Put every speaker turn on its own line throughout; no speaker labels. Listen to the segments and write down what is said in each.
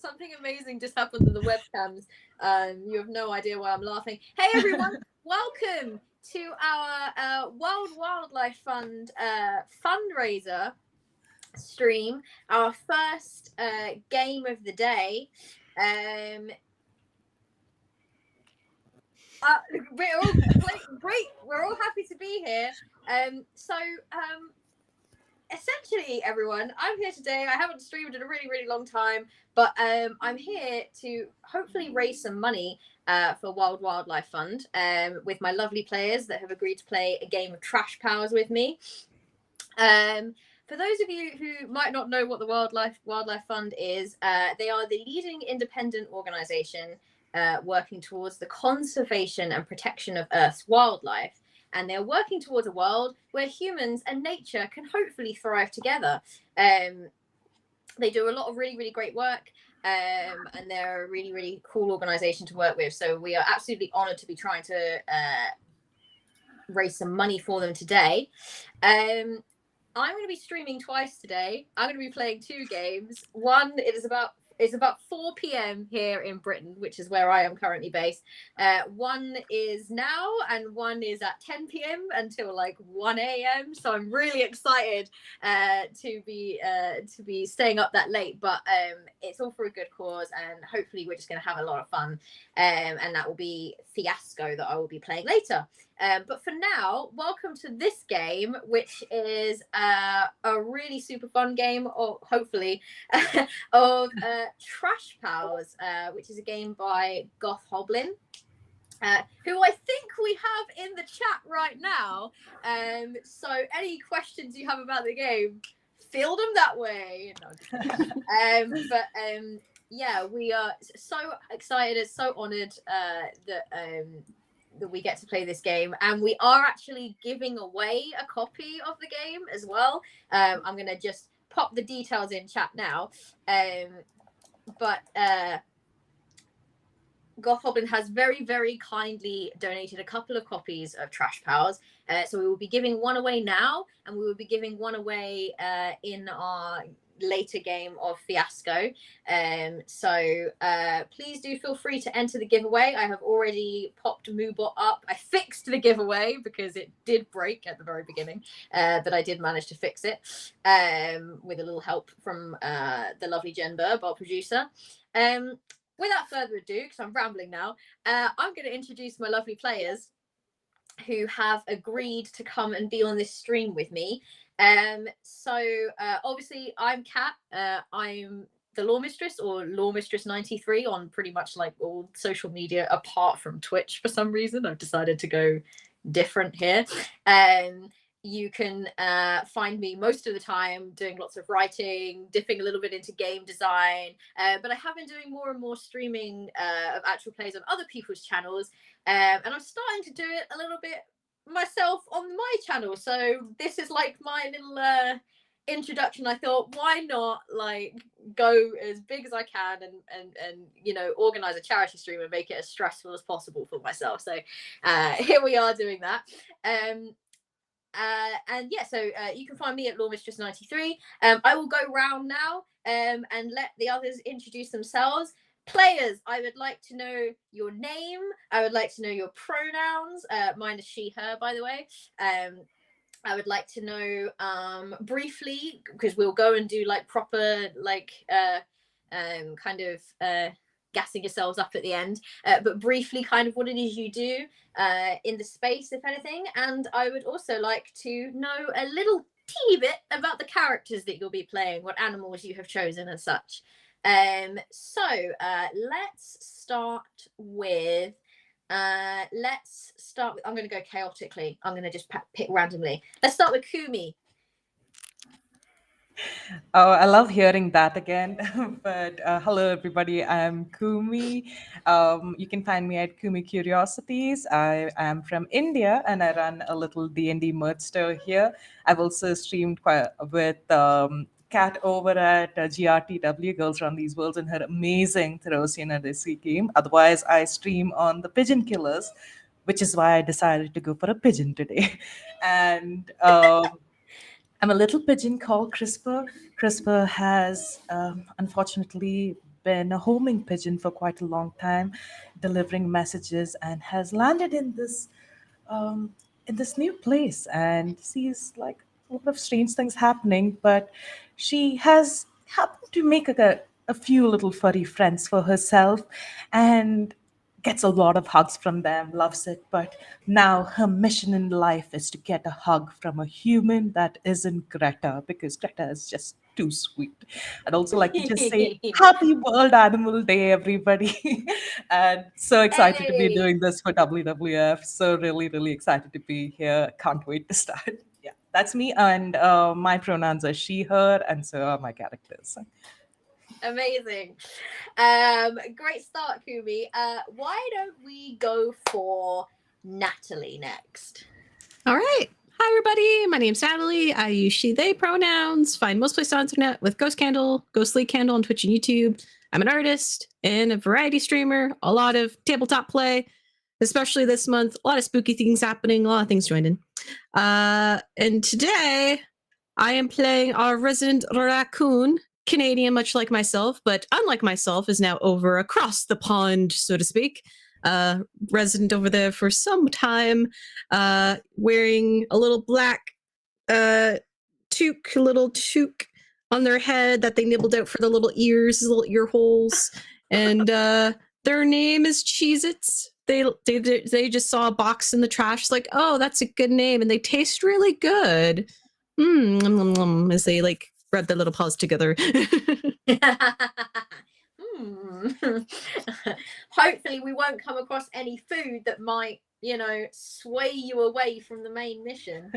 Something amazing just happened to the webcams. You have no idea why I'm laughing. Hey everyone, welcome to our World Wildlife Fund fundraiser stream, our first game of the day. We're all great. We're all happy to be here. Essentially, everyone, I'm here today. I haven't streamed in a really, really long time, but I'm here to hopefully raise some money for World Wildlife Fund with my lovely players that have agreed to play a game of Trash Powers with me. For those of you who might not know what the Wildlife Fund is, they are the leading independent organisation working towards the conservation and protection of Earth's wildlife. And they're working towards a world where humans and nature can hopefully thrive together. They do a lot of really, really great work, and they're a really, really cool organisation to work with. So we are absolutely honoured to be trying to raise some money for them today. I'm going to be streaming twice today. I'm going to be playing 2 games. One, it's about 4 p.m. here in Britain, which is where I am currently based. One is now, and one is at 10 p.m. until like 1 a.m. So I'm really excited to be staying up that late. But it's all for a good cause, and hopefully we're just going to have a lot of fun. And that will be Fiasco that I will be playing later. But for now, welcome to this game, which is a really super fun game, or hopefully, of Trash Powers, which is a game by Goth Hoblin, who I think we have in the chat right now. So any questions you have about the game, field them that way. No, yeah, we are so excited, so honoured that we get to play this game, and we are actually giving away a copy of the game as well. I'm going to just pop the details in chat now. But Goth Hoblin has very, very kindly donated a couple of copies of Trash Powers. So we will be giving one away now, and we will be giving one away in our later game of Fiasco. So please do feel free to enter the giveaway. I have already popped Moobot up. I fixed the giveaway because it did break at the very beginning, but I did manage to fix it with a little help from the lovely Jen Burb, our producer. Without further ado, because I'm rambling now, I'm going to introduce my lovely players who have agreed to come and be on this stream with me. Obviously I'm Kat. I'm the Law Mistress, or Law Mistress 93 on pretty much like all social media apart from Twitch. For some reason I've decided to go different here. You can find me most of the time doing lots of writing, dipping a little bit into game design, but I have been doing more and more streaming of actual plays on other people's channels, and I'm starting to do it a little bit myself on my channel. So this is like my little introduction. I thought, why not like go as big as I can and you know, organize a charity stream and make it as stressful as possible for myself. So here we are doing that. And yeah, so you can find me at lawmistress93. I will go round now and let the others introduce themselves. Players, I would like to know your name. I would like to know your pronouns. Mine is she, her, by the way. I would like to know briefly, because we'll go and do like proper like kind of gassing yourselves up at the end, but briefly kind of what it is you do in the space, if anything. And I would also like to know a little teeny bit about the characters that you'll be playing, what animals you have chosen and such. So let's start with I'm going to go chaotically. I'm going to just pick randomly. Let's start with Kumi.
Oh, I love hearing that again. But hello, everybody. I'm Kumi. You can find me at Kumi Curiosities. I am from India, and I run a little D&D merch store here. I've also streamed quite with Kat over at GRTW, Girls Run These Worlds, and her amazing Therosian Odyssey game. Otherwise, I stream on the Pigeon Killers, which is why I decided to go for a pigeon today. And I'm a little pigeon called Crisper. Crisper has unfortunately been a homing pigeon for quite a long time, delivering messages, and has landed um, in this new place and sees like a lot of strange things happening. But she has happened to make a few little furry friends for herself, and gets a lot of hugs from them, loves it. But now her mission in life is to get a hug from a human that isn't Greta, because Greta is just too sweet. I'd also like to just say happy World Animal Day, everybody. And so excited to be
Hey.
doing this for WWF. So really, really excited to be here. Can't wait to start. Yeah, that's me. And my pronouns are she, her, and so are my characters.
Amazing. Great start, Kumi. Why don't we go for Natalie next?
All right. Hi, everybody. My name's Natalie. I use she, they pronouns. Find most places on internet with Ghost Candle, Ghostly Candle on Twitch and YouTube. I'm an artist and a variety streamer. A lot of tabletop play, especially this month. A lot of spooky things happening. A lot of things joined in. And today, I am playing our resident raccoon, Canadian, much like myself, but unlike myself, is now over across the pond, so to speak. Resident over there for some time, wearing a little black little toque on their head that they nibbled out for the little ears, little ear holes, and their name is Cheez-Its. They just saw a box in the trash, like, oh, that's a good name, and they taste really good. As they like rub their little paws together.
Hopefully we won't come across any food that might, you know, sway you away from the main mission.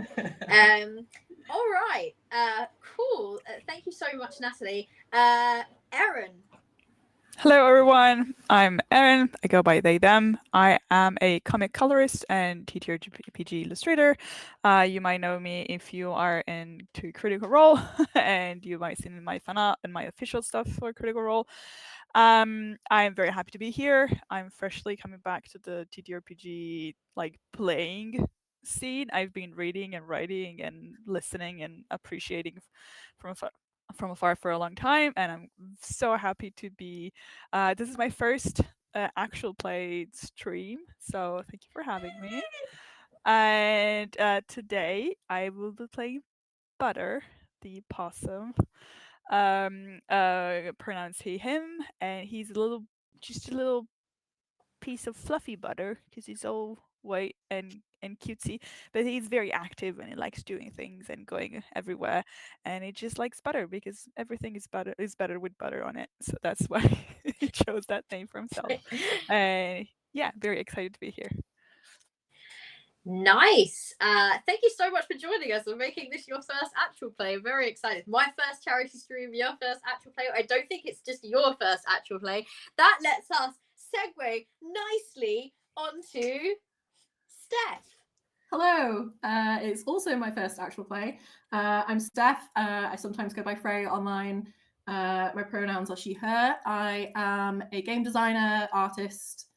All right. Cool. Thank you so much, Natalie. Erin.
Hello everyone, I'm Erin. I go by they, them. I am a comic colorist and TTRPG illustrator. You might know me if you are into Critical Role, and you might see my fan art and my official stuff for Critical Role. I'm very happy to be here. I'm freshly coming back to the TTRPG like playing scene. I've been reading and writing and listening and appreciating from afar for a long time, and I'm so happy to be. This is my first actual play stream, so thank you for having me. And today I will be playing Butter, the possum. Pronounce he, him, and he's just a little piece of fluffy butter because he's all white and cutesy, but he's very active and he likes doing things and going everywhere, and he just likes butter because everything is better with butter on it. So that's why he chose that name for himself. Yeah, very excited to be here.
Nice. Thank you so much for joining us and making this your first actual play. I'm very excited. My first charity stream, your first actual play. I don't think it's just your first actual play. That lets us segue nicely onto Steph.
Hello, it's also my first actual play. I'm Steph. I sometimes go by Frey online. My pronouns are she, her. I am a game designer, artist,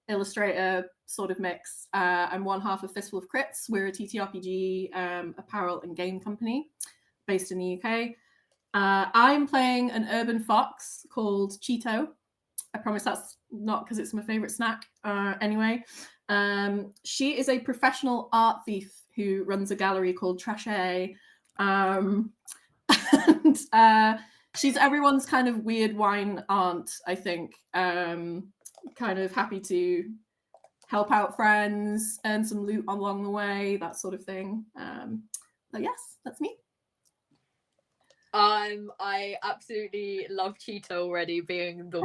illustrator, sort of mix. I'm one half of Fistful of Crits. We're a TTRPG apparel and game company based in the UK. I'm playing an urban fox called Cheeto. I promise that's not because it's my favorite snack. Anyway, she is a professional art thief who runs a gallery called Trashe. And she's everyone's kind of weird wine aunt, I think. Kind of happy to help out friends, earn some loot along the way, that sort of thing. But yes, that's me.
I absolutely love Cheeto already being the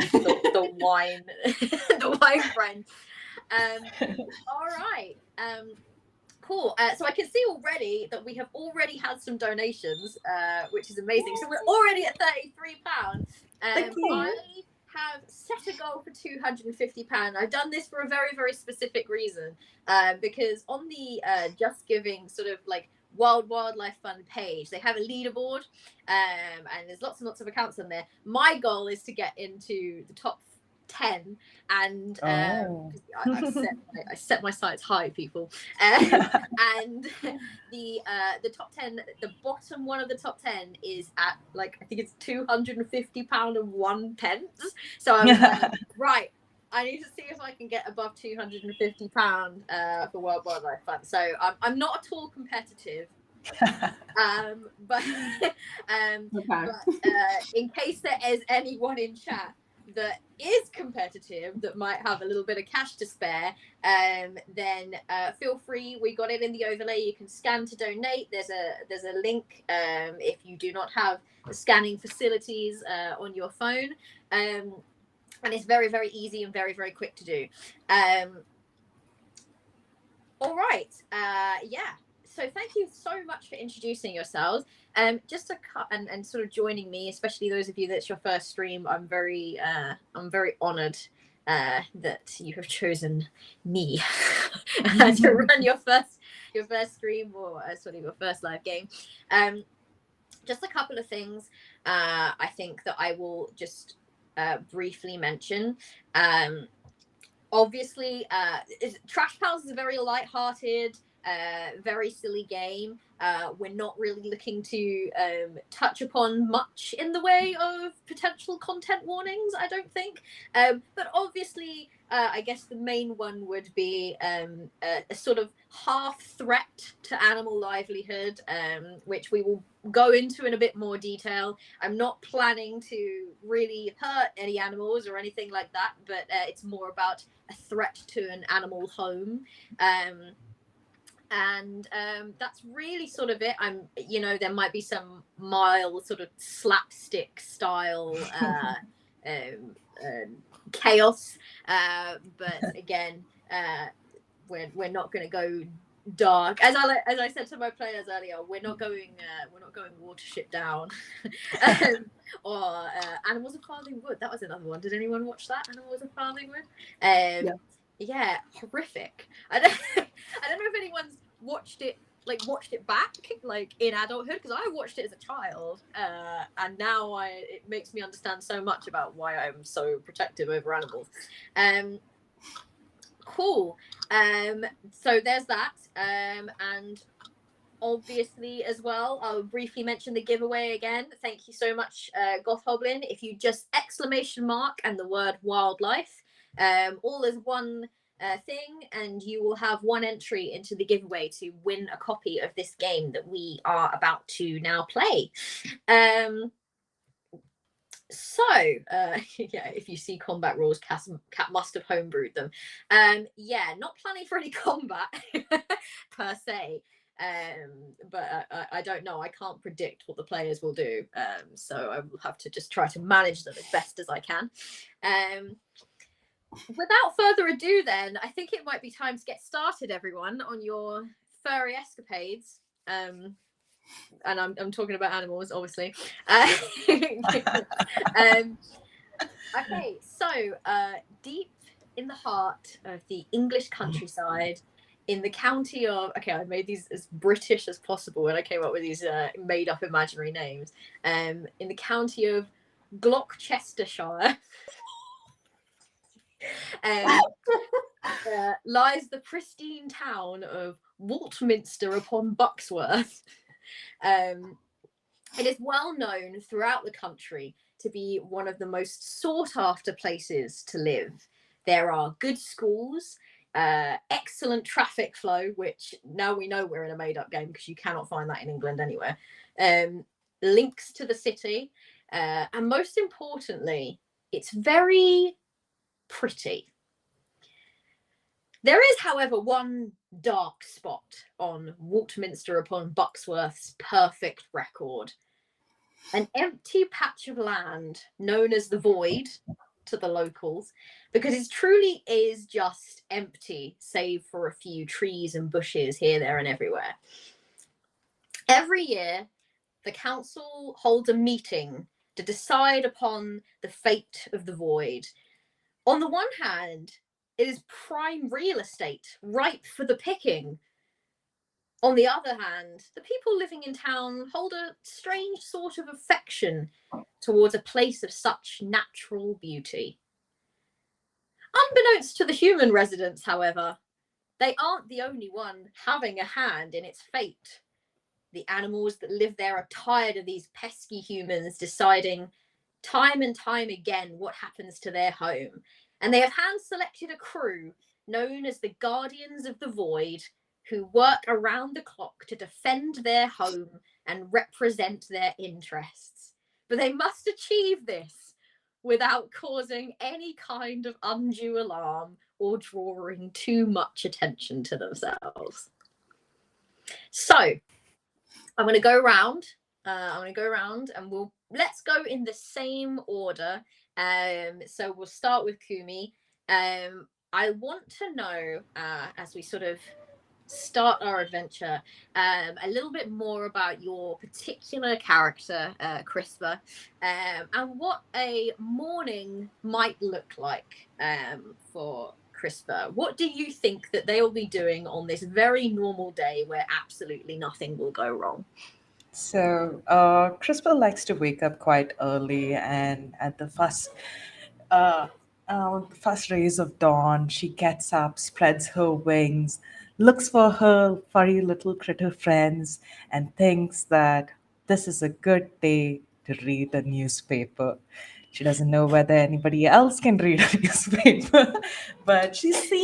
wine the wine friend. All right. Cool. So I can see already that we have already had some donations, which is amazing. So we're already at £33.
Thank you.
I have set a goal for £250. I've done this for a very, very specific reason, because on the Just Giving sort of like Wild Wildlife Fund page, they have a leaderboard, and there's lots and lots of accounts on there. My goal is to get into the top 10, and I set my sights high, people. And the top 10, the bottom one of the top 10 is at like I think it's £250.01. So I was like, right, I need to see if I can get above £250 for World Wildlife Fund. So I'm not at all competitive. But in case there is anyone in chat that is competitive that might have a little bit of cash to spare, then feel free. We got it in the overlay. You can scan to donate. There's a link if you do not have the scanning facilities on your phone. And it's very, very easy and very, very quick to do. All right. Yeah. So thank you so much for introducing yourselves. Just to cut and sort of joining me, especially those of you that's your first stream. I'm very honoured that you have chosen me to run your first stream or sort of your first live game. Just a couple of things I think that I will just briefly mention. Obviously, Trash Pals is a very light-hearted, very silly game. We're not really looking to touch upon much in the way of potential content warnings, I don't think. But obviously, I guess the main one would be a sort of half threat to animal livelihood, which we will go into in a bit more detail. I'm not planning to really hurt any animals or anything like that, but it's more about a threat to an animal home. And that's really sort of it. There might be some mild sort of slapstick style chaos, but again, we're not going to go dark. As I said to my players earlier, we're not going Watership Down, or Animals of Farthing Wood. That was another one. Did anyone watch that? Animals of Farthing Wood. Yeah, horrific. I don't know if anyone's watched it back like in adulthood, because I watched it as a child, and now it makes me understand so much about why I'm so protective over animals. Cool. So there's that. And obviously as well, I'll briefly mention the giveaway again. Thank you so much, Goth Hoblin. If you just ! And the word wildlife, all as one thing, and you will have one entry into the giveaway to win a copy of this game that we are about to now play. If you see combat rules, Cat must have homebrewed them. Not planning for any combat per se. But I don't know. I can't predict what the players will do. So I will have to just try to manage them as best as I can. Without further ado, then, I think it might be time to get started, everyone, on your furry escapades. And I'm talking about animals, obviously. Okay, so deep in the heart of the English countryside in the county of, okay, I made these as British as possible and I came up with these made up imaginary names. In the county of Gloucestershire lies the pristine town of Waltminster upon Bucksworth. It is well known throughout the country to be one of the most sought after places to live. There are good schools, excellent traffic flow, which now we know we're in a made up game because you cannot find that in England anywhere. Links to the city, and most importantly, it's very pretty. There is, however, one dark spot on Waltminster upon Bucksworth's perfect record. An empty patch of land known as the Void to the locals, because it truly is just empty, save for a few trees and bushes here, there, and everywhere. Every year, the council holds a meeting to decide upon the fate of the Void. On the one hand, it is prime real estate, ripe for the picking. On the other hand, the people living in town hold a strange sort of affection towards a place of such natural beauty. Unbeknownst to the human residents, however, they aren't the only one having a hand in its fate. The animals that live there are tired of these pesky humans deciding time and time again what happens to their home, and they have hand-selected a crew known as the Guardians of the Void, who work around the clock to defend their home and represent their interests. But they must achieve this without causing any kind of undue alarm or drawing too much attention to themselves. So I'm going to go around. And let's go in the same order. So we'll start with Kumi. I want to know, as we sort of start our adventure, a little bit more about your particular character, Crispa, and what a morning might look like for Crispa. What do you think that they will be doing on this very normal day where absolutely nothing will go wrong?
So, Crispa likes to wake up quite early, and at the first rays of dawn, she gets up, spreads her wings, looks for her furry little critter friends, and thinks that this is a good day to read a newspaper. She doesn't know whether anybody else can read a newspaper, but she assumes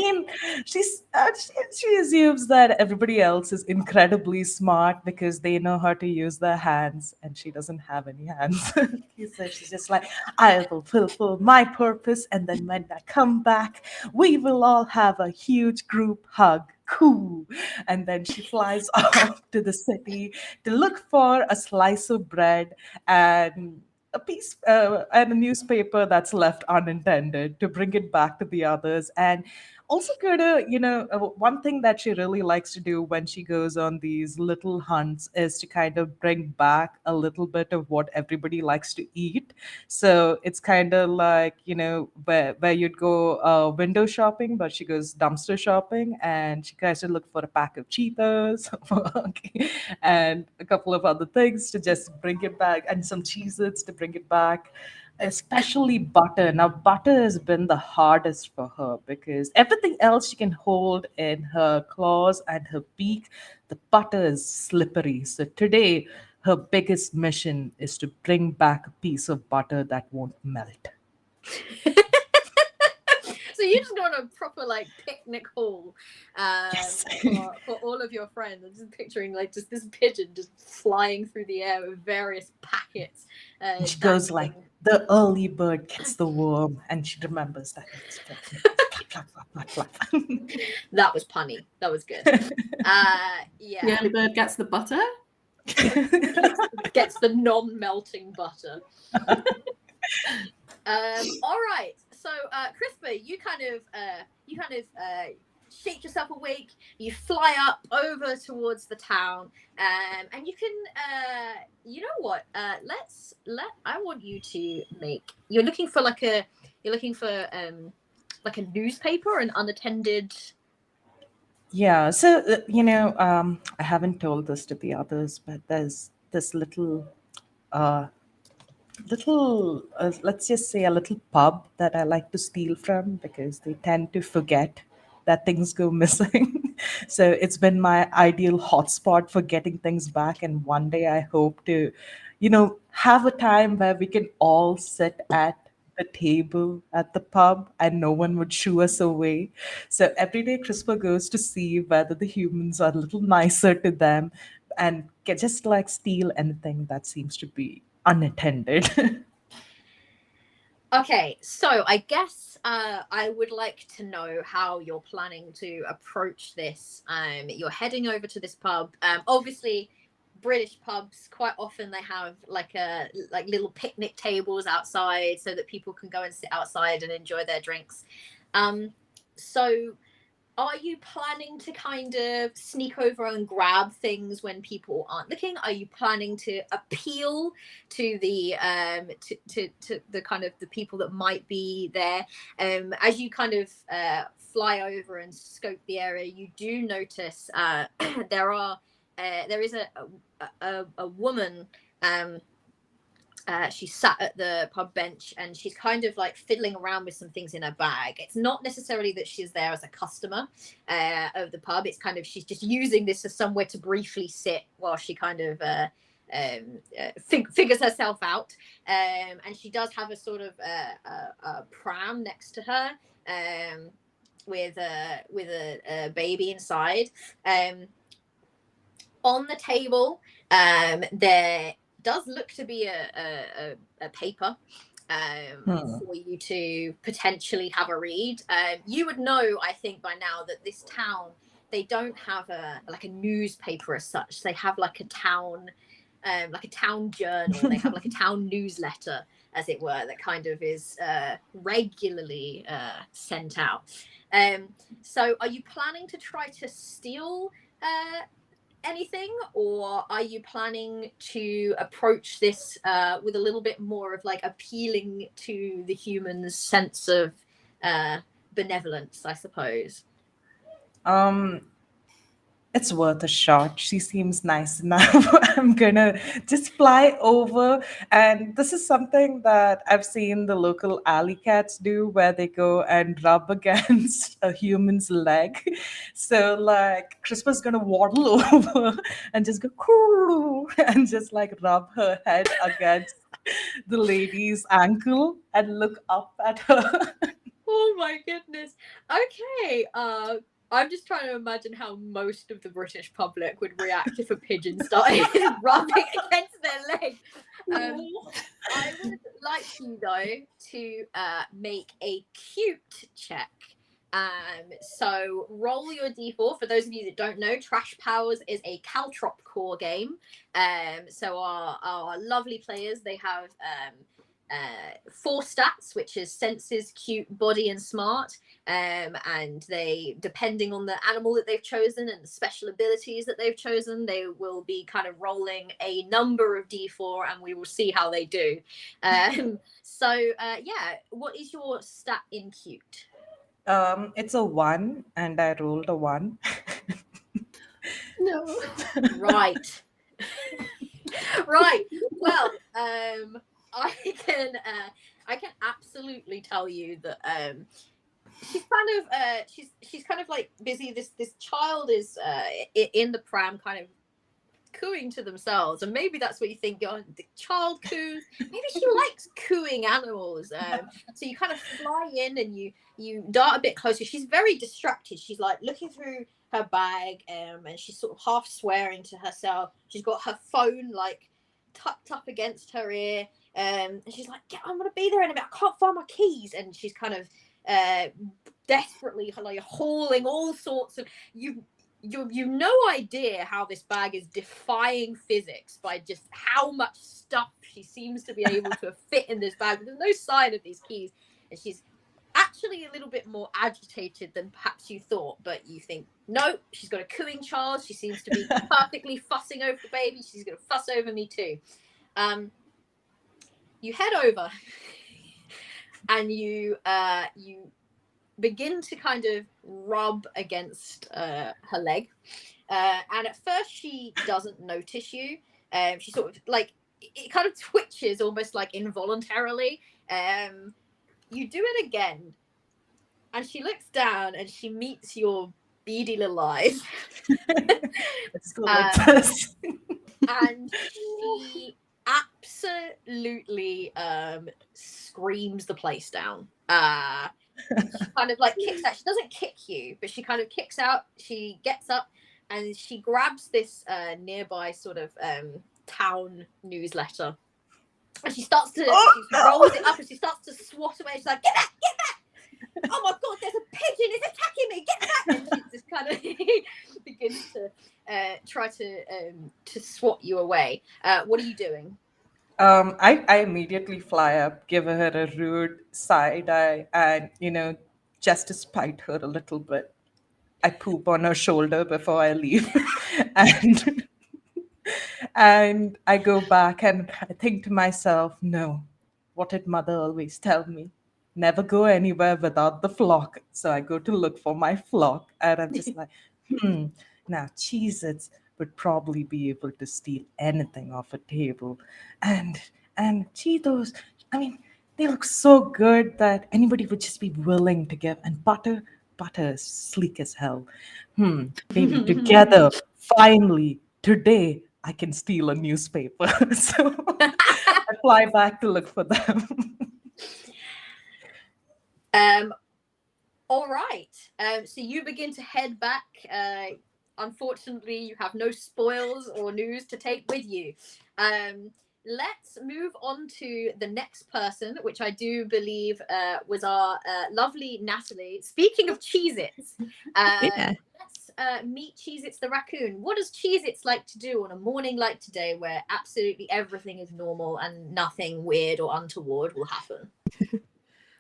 that everybody else is incredibly smart because they know how to use their hands, and she doesn't have any hands. So she's just like, I will fulfill my purpose, and then when I come back, we will all have a huge group hug. Cool. And then she flies off to the city to look for a slice of bread and a piece and a newspaper that's left unintended to bring it back to the others. And also go to, one thing that she really likes to do when she goes on these little hunts is to kind of bring back a little bit of what everybody likes to eat. So it's kind of like, where you'd go window shopping, but she goes dumpster shopping, and she tries to look for a pack of Cheetos and a couple of other things to just bring it back, and some Cheez-Its to bring it back, especially butter. Now, butter has been the hardest for her because everything else she can hold in her claws and her beak. The butter is slippery. So today, her biggest mission is to bring back a piece of butter that won't melt.
So you just go on a proper picnic hall
Yes.
for all of your friends. I'm just picturing just this pigeon just flying through the air with various packets.
And she goes like, the early bird gets the worm, and she remembers that.
That was punny. That was good. Yeah.
The early bird gets the butter.
Gets the non-melting butter. All right. So, Crispa, you kind of shake yourself awake. You fly up over towards the town, and you can. You know what? I want you to make. You're looking for a newspaper, an unattended
Yeah. So, I haven't told this to the others, but there's this uh, let's just say a little pub that I like to steal from because they tend to forget that things go missing. So it's been my ideal hotspot for getting things back. And one day I hope to, have a time where we can all sit at the table at the pub and no one would shoo us away. So every day CRISPR goes to see whether the humans are a little nicer to them and just like steal anything that seems to be unattended.
Okay, so I guess I would like to know how you're planning to approach this. You're heading over to this pub. Obviously, British pubs quite often they have like little picnic tables outside so that people can go and sit outside and enjoy their drinks. So are you planning to kind of sneak over and grab things when people aren't looking? Are you planning to appeal to the to the kind of the people that might be there? As you kind of fly over and scope the area, you do notice there is a woman. She's sat at the pub bench and she's kind of like fiddling around with some things in her bag. It's not necessarily that she's there as a customer of the pub. It's kind of she's just using this as somewhere to briefly sit while she kind of figures herself out. And she does have a sort of a pram next to her with a baby inside. On the table, there does look to be a paper for you to potentially have a read. You would know, I think, by now that this town, they don't have a newspaper as such. They have like a town journal. They have like a town newsletter, as it were, that kind of is regularly sent out. So are you planning to try to steal anything, or are you planning to approach this with a little bit more of like appealing to the human's sense of benevolence, I suppose?
It's worth a shot. She seems nice enough. I'm gonna just fly over. And this is something that I've seen the local alley cats do where they go and rub against a human's leg. So, like, Crispa's gonna waddle over and just go, "Coo," and just like rub her head against the lady's ankle and look up at her.
Oh my goodness. Okay. I'm just trying to imagine how most of the British public would react if a pigeon started rubbing against their leg. I would like you though to make a cute check. So roll your d4. For those of you that don't know, Trash Powers is a Caltrop core game. So our lovely players, they have 4 stats, which is senses, cute, body, and smart. And they, depending on the animal that they've chosen and the special abilities that they've chosen, they will be kind of rolling a number of d4 and we will see how they do. So yeah, what is your stat in cute?
It's a 1, and I rolled a 1.
No.
Right. Right. Well, I can absolutely tell you that she's kind of like busy. This child is in the pram, kind of cooing to themselves, and maybe that's what you think. Oh, the child coos. Maybe she likes cooing animals. So you kind of fly in and you dart a bit closer. She's very distracted. She's like looking through her bag, and she's sort of half swearing to herself. She's got her phone like tucked up against her ear, and she's like, I'm gonna be there in a minute. I can't find my keys. And she's kind of desperately like hauling all sorts of you've no idea how this bag is defying physics by just how much stuff she seems to be able to fit in this bag. There's no sign of these keys, and she's actually a little bit more agitated than perhaps you thought. But you think, no, she's got a cooing child. She seems to be perfectly fussing over the baby. She's going to fuss over me too. You head over, and you begin to kind of rub against her leg. And at first she doesn't notice you. She sort of like, it kind of twitches almost like involuntarily. You do it again, and she looks down and she meets your beady little eyes.
Let's go like this.
And she absolutely screams the place down. She kind of like kicks out. She doesn't kick you, but she kind of kicks out. She gets up and she grabs this nearby sort of town newsletter, and she starts to she rolls it up and she starts to swat away. She's like, get that, get that! Oh my god, there's a pigeon, it's attacking me, get that! And she just kind of begins to try to swat you away. What are you doing?
I immediately fly up, give her a rude side eye, and just to spite her a little bit, I poop on her shoulder before I leave, and and I go back and I think to myself, no, what did mother always tell me? Never go anywhere without the flock. So I go to look for my flock, and I'm just like, now Cheez-Its would probably be able to steal anything off a table. And Cheetos, I mean, they look so good that anybody would just be willing to give. And butter is sleek as hell. Maybe together, finally, today, I can steal a newspaper. So I fly back to look for them.
All right. So you begin to head back. Unfortunately, you have no spoils or news to take with you. Let's move on to the next person, which I do believe was our lovely Natalie. Speaking of Cheez-Its, let's meet Cheez-Its the raccoon. What does Cheez-Its like to do on a morning like today where absolutely everything is normal and nothing weird or untoward will happen?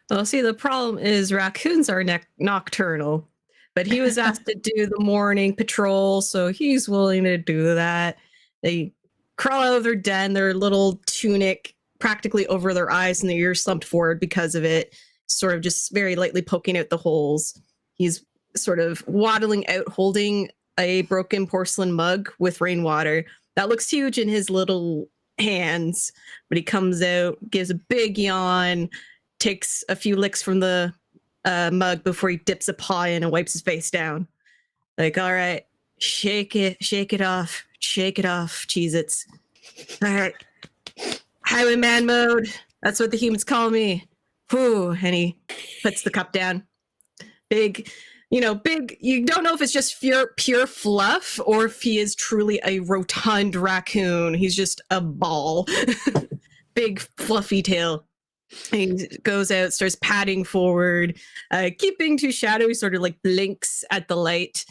Well, see, the problem is raccoons are nocturnal, but he was asked to do the morning patrol, so he's willing to do that. They crawl out of their den, their little tunic practically over their eyes and their ears slumped forward because of it, sort of just very lightly poking out the holes. He's sort of waddling out, holding a broken porcelain mug with rainwater. That looks huge in his little hands, but he comes out, gives a big yawn, takes a few licks from the mug before he dips a paw in and wipes his face down. Like, all right, shake it off, Cheez-Its. All right, highwayman mode. That's what the humans call me. Whew. And he puts the cup down. Big. You don't know if it's just pure fluff or if he is truly a rotund raccoon. He's just a ball. Big fluffy tail. He goes out, starts padding forward, keeping too shadowy, sort of like blinks at the light.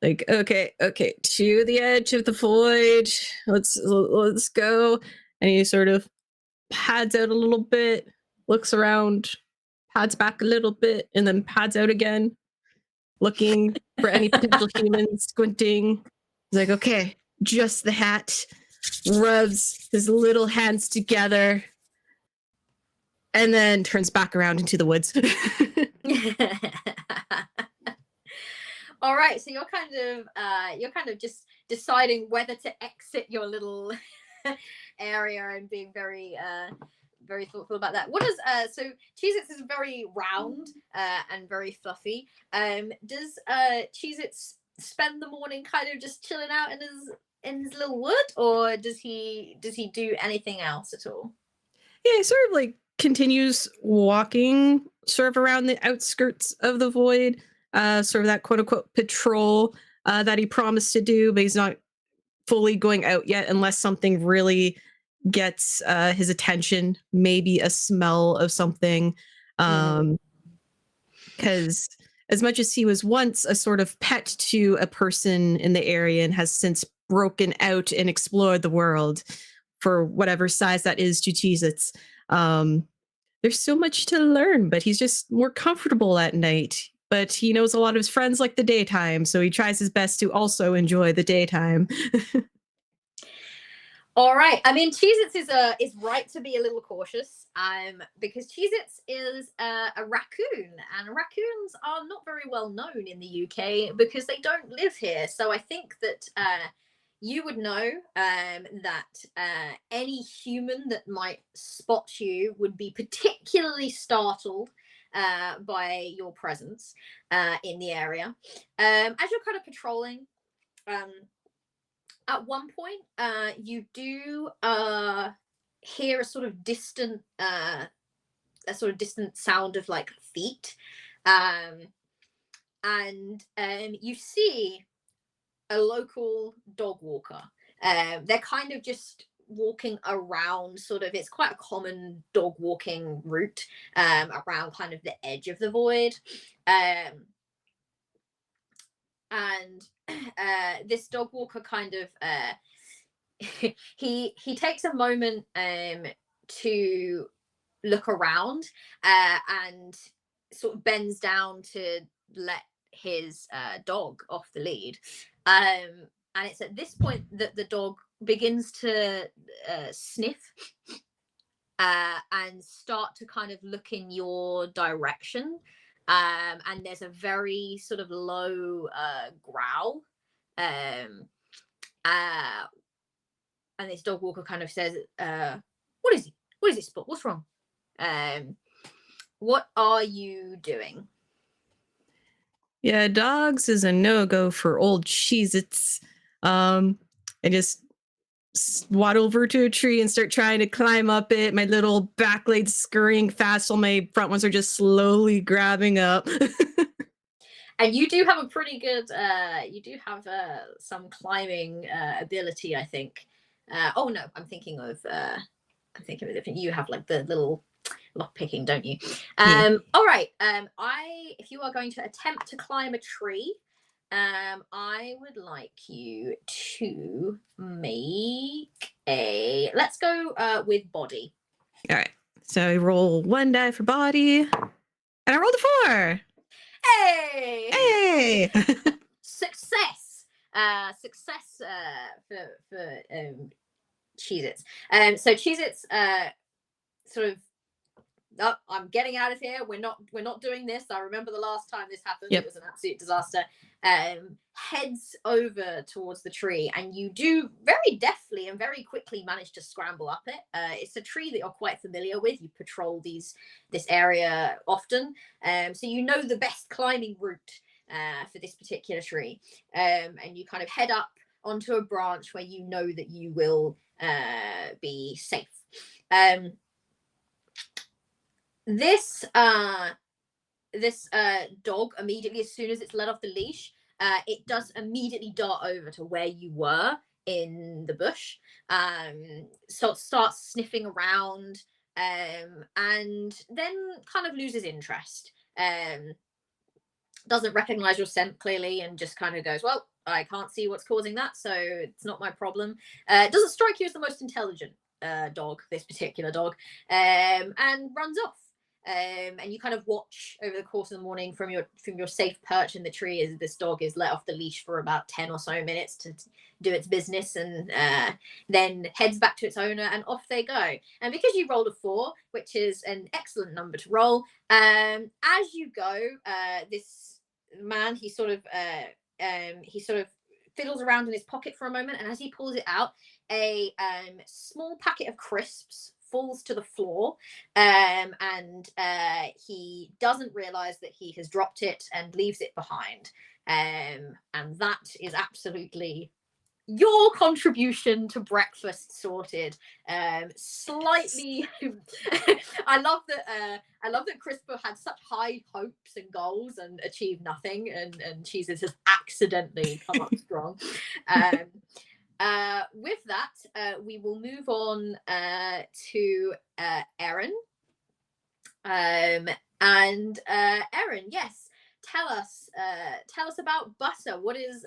Like, okay, to the edge of the void. Let's go. And he sort of pads out a little bit, looks around, pads back a little bit, and then pads out again, looking for any potential humans, squinting. He's like, okay, just the hat. Rubs his little hands together, and then turns back around into the woods.
All right, so you're kind of just deciding whether to exit your little area and being very very thoughtful about that. What does so Cheez-Its is very round and very fluffy. Does Cheez-Its spend the morning kind of just chilling out in his little wood, or does he do anything else at all?
Yeah, he sort of like continues walking sort of around the outskirts of the void, sort of that quote unquote patrol that he promised to do, but he's not fully going out yet unless something really gets his attention, maybe a smell of something. Because as much as he was once a sort of pet to a person in the area and has since broken out and explored the world for whatever size that is to Cheez-Its, there's so much to learn, but he's just more comfortable at night. But he knows a lot of his friends like the daytime, so he tries his best to also enjoy the daytime.
All right. I mean, Cheez-Its is right to be a little cautious, because Cheez-Its is a raccoon, and raccoons are not very well known in the UK because they don't live here. So I think that you would know that any human that might spot you would be particularly startled by your presence in the area. As you're kind of patrolling, at one point, you do hear a sort of distant sound of like feet, and you see a local dog walker. They're kind of just walking around, sort of, it's quite a common dog walking route around kind of the edge of the void. And this dog walker kind of he takes a moment to look around and sort of bends down to let his dog off the lead, and it's at this point that the dog begins to sniff and start to kind of look in your direction, and there's a very sort of low growl, and this dog walker kind of says, what is it, Spot? What's wrong? What are you doing?
Yeah, dogs is a no-go for old Cheez-Its. I just waddle over to a tree and start trying to climb up it. My little back legs scurrying fast while my front ones are just slowly grabbing up.
And you do have a pretty good, some climbing ability, I think. Oh no, I'm thinking of a different. You have like the little lock picking, don't you?
Yeah.
All right. If you are going to attempt to climb a tree, I would like you to make let's go with body.
All right. So I roll 1 die for body, and I rolled a 4.
Hey!
Hey!
Success! Success for Cheez-Its. So Cheez-Its sort of, oh, I'm getting out of here. We're not doing this. I remember the last time this happened.
Yep.
It was an absolute disaster. Heads over towards the tree, and you do very deftly and very quickly manage to scramble up it. It's a tree that you're quite familiar with. You patrol this area often, so you know the best climbing route for this particular tree, and you kind of head up onto a branch where you know that you will be safe. This dog, immediately as soon as it's let off the leash, it does immediately dart over to where you were in the bush, so it starts sniffing around, and then kind of loses interest, doesn't recognize your scent clearly, and just kind of goes, well, I can't see what's causing that, so it's not my problem. It doesn't strike you as the most intelligent dog, this particular dog, and runs off. And you kind of watch over the course of the morning from your safe perch in the tree as this dog is let off the leash for about 10 or so minutes to do its business, and then heads back to its owner, and off they go. And because you rolled a 4, which is an excellent number to roll, as you go, this man, he sort of fiddles around in his pocket for a moment, and as he pulls it out, a small packet of crisps falls to the floor, and he doesn't realize that he has dropped it and leaves it behind, and that is absolutely your contribution to breakfast sorted. Slightly I love that CRISPR had such high hopes and goals and achieved nothing, and Cheez-Its has accidentally come up strong. With that, we will move on to Erin. And Erin, yes, tell us about Butter. What is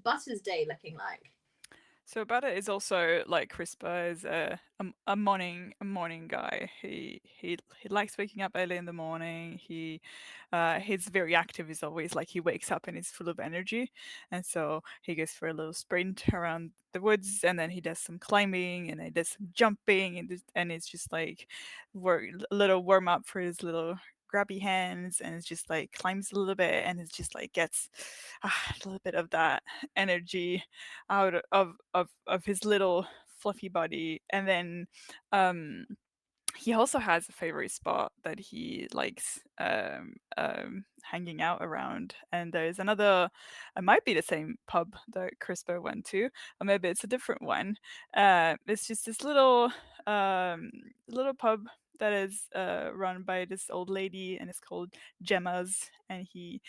Butter's day looking like?
So Butter is also like Crispa is a morning guy. He likes waking up early in the morning. He's very active. He's always like he wakes up and he's full of energy, and so he goes for a little sprint around the woods, and then he does some climbing and he does some jumping, and it's just like a little warm up for his little grabby hands, and it's just like climbs a little bit, and it's just like gets a little bit of that energy out of his little fluffy body. And then he also has a favorite spot that he likes hanging out around. And there's another, it might be the same pub that Crispo went to, or maybe it's a different one. It's just this little pub that is run by this old lady, and it's called Gemma's. And he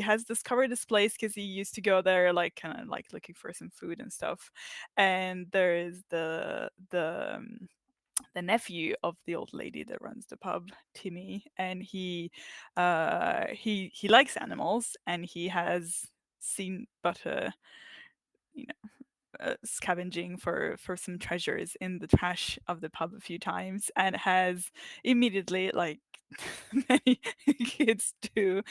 has discovered this place because he used to go there, like kind of like looking for some food and stuff. And there is the nephew of the old lady that runs the pub, Timmy, and he likes animals, and he has seen Butter, you know, scavenging for some treasures in the trash of the pub a few times, and has immediately, like many kids do,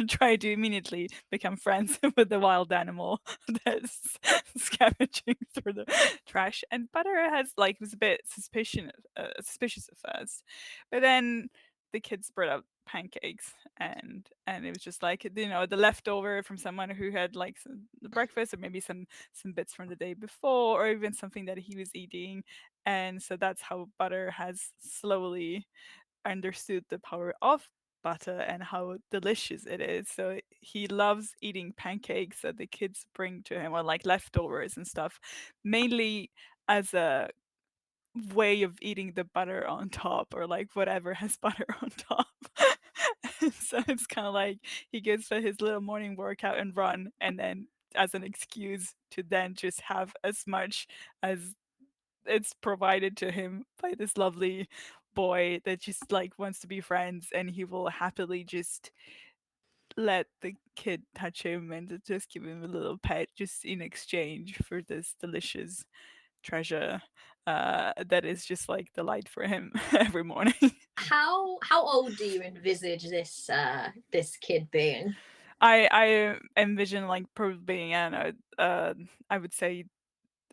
try to immediately become friends with the wild animal that's scavenging through the trash. And Butter was a bit suspicious at first, but then the kids brought up pancakes, and it was just like, the leftover from someone who had like the breakfast, or maybe some bits from the day before, or even something that he was eating. And so that's how Butter has slowly understood the power of butter and how delicious it is. So he loves eating pancakes that the kids bring to him, or like leftovers and stuff, mainly as a way of eating the butter on top, or like whatever has butter on top. So it's kind of like he goes for his little morning workout and run, and then as an excuse to then just have as much as it's provided to him by this lovely boy that just like wants to be friends, and he will happily just let the kid touch him and just give him a little pet, just in exchange for this delicious treasure that is just like the light for him every morning.
How old do you envisage this kid being?
I envision like probably being, I would say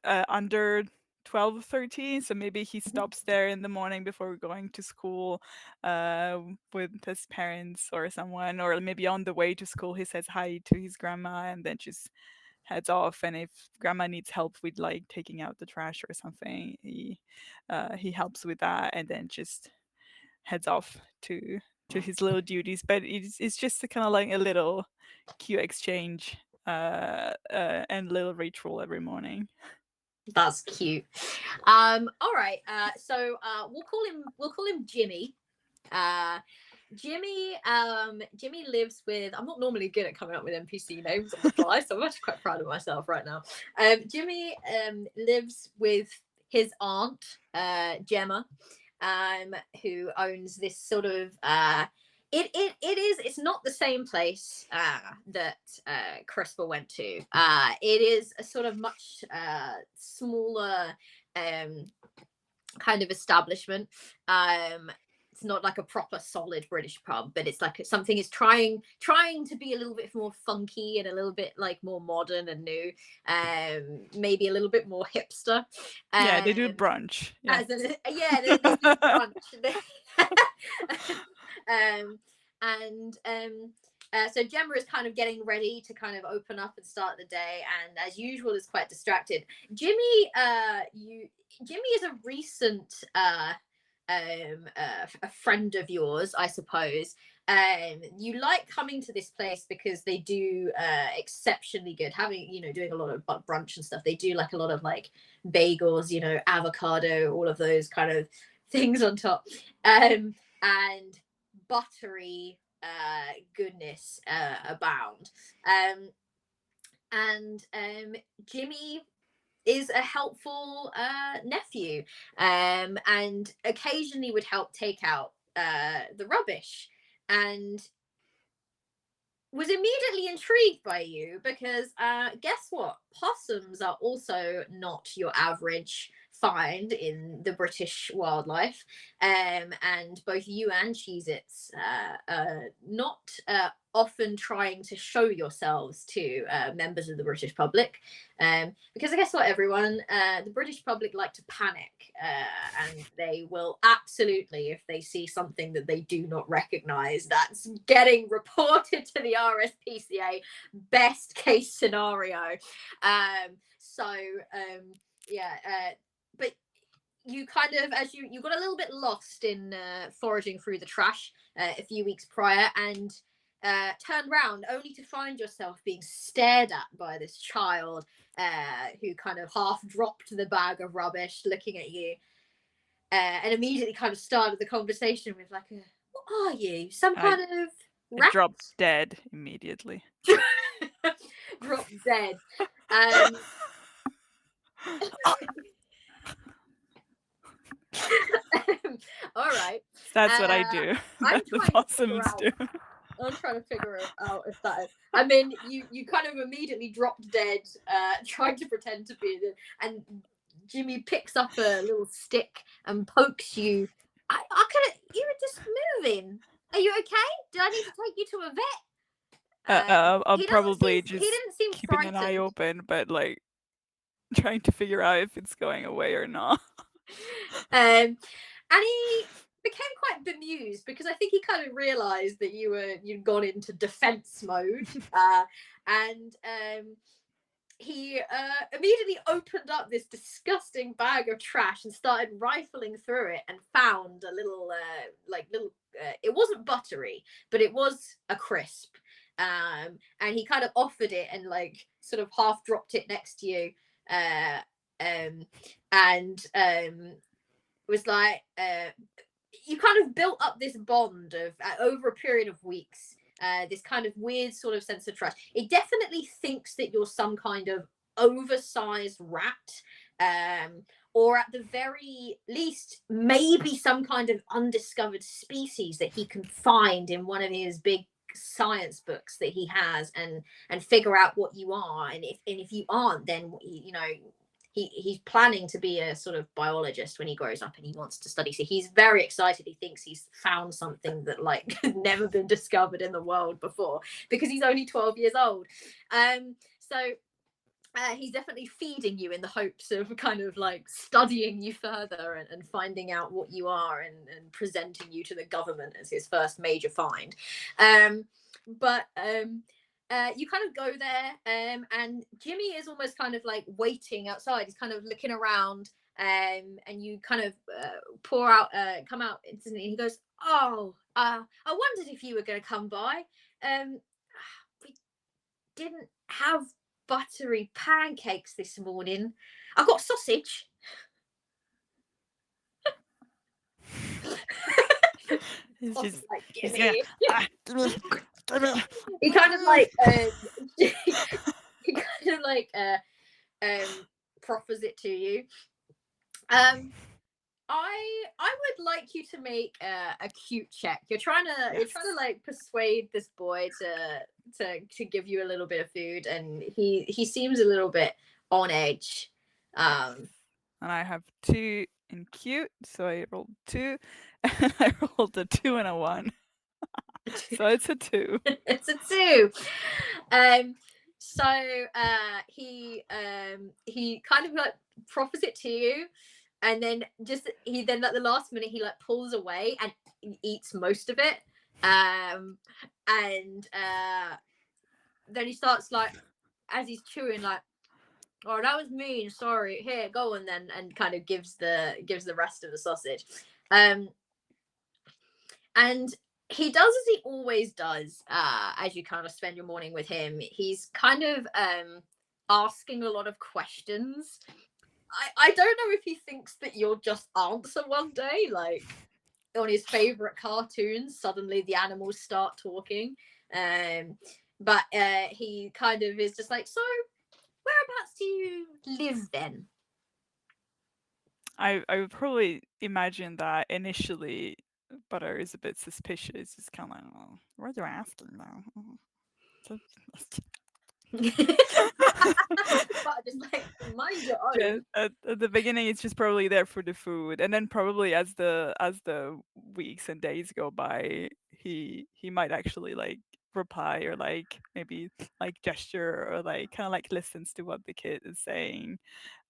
under 12 or 13, so maybe he stops there in the morning before going to school with his parents or someone, or maybe on the way to school he says hi to his grandma and then just heads off. And if grandma needs help with like taking out the trash or something, he helps with that, and then just heads off to his little duties. But it's just a kind of like a little cute exchange and little ritual every morning.
That's cute. All right. So we'll call him Jimmy. Jimmy lives with. I'm not normally good at coming up with NPC names on the fly, so I'm actually quite proud of myself right now. Jimmy lives with his aunt, Gemma, who owns this sort of. It's not the same place that Crispa went to. It is a sort of much smaller kind of establishment. It's not like a proper solid British pub, but it's like something is trying to be a little bit more funky and a little bit like more modern and new, maybe a little bit more hipster.
Yeah, they do brunch. Yeah,
they do brunch. So Gemma is kind of getting ready to kind of open up and start the day, and as usual is quite distracted. Jimmy is a recent a friend of yours, I suppose. You like coming to this place because they do exceptionally good, doing a lot of brunch and stuff. They do like a lot of like bagels, avocado, all of those kind of things on top, and buttery goodness abound. Jimmy is a helpful nephew, and occasionally would help take out the rubbish. And was immediately intrigued by you because guess what? Possums are also not your average find in the British wildlife. And both you and Cheez-Its not often trying to show yourselves to members of the British public. Because I guess what, everyone, the British public like to panic, and they will absolutely, if they see something that they do not recognize, that's getting reported to the RSPCA, best case scenario. But you kind of, as you got a little bit lost in foraging through the trash a few weeks prior, and turned round only to find yourself being stared at by this child who kind of half dropped the bag of rubbish looking at you, and immediately kind of started the conversation with like, what are you, some kind of rat?
Dropped dead immediately.
Dropped dead. All right.
That's what I do.
I'm
That the
trying to
possums
figure
do.
I'm trying to figure out if that is. I mean, you kind of immediately dropped dead, trying to pretend to be, and Jimmy picks up a little stick and pokes you. I could. You were just moving. Are you okay? Did I need to take you to a vet?
I'll
he
probably
he
just
didn't seem
keeping
frightened.
an eye open, but like trying to figure out if it's going away or not.
And he became quite bemused because I think he kind of realized that you'd gone into defense mode, and he immediately opened up this disgusting bag of trash and started rifling through it and found a little it wasn't buttery, but it was a crisp, and he kind of offered it and like sort of half dropped it next to you, and was like, you kind of built up this bond of over a period of weeks, this kind of weird sort of sense of trust. It definitely thinks that you're some kind of oversized rat, or at the very least maybe some kind of undiscovered species that he can find in one of his big science books that he has, and figure out what you are, and if you aren't, then he's planning to be a sort of biologist when he grows up, and he wants to study. So he's very excited. He thinks he's found something that like never been discovered in the world before, because he's only 12 years old. He's definitely feeding you in the hopes of kind of like studying you further and finding out what you are, and presenting you to the government as his first major find. You kind of go there, and Jimmy is almost kind of like waiting outside. He's kind of looking around, and you kind of come out instantly. And he goes, "Oh, I wondered if you were going to come by. We didn't have buttery pancakes this morning. I got sausage."
He's just
Like,
he's
Jimmy.
gonna,
He kind of like proffers it to you. I would like you to make a cute check. You're trying to like persuade this boy to give you a little bit of food, and he seems a little bit on edge.
And I have 2 in cute, so I rolled 2, and I rolled a 2 and a 1. So it's a 2.
It's a 2. He kind of like proffers it to you, and then at the last minute he like pulls away and eats most of it, and then he starts like, as he's chewing, like, "Oh, that was mean, sorry, here, go on then," and kind of gives the rest of the sausage. And he does as he always does, as you kind of spend your morning with him. He's kind of asking a lot of questions. I don't know if he thinks that you'll just answer one day, like on his favorite cartoons, suddenly the animals start talking. But he kind of is just like, "So whereabouts do you live then?"
I would probably imagine that initially Butter is a bit suspicious. It's kind of like, "Oh, what are you asking now?"
But just like mind your own.
Yeah, at the beginning, it's just probably there for the food, and then probably as the weeks and days go by, he might actually like reply or like maybe like gesture or like kind of like listens to what the kid is saying.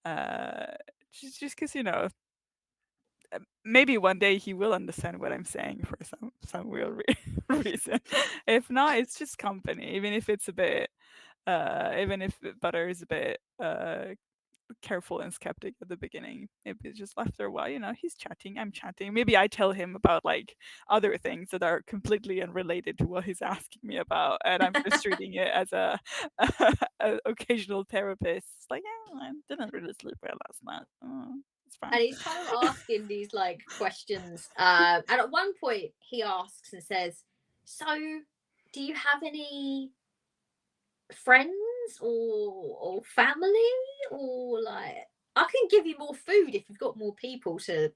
Uh, just because maybe one day he will understand what I'm saying for some real reason. If not, it's just company, even if it's a bit. Even if Butter is a bit careful and skeptic at the beginning. Maybe it's just after a while, he's chatting, I'm chatting. Maybe I tell him about like other things that are completely unrelated to what he's asking me about, and I'm just treating it as a occasional therapist. It's like, yeah, I didn't really sleep well last night. Oh, it's fine.
And he's kind of asking these like questions. And at one point, he asks and says, "So, do you have any friends or family, or like I can give you more food if you've got more people to."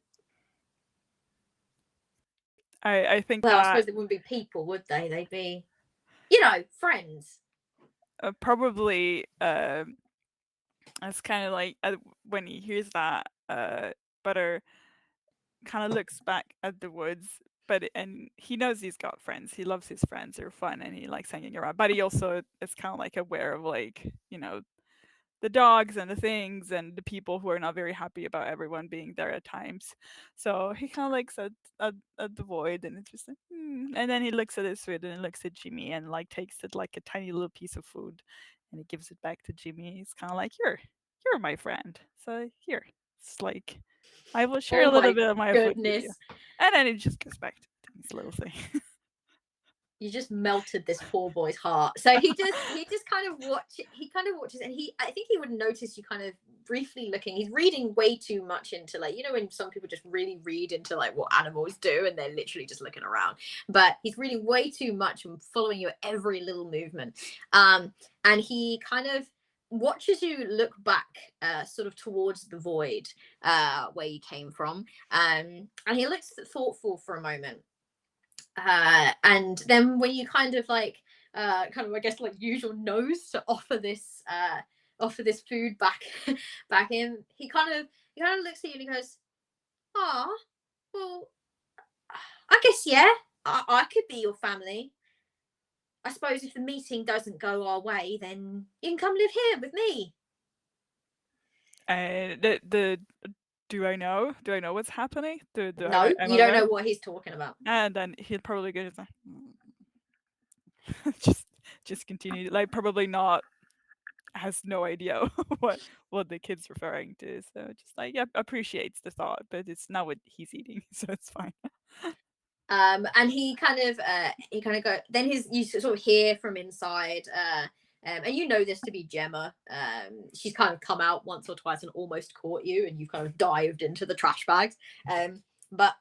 I think
Well, I
that
suppose they wouldn't be people, would they? They'd be, friends.
probably it's kind of like when he hears that, Butter kind of looks back at the woods, and he knows he's got friends. He loves his friends; they're fun, and he likes hanging around. But he also is kind of like aware of like the dogs and the things and the people who are not very happy about everyone being there at times. So he kind of looks at the void, and it's just like, and then he looks at his food and he looks at Jimmy and like takes it like a tiny little piece of food, and he gives it back to Jimmy. He's kind of like, you're my friend, so here. It's like, I will share a little bit of my food with you. And then it just goes back to his little thing.
You just melted this poor boy's heart. So he just kind of watches, and I think he would notice you kind of briefly looking. He's reading way too much into like, when some people just really read into like what animals do and they're literally just looking around. But he's reading way too much and following your every little movement. And he kind of watches you look back sort of towards the void where you came from. And he looks thoughtful for a moment. And then when you kind of I guess like use your nose to offer this food back in, he kind of looks at you and he goes, well, I guess yeah, I could be your family. I suppose if the meeting doesn't go our way, then you can come live here with me.
Do I know what's happening?
No, you don't know what he's talking about.
And then he'll probably go just continue, like probably not, has no idea what the kid's referring to. So just like, yeah, appreciates the thought, but it's not what he's eating, so it's fine.
And he kind of go. Then you sort of hear from inside. And you know this to be Gemma. She's kind of come out once or twice and almost caught you, and you've kind of dived into the trash bags. But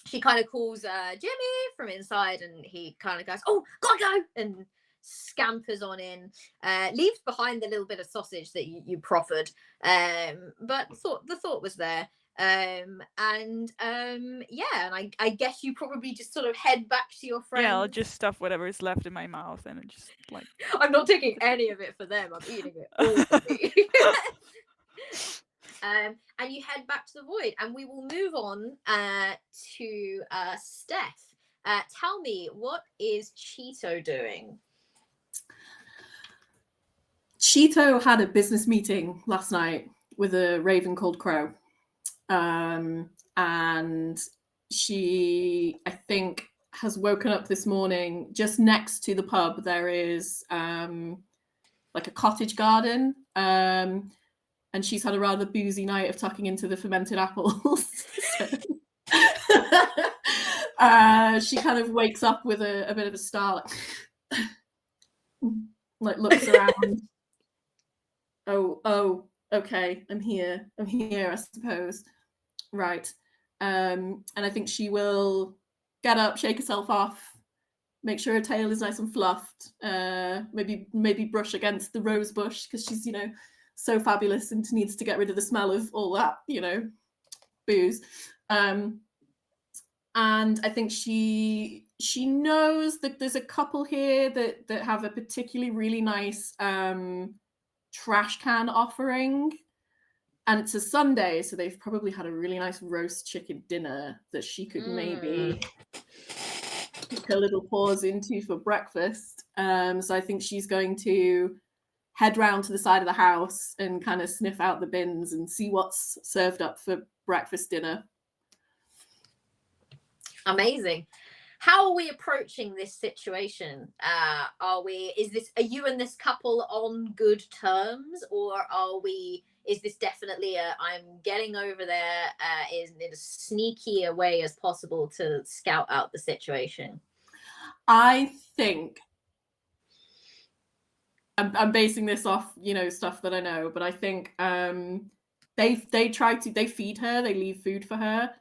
she kind of calls Jimmy from inside, and he kind of goes, "Oh, gotta go!" and scampers on in. Leaves behind the little bit of sausage that you proffered, but the thought was there. And I guess you probably just sort of head back to your friends.
Yeah, I'll just stuff whatever is left in my mouth and just like,
I'm not taking any of it for them, I'm eating it all for me. And you head back to the void, and we will move on to Steph. Tell me, what is Cheeto doing?
Cheeto had a business meeting last night with a raven called Crow. And she, I think, has woken up this morning. Just next to the pub, there is like a cottage garden. And she's had a rather boozy night of tucking into the fermented apples. She kind of wakes up with a bit of a start, like looks around. Oh, okay, I'm here, I suppose. Right. And I think she will get up, shake herself off, make sure her tail is nice and fluffed, maybe brush against the rose bush because she's, so fabulous and needs to get rid of the smell of all that, booze. And I think she she knows that there's a couple here that have a particularly really nice trash can offering, and it's a Sunday, so they've probably had a really nice roast chicken dinner that she could maybe take a little pause into for breakfast. So I think she's going to head round to the side of the house and kind of sniff out the bins and see what's served up for breakfast dinner.
Amazing. How are we approaching this situation? Are you and this couple on good terms, or is this definitely I'm getting over there in as sneaky a way as possible to scout out the situation?
I think I'm basing this off, stuff that I know, but I think they feed her, they leave food for her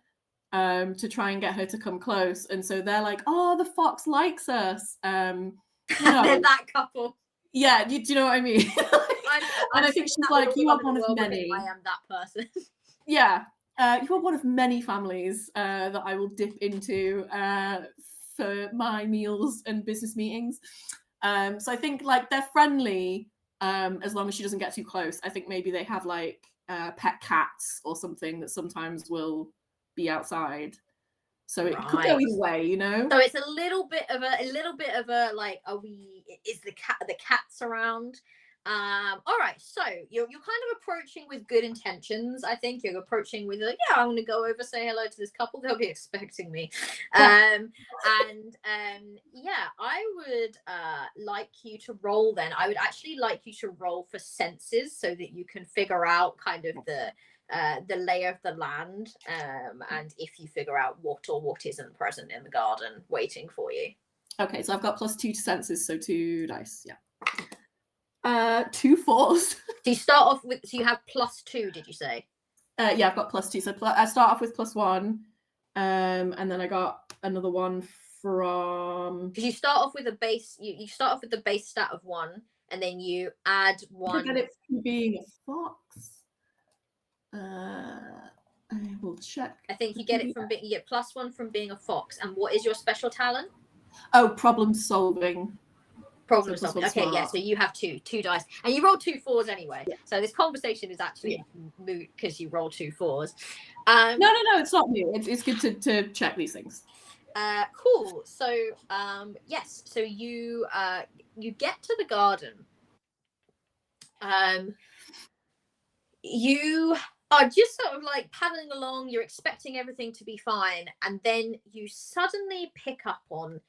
to try and get her to come close, and so they're like, oh, the fox likes us.
They're that couple.
Yeah, do you know what I mean? And I think she's like, you are one of many.
I am that person.
Yeah, you are one of many families that I will dip into for my meals and business meetings. So I think like they're friendly as long as she doesn't get too close. I think maybe they have like pet cats or something that sometimes will be outside. So it could go either way, So
it's a little bit of a like, is the cats around? All right, so you're kind of approaching with good intentions. I think you're approaching with yeah, I'm gonna go over, say hello to this couple, they'll be expecting me. Yeah, I would like you to roll then. I would actually like you to roll for senses so that you can figure out kind of the lay of the land, and if you figure out what or what isn't present in the garden waiting for you.
Okay, so I've got +2 to senses, so 2 dice. Yeah. 2 4s.
So you start off with, so you have +2, did you say?
Yeah, I've got +2. So I start off with +1, and then I got another one from.
Because you start off with a base. You start off with the base stat of 1, and then you add 1.
I get it from being a fox. I will check.
I think you get it from you get +1 from being a fox. And what is your special talent?
Oh, problem solving.
Problem solving. Okay, yeah. So you have two dice, and you roll 2 4s anyway. Yeah. So this conversation is actually moot because you roll 2 4s.
No, it's not moot. It's good to check these things.
Cool. So yes. So you get to the garden. You are just sort of like paddling along. You're expecting everything to be fine, and then you suddenly pick up on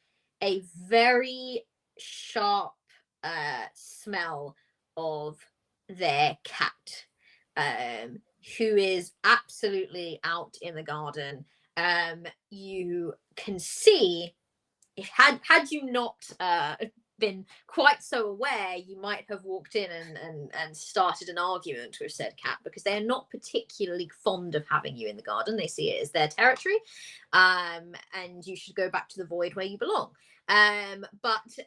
a very sharp smell of their cat, who is absolutely out in the garden. You can see, if had you not been quite so aware, you might have walked in and started an argument with said cat, because they are not particularly fond of having you in the garden. They see it as their territory, and you should go back to the void where you belong. But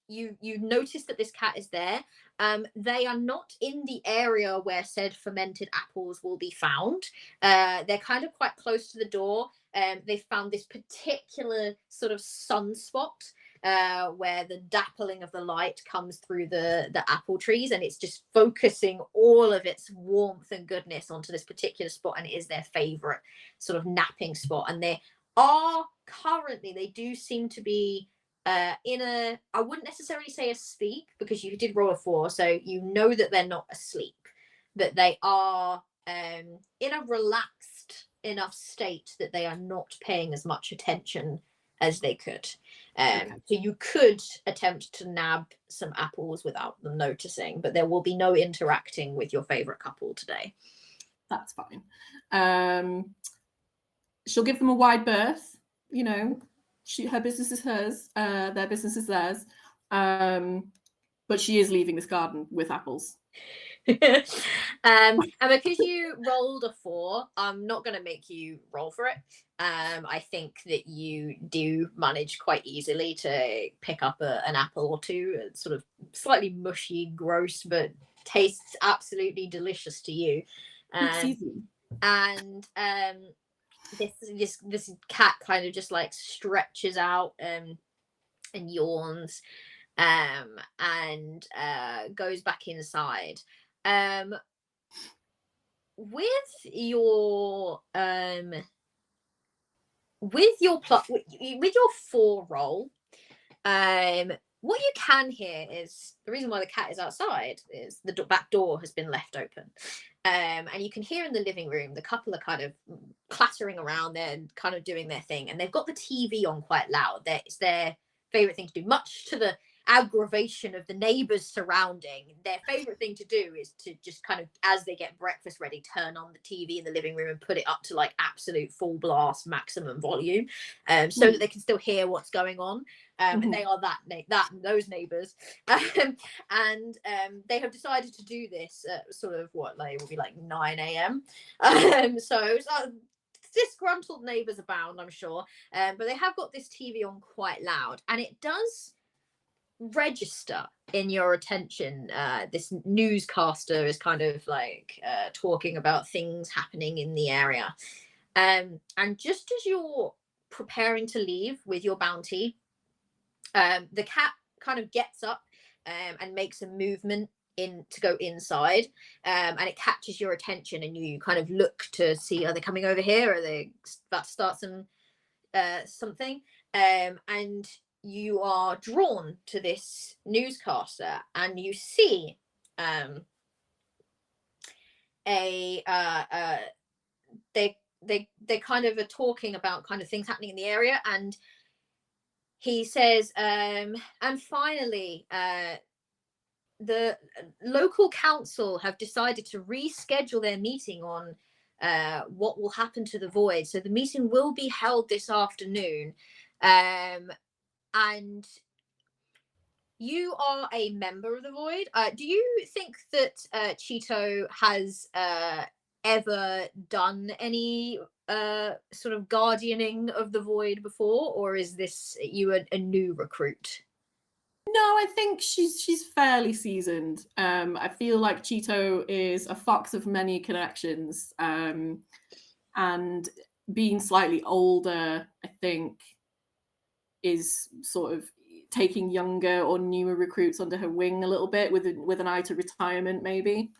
you notice that this cat is there. They are not in the area where said fermented apples will be found. They're kind of quite close to the door. They found this particular sort of sunspot where the dappling of the light comes through the apple trees, and it's just focusing all of its warmth and goodness onto this particular spot, and it is their favorite sort of napping spot. And they do seem to be in a, I wouldn't necessarily say asleep, because you did roll a 4, so you know that they're not asleep, but they are in a relaxed enough state that they are not paying as much attention as they could. So you could attempt to nab some apples without them noticing, but there will be no interacting with your favorite couple today.
That's fine. She'll give them a wide berth, her business is hers, their business is theirs, but she is leaving this garden with apples.
And because you rolled a 4, I'm not going to make you roll for it. I think that you do manage quite easily to pick up an apple or two. It's sort of slightly mushy, gross, but tastes absolutely delicious to you.
It's easy.
And this cat kind of just like stretches out and yawns and goes back inside. With your with your 4 roll, what you can hear is the reason why the cat is outside is the back door has been left open. And you can hear in the living room the couple are kind of clattering around there and kind of doing their thing, and they've got the TV on quite loud. It's their favorite thing to do, much to the aggravation of the neighbors surrounding. Their favorite thing to do is to just kind of, as they get breakfast ready, turn on the TV in the living room and put it up to like absolute full blast maximum volume, so that they can still hear what's going on. And they are those neighbors, and they have decided to do this at sort of what like will be like 9 a.m. So disgruntled neighbors abound, I'm sure, but they have got this TV on quite loud, and it does register in your attention. This newscaster is kind of like talking about things happening in the area, and just as you're preparing to leave with your bounty, the cat kind of gets up and makes a movement to go inside, and it catches your attention, and you kind of look to see, are they coming over here, are they about to start something, and you are drawn to this newscaster, and you see they kind of are talking about kind of things happening in the area, and he says, and finally, the local council have decided to reschedule their meeting on what will happen to the void. So the meeting will be held this afternoon. And you are a member of the void. Do you think that Cheeto has ever done any sort of guardianing of the void before, or is this you a new recruit?
No, I think she's fairly seasoned. I feel like Cheeto is a fox of many connections, and being slightly older, I think, is sort of taking younger or newer recruits under her wing a little bit, with an eye to retirement, maybe.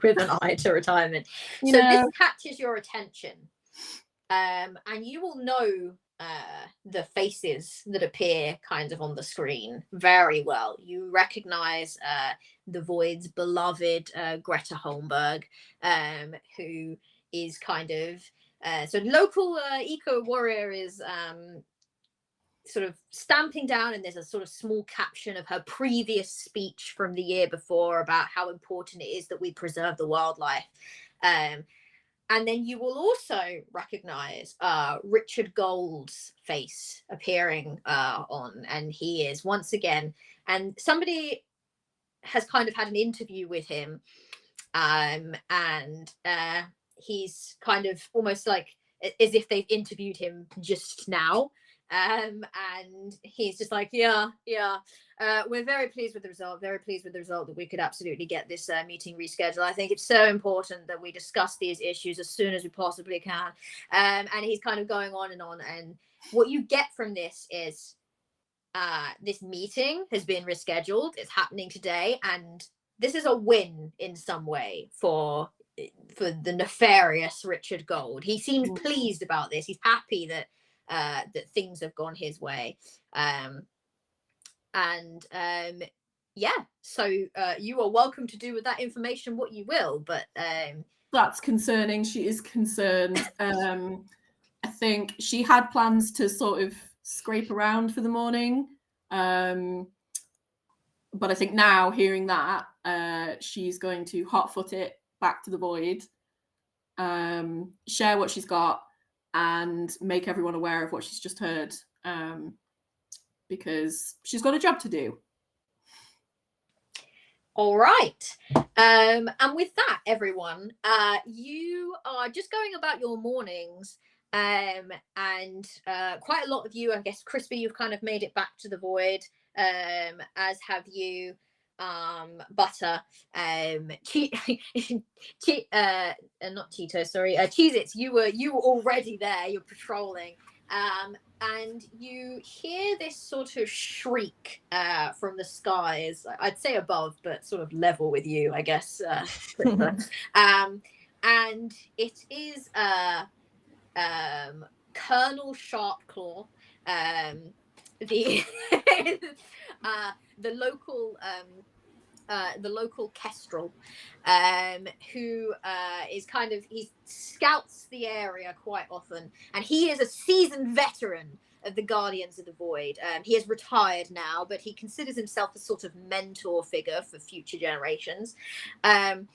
With an eye to retirement. This catches your attention, and you will know the faces that appear kind of on the screen very well. You recognize the void's beloved Greta Homberg, who is kind of so local eco warrior is sort of stamping down, and there's a sort of small caption of her previous speech from the year before about how important it is that we preserve the wildlife. And then you will also recognize Richard Gold's face appearing on, and he is once again, and somebody has kind of had an interview with him, and he's kind of almost like as if they've interviewed him just now. And he's just like, we're very pleased with the result, that we could absolutely get this meeting rescheduled. I think it's so important that we discuss these issues as soon as we possibly can. And he's kind of going on, and what you get from this is this meeting has been rescheduled. It's happening today, and this is a win in some way for the nefarious Richard Gold. He seems pleased about this. He's happy that things have gone his way, so you are welcome to do with that information what you will, but
that's concerning. She is concerned. I think she had plans to sort of scrape around for the morning, but I think now, hearing that, she's going to hotfoot it back to the void, share what she's got, and make everyone aware of what she's just heard, because she's got a job to do.
All right. And with that, everyone, you are just going about your mornings, and quite a lot of you, I guess, Crispy, you've kind of made it back to the void, as have you. butter, not Cheetos, sorry, Cheez-Its. You were already there. You're patrolling, and you hear this sort of shriek from the skies. I'd say above, but sort of level with you, I guess. And it is Colonel Sharpclaw, the the local kestrel, who is kind of, he scouts the area quite often, and he is a seasoned veteran of the Guardians of the Void. He is retired now, but he considers himself a sort of mentor figure for future generations, and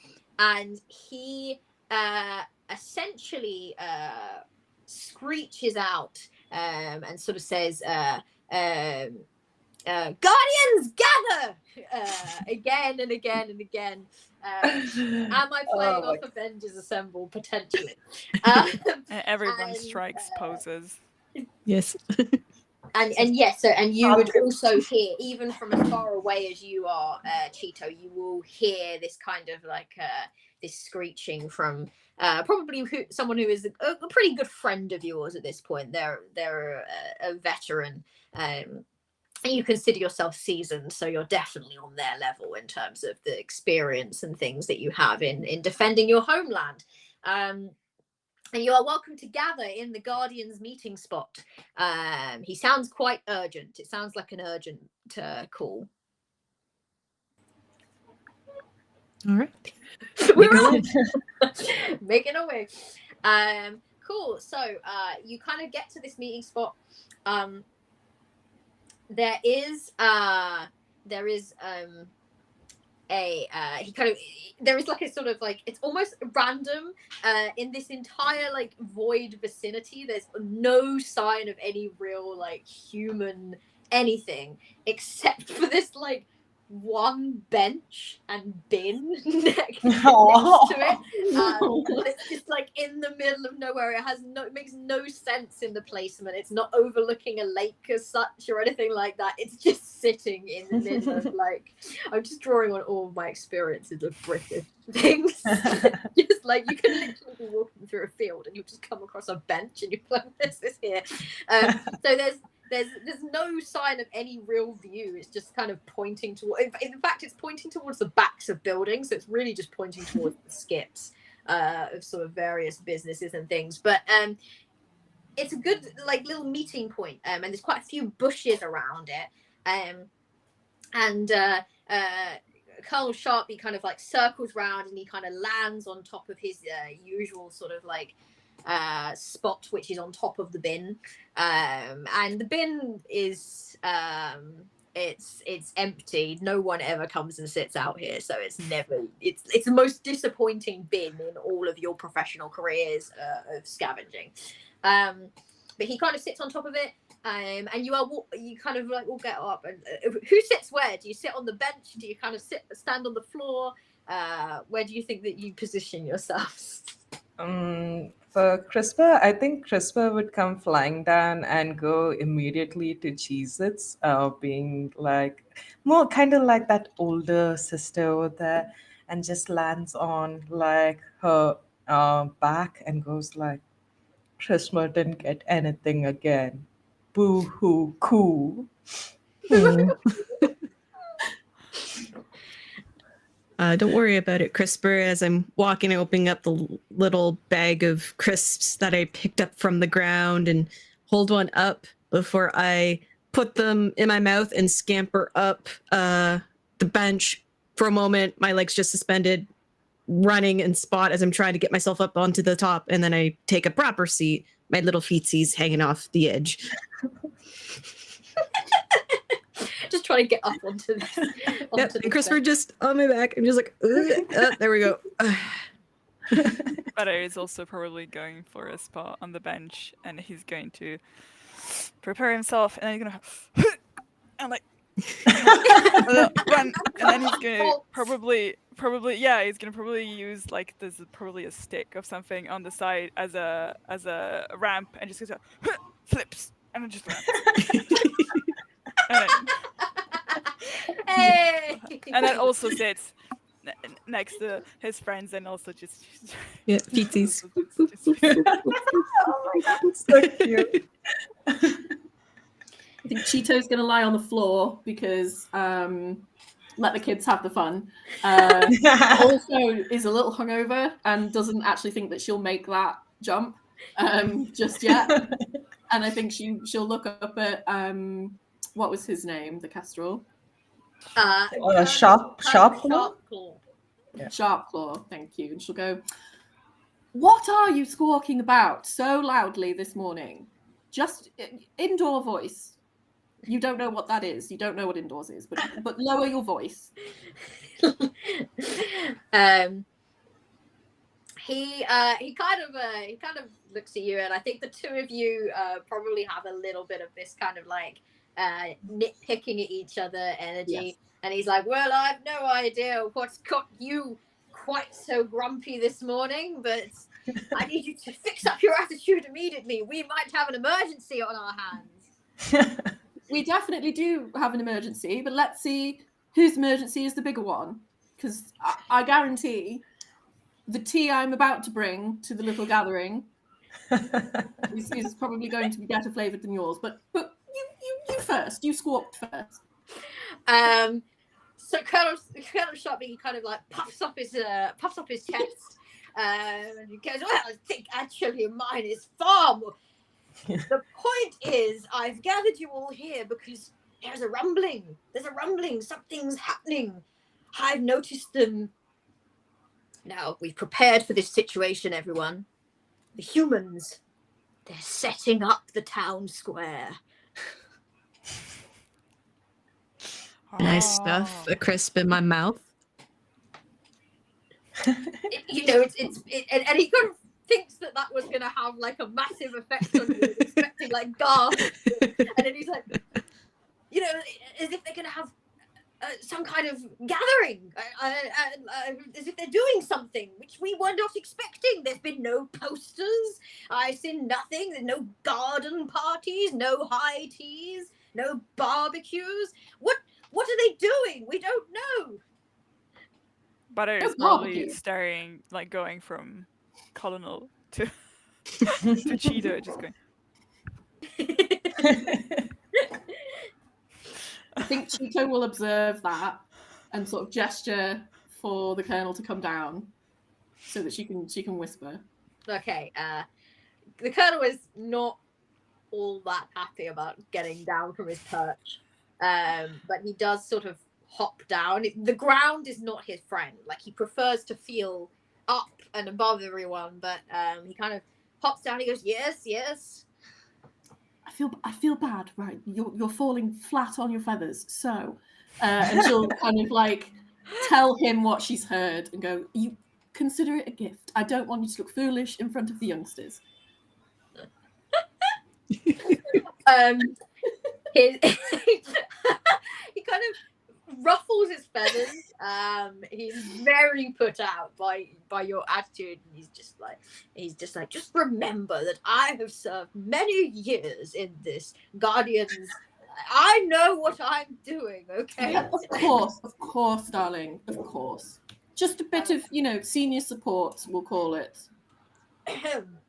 he essentially screeches out and sort of says, Guardians, gather! Again and again and again. Am I playing off Avengers Assemble? Potentially.
Everyone strikes poses.
Yes.
And yes, so, and you would also hear, even from as far away as you are, Cheeto, you will hear this kind of like this screeching from probably someone who is a pretty good friend of yours at this point. They're a veteran, and you consider yourself seasoned, so you're definitely on their level in terms of the experience and things that you have in defending your homeland. And you are welcome to gather in the Guardian's meeting spot. He sounds quite urgent. It sounds like an urgent call.
All right.
We're on. Making a way. Cool. So you kind of get to this meeting spot. There is there is like a sort of like, it's almost random in this entire like void vicinity. There's no sign of any real like human anything except for this like one bench and bin next to it. But it's just like in the middle of nowhere. It makes no sense in the placement. It's not overlooking a lake as such or anything like that. It's just sitting in the middle of like, I'm just drawing on all of my experiences of British things. Just like you can literally be walking through a field and you just come across a bench and you're like, this is here. So there's no sign of any real view. It's just kind of pointing toward, in fact it's pointing towards the backs of buildings, so it's really just pointing towards the skips of sort of various businesses and things. But it's a good like little meeting point, and there's quite a few bushes around it, and Colonel Sharpie kind of like circles round and he kind of lands on top of his usual sort of like spot, which is on top of the bin, and the bin is it's empty. No one ever comes and sits out here, so it's the most disappointing bin in all of your professional careers of scavenging. But he kind of sits on top of it, and you kind of like will get up, and who sits where? Do you sit on the bench? Do you kind of stand on the floor? Where do you think that you position yourselves?
For CRISPR, I think CRISPR would come flying down and go immediately to Cheez-Its, being like more kind of like that older sister over there, and just lands on like her back and goes like, CRISPR didn't get anything again. Boo hoo cool.
Don't worry about it, CRISPR, as I'm walking and opening up the little bag of crisps that I picked up from the ground and hold one up before I put them in my mouth and scamper up the bench. For a moment, my legs just suspended, running and spot as I'm trying to get myself up onto the top, and then I take a proper seat, my little feetsies hanging off the edge.
Just trying to get up onto this.
Yep, and CRISPR just on my back. I'm just like, there we go.
Butter is also probably going for a spot on the bench, and he's going to prepare himself, and then he's gonna and like run, and then he's gonna probably he's gonna probably use like there's probably a stick of something on the side as a ramp, and just goes flips and then just runs. And then,
Hey!
and then also sits next to his friends and also just
Yeah, feetsies.
Oh my god, so cute.
I think Cheeto's going to lie on the floor because let the kids have the fun. Also is a little hungover and doesn't actually think that she'll make that jump just yet. And I think she'll look up at what was his name, the kestrel?
Sharp claw?
Yeah.
Sharpclaw, thank you. And she'll go, "What are you squawking about so loudly this morning? Just indoor voice. You don't know what that is. You don't know what indoors is, but lower your voice."
He kind of looks at you, and I think the two of you probably have a little bit of this kind of like nitpicking at each other energy.
Yes.
And he's like, "Well, I've no idea what's got you quite so grumpy this morning, but I need you to fix up your attitude immediately. We might have an emergency on our hands."
We definitely do have an emergency, but let's see whose emergency is the bigger one. Because I guarantee the tea I'm about to bring to the little gathering is probably going to be better flavored than yours. But you first. You squawked first.
So Colonel Sharpie, he kind of like puffs up his chest, and he goes, "Well, I think actually mine is far more. The point is, I've gathered you all here because there's a rumbling. Something's happening. I've noticed them. Now, we've prepared for this situation, everyone. The humans, they're setting up the town square."
And I stuff a crisp in my mouth.
And he kind of thinks that was going to have like a massive effect on you, expecting like gasps. And then he's like, as if they're going to have some kind of gathering, as if they're doing something which we were not expecting. There's been no posters. I've seen nothing. There's no garden parties, no high teas, no barbecues. What are they doing? We don't know.
Butter is probably staring, like going from Colonel to Cheeto, just going.
I think Cheeto will observe that and sort of gesture for the Colonel to come down so that she can whisper.
Okay. The Colonel is not all that happy about getting down from his perch, but he does sort of hop down. The ground is not his friend. Like, he prefers to feel up and above everyone, but he kind of hops down. He goes, yes.
I feel bad, right? You're falling flat on your feathers. So, and she'll kind of like tell him what she's heard and go, "You consider it a gift. I don't want you to look foolish in front of the youngsters."
He kind of ruffles his feathers. He's very put out by your attitude, and he's just like, "Just remember that I have served many years in this Guardians. I know what I'm doing, okay?"
Yeah, of course, darling, of course. Just a bit of, senior support, we'll call it.
And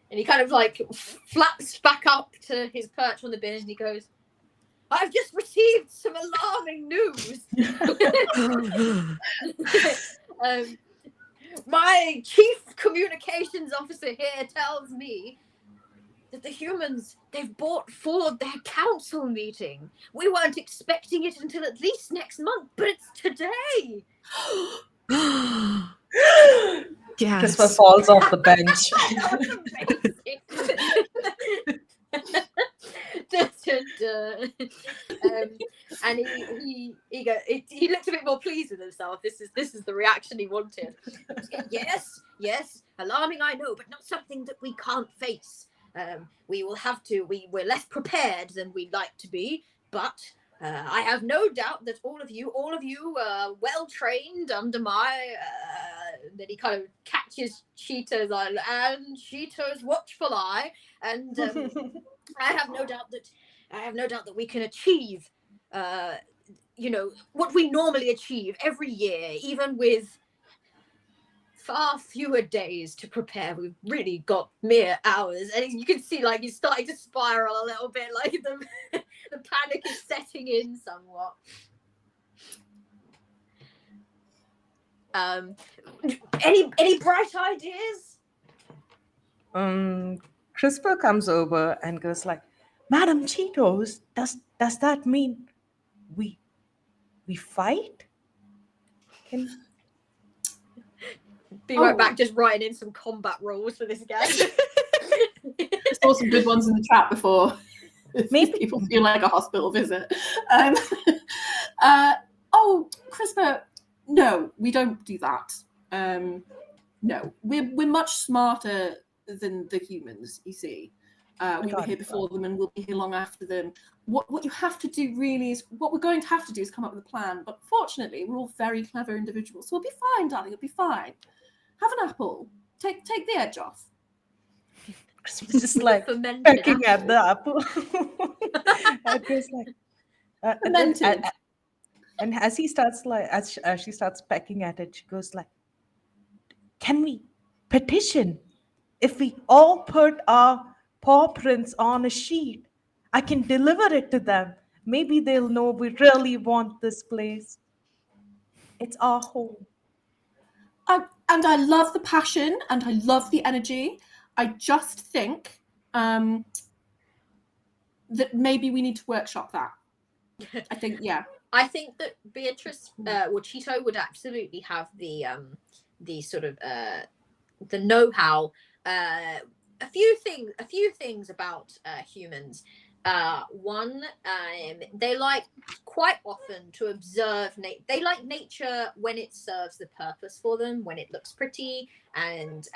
he kind of like flaps back up to his perch on the bench, and he goes, "I've just received some alarming news. My chief communications officer here tells me that the humans, they've brought forward their council meeting. We weren't expecting it until at least next month, but it's today."
Yes.
Christopher falls off the bench.
And he looks a bit more pleased with himself. This is the reaction he wanted. Yes, alarming, I know, but not something that we can't face. We will have to. We're less prepared than we'd like to be, but I have no doubt that all of you well trained under my. Then he kind of catches Cheeto's eye and Cheeto's watchful eye, and I have no doubt that we can achieve what we normally achieve every year, even with far fewer days to prepare. We've really got mere hours, and you can see like he's starting to spiral a little bit, like the panic is setting in somewhat. Any bright ideas?
CRISPR comes over and goes like, Madam Cheetos, does that mean we fight?
Be right back, just writing in some combat rules for this guy.
I saw some good ones in the chat before. Maybe people feel like a hospital visit. CRISPR, no, we don't do that. No, we're much smarter than the humans, you see. We were here before them and we'll be here long after them. What you have to do really is, what we're going to have to do is come up with a plan. But fortunately, we're all very clever individuals. So we'll be fine, darling, we'll be fine. Have an apple. Take the edge off.
Just like pecking at the apple. And goes like, and as he starts like, as she starts pecking at it, she goes like, can we petition? If we all put our paw prints on a sheet, I can deliver it to them. Maybe they'll know we really want this place. It's our home.
And I love the passion and I love the energy. I just think that maybe we need to workshop that. I think, yeah.
I think that Beatrice or Cheeto would absolutely have the sort of the know-how. A few things about humans. One, they like quite often to observe they like nature when it serves the purpose for them, when it looks pretty, and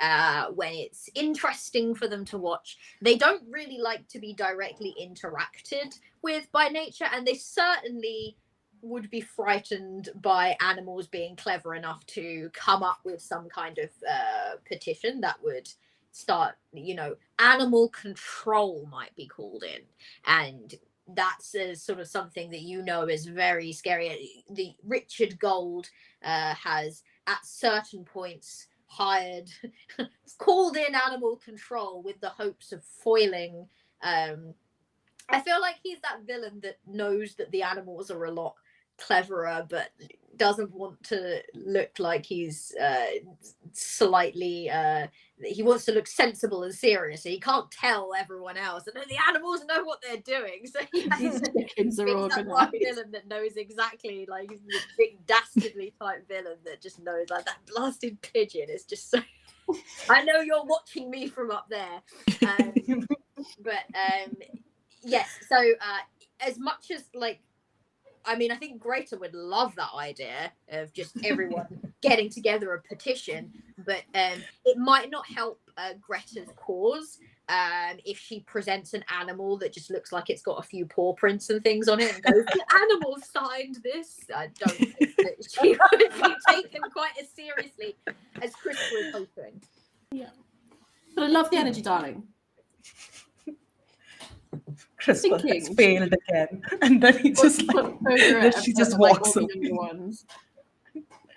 when it's interesting for them to watch. They don't really like to be directly interacted with by nature, and they certainly would be frightened by animals being clever enough to come up with some kind of petition that would start, animal control might be called in, and that's sort of something that is very scary. The Richard Gold has at certain points called in animal control with the hopes of foiling. I feel like he's that villain that knows that the animals are a lot cleverer, but doesn't want to look like he's slightly he wants to look sensible and serious, so he can't tell everyone else, and the animals know what they're doing, so he's that one villain that knows exactly, like he's the big dastardly type villain that just knows, like, that blasted pigeon is just so I know you're watching me from up there. But yes, so as much as, like, I mean, I think Greta would love that idea of just everyone getting together a petition, but it might not help Greta's cause if she presents an animal that just looks like it's got a few paw prints and things on it and goes, the animal signed this. I don't think that she would be taken quite as seriously as Chris was hoping.
Yeah. But I love the energy, darling.
CRISPR has failed again, and then he just she just walks away.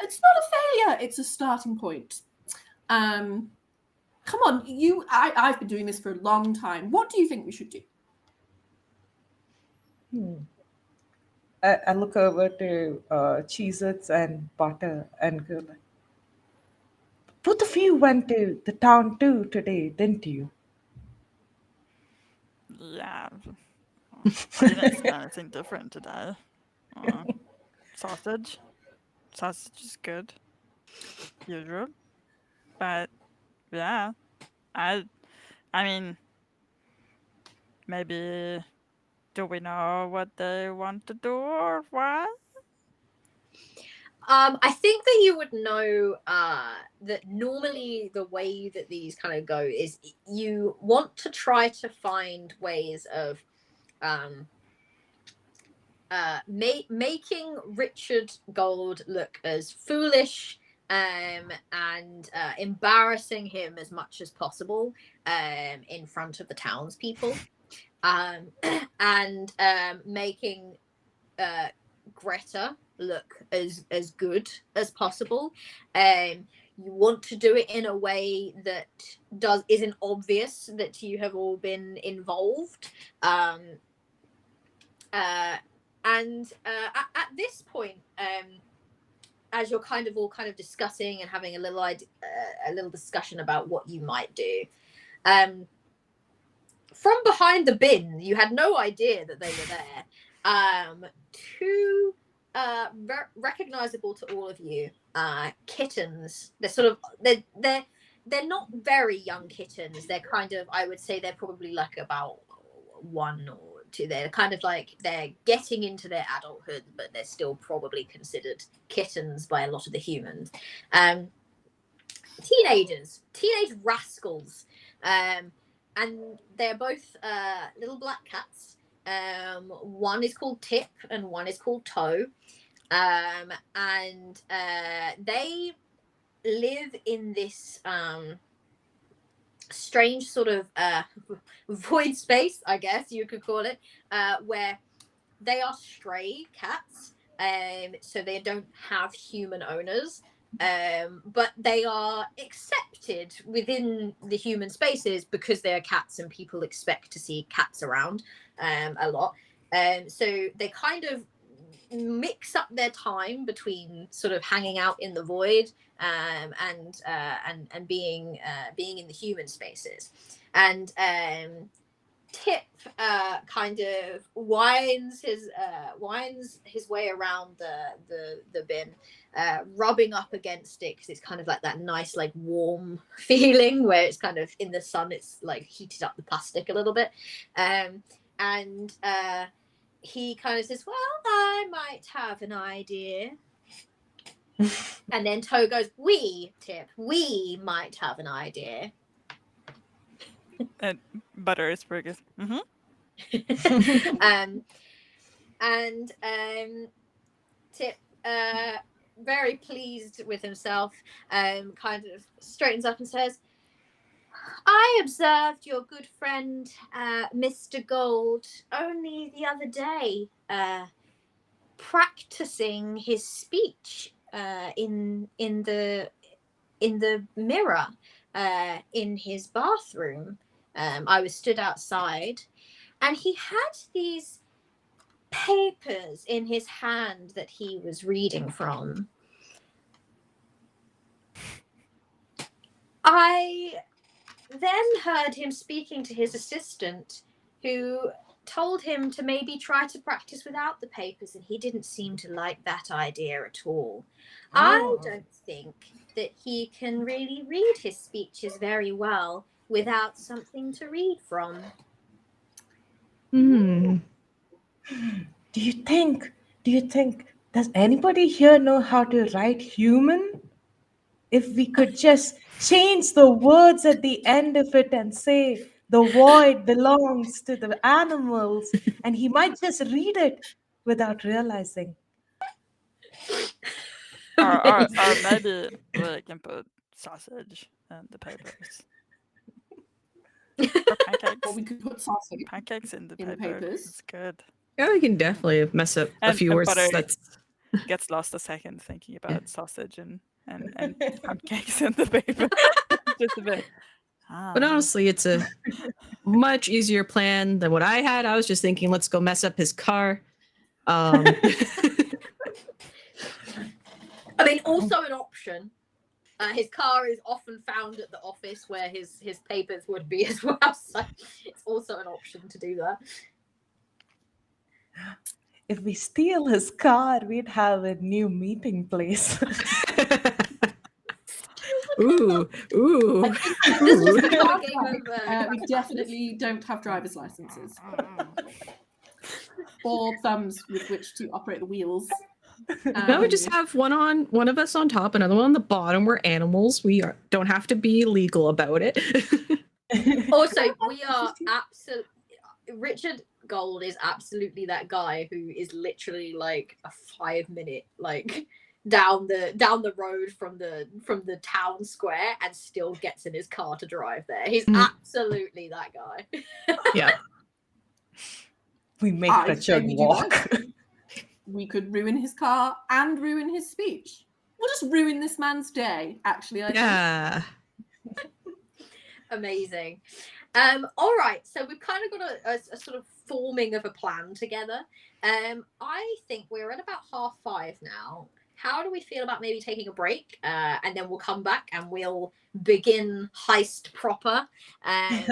It's not a failure; it's a starting point. Come on, I've been doing this for a long time. What do you think we should do?
I look over to Cheez-Its and Butter and go like, both of you went to the town too today, didn't you?
Yeah. I didn't see anything different today. Sausage. Sausage is good. Usual. But yeah. I mean, maybe, do we know what they want to do or what?
I think that you would know that normally the way that these kind of go is you want to try to find ways of making Richard Gold look as foolish and embarrassing him as much as possible in front of the townspeople, and making Greta look as good as possible. You want to do it in a way that isn't obvious that you have all been involved. And at this point, as you're kind of all discussing and having a little discussion about what you might do, from behind the bin, you had no idea that they were there. Two recognizable to all of you kittens. They're not very young kittens. They're kind of, I would say they're probably like about 1 or 2. They're kind of like, they're getting into their adulthood, but they're still probably considered kittens by a lot of the humans. Teenage rascals. And they're both little black cats. One is called Tip and one is called Toe. And they live in this strange sort of void space, I guess you could call it, where they are stray cats. So they don't have human owners. But they are accepted within the human spaces because they are cats and people expect to see cats around a lot. So they kind of mix up their time between sort of hanging out in the void and being in the human spaces. And Tip kind of winds his way around the bin, rubbing up against it because it's kind of like that nice like warm feeling where it's kind of in the sun, it's like heated up the plastic a little bit, and he kind of says, well, I might have an idea. And then Toe goes, Tip, we might have an idea.
And Buttersburg is
Tip, very pleased with himself, kind of straightens up and says, I observed your good friend Mr. Gold only the other day practicing his speech in the mirror in his bathroom. I was stood outside and he had these papers in his hand that he was reading from. I then heard him speaking to his assistant, who told him to maybe try to practice without the papers, and he didn't seem to like that idea at all. I don't think that he can really read his speeches very well without something to read from.
Do you think, does anybody here know how to write human? If we could just change the words at the end of it and say the void belongs to the animals, and he might just read it without realizing.
or maybe we can put sausage in the papers. Or pancakes.
Or we could put sausage
Pancakes in the
in the
paper.
papers.
It's good.
Yeah, we can definitely mess up a few words.
Butter
That's
gets lost a second thinking about sausage and pancakes in the paper. Just a bit.
But honestly, it's a much easier plan than what I had. I was just thinking, let's go mess up his car.
I mean, also an option. His car is often found at the office where his papers would be as well. So it's also an option to do that.
If we steal his car, we'd have a new meeting place.
Ooh.
We definitely don't have driver's licenses or thumbs with which to operate the wheels.
No, we just have one of us on top, another one on the bottom. We're animals. We don't have to be legal about it.
Also, we are absolutely. Richard Gold is absolutely that guy who is literally like a 5-minute like down the road from the town square and still gets in his car to drive there. He's absolutely that guy.
Yeah.
We make Richard walk.
we could ruin his car and ruin his speech. We'll just ruin this man's day, actually, I think.
Yeah.
Amazing. All right, so we've kind of got a sort of forming of a plan together. I think we're at about 5:30 now. How do we feel about maybe taking a break, and then we'll come back and we'll begin heist proper, and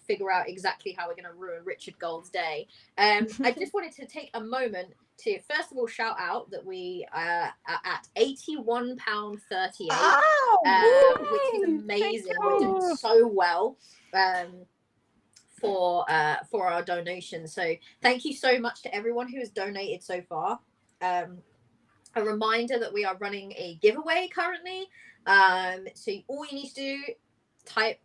figure out exactly how we're going to ruin Richard Gould's day. I just wanted to take a moment to first of all shout out that we are at £81.38, which is amazing. We're doing so well for our donation. So thank you so much to everyone who has donated so far. A reminder that we are running a giveaway currently. So all you need to do, type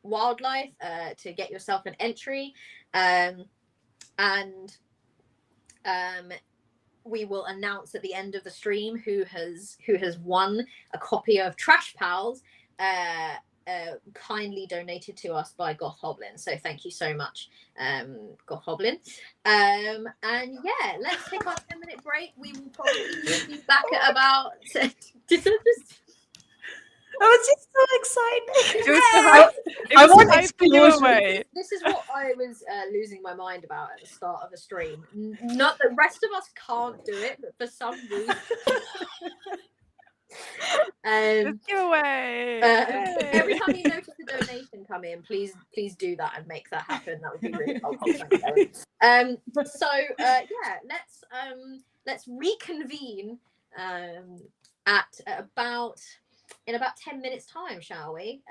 !wildlife to get yourself an entry, and we will announce at the end of the stream who has won a copy of Trash Pals, kindly donated to us by Goth Hoblin. So thank you so much, Goth Hoblin. And yeah, let's take our 10-minute break. We will probably be back at about.
I was just so excited.
It
I
was
want
hype
explosion.
giveaway.
This is what I was losing my mind about at the start of the stream. Not the rest of us can't do it, but for some reason.
Giveaway.
Every time you notice a donation come in, please do that and make that happen. That would be really helpful. So yeah, let's reconvene at about in about 10 minutes time, shall we?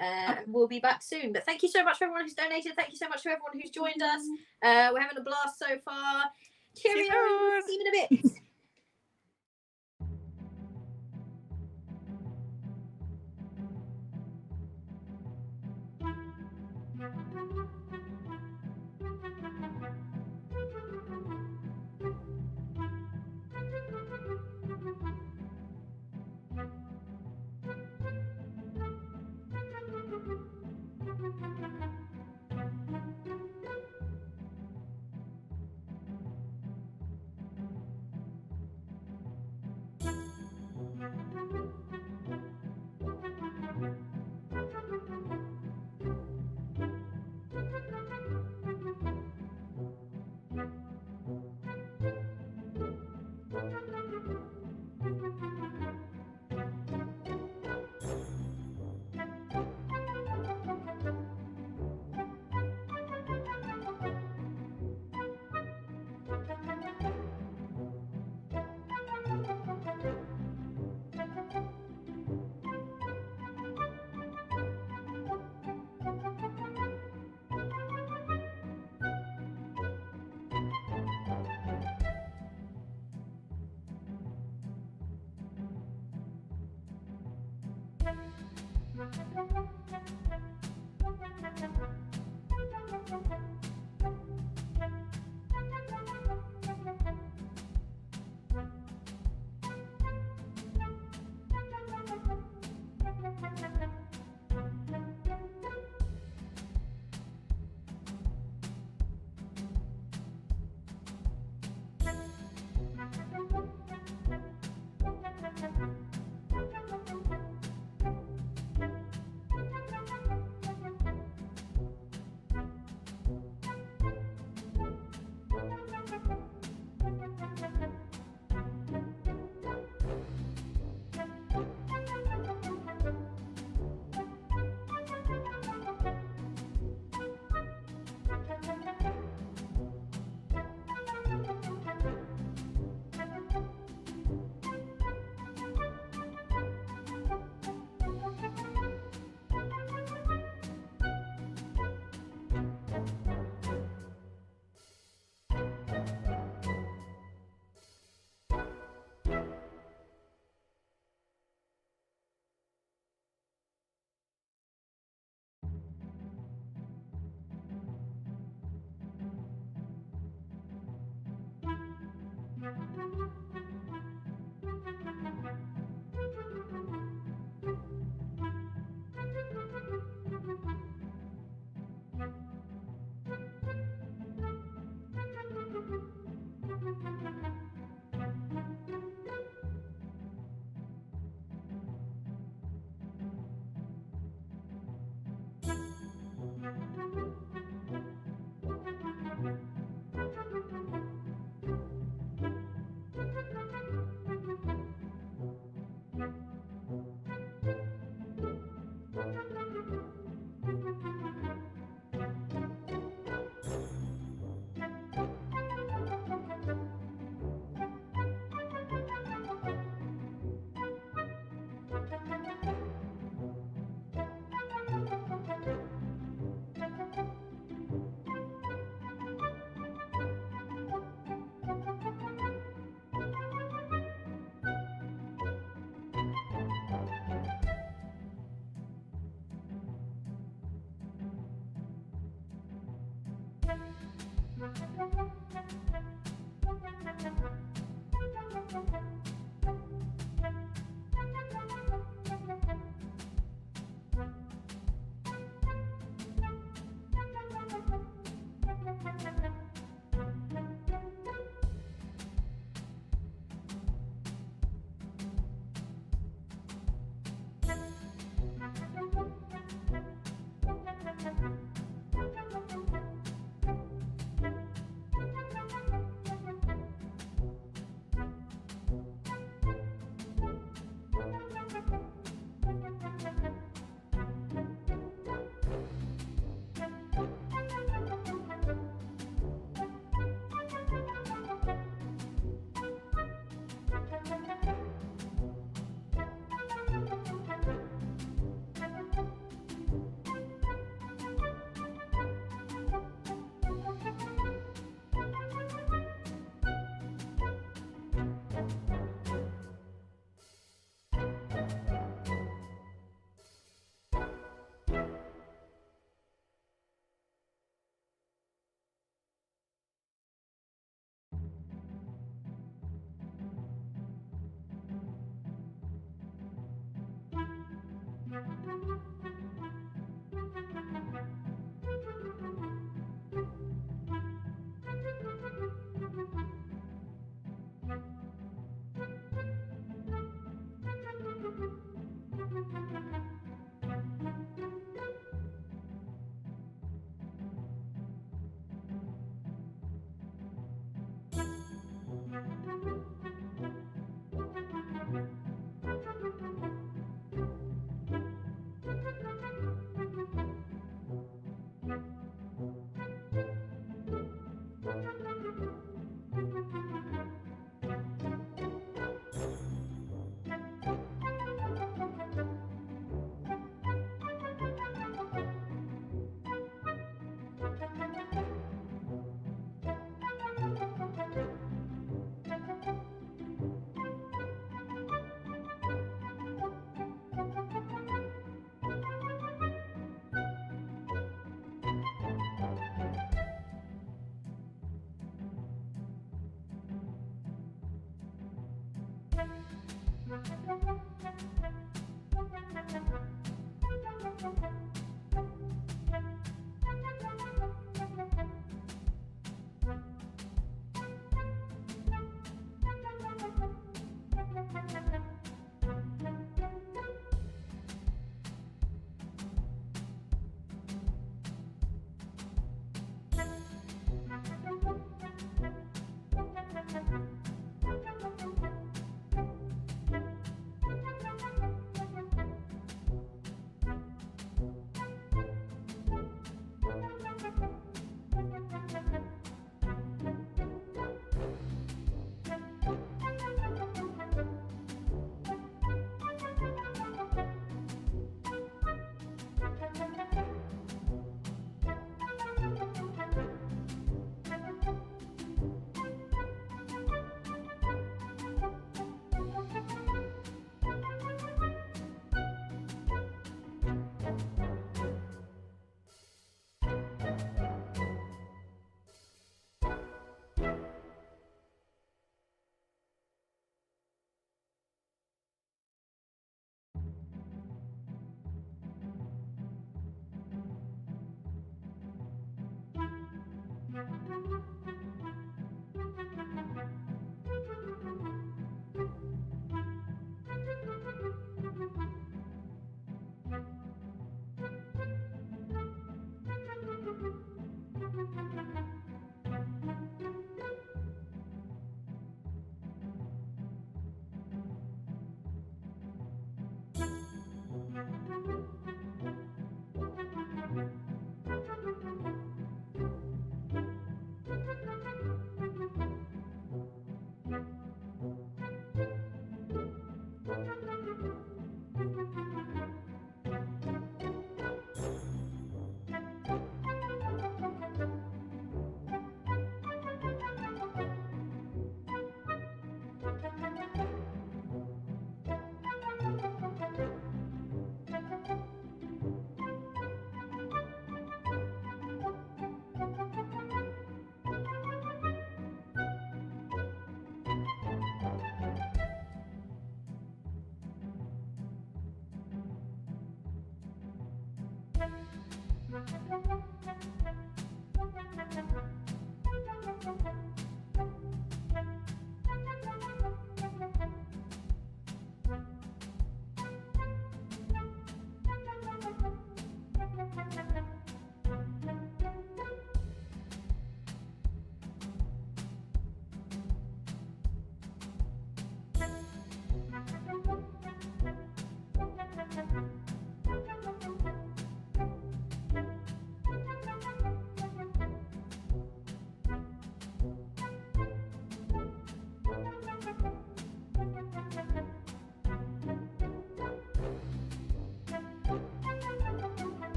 We'll be back soon. But thank you so much for everyone who's donated. Thank you so much to everyone who's joined us. We're having a blast so far. Cheerio. See you in a bit.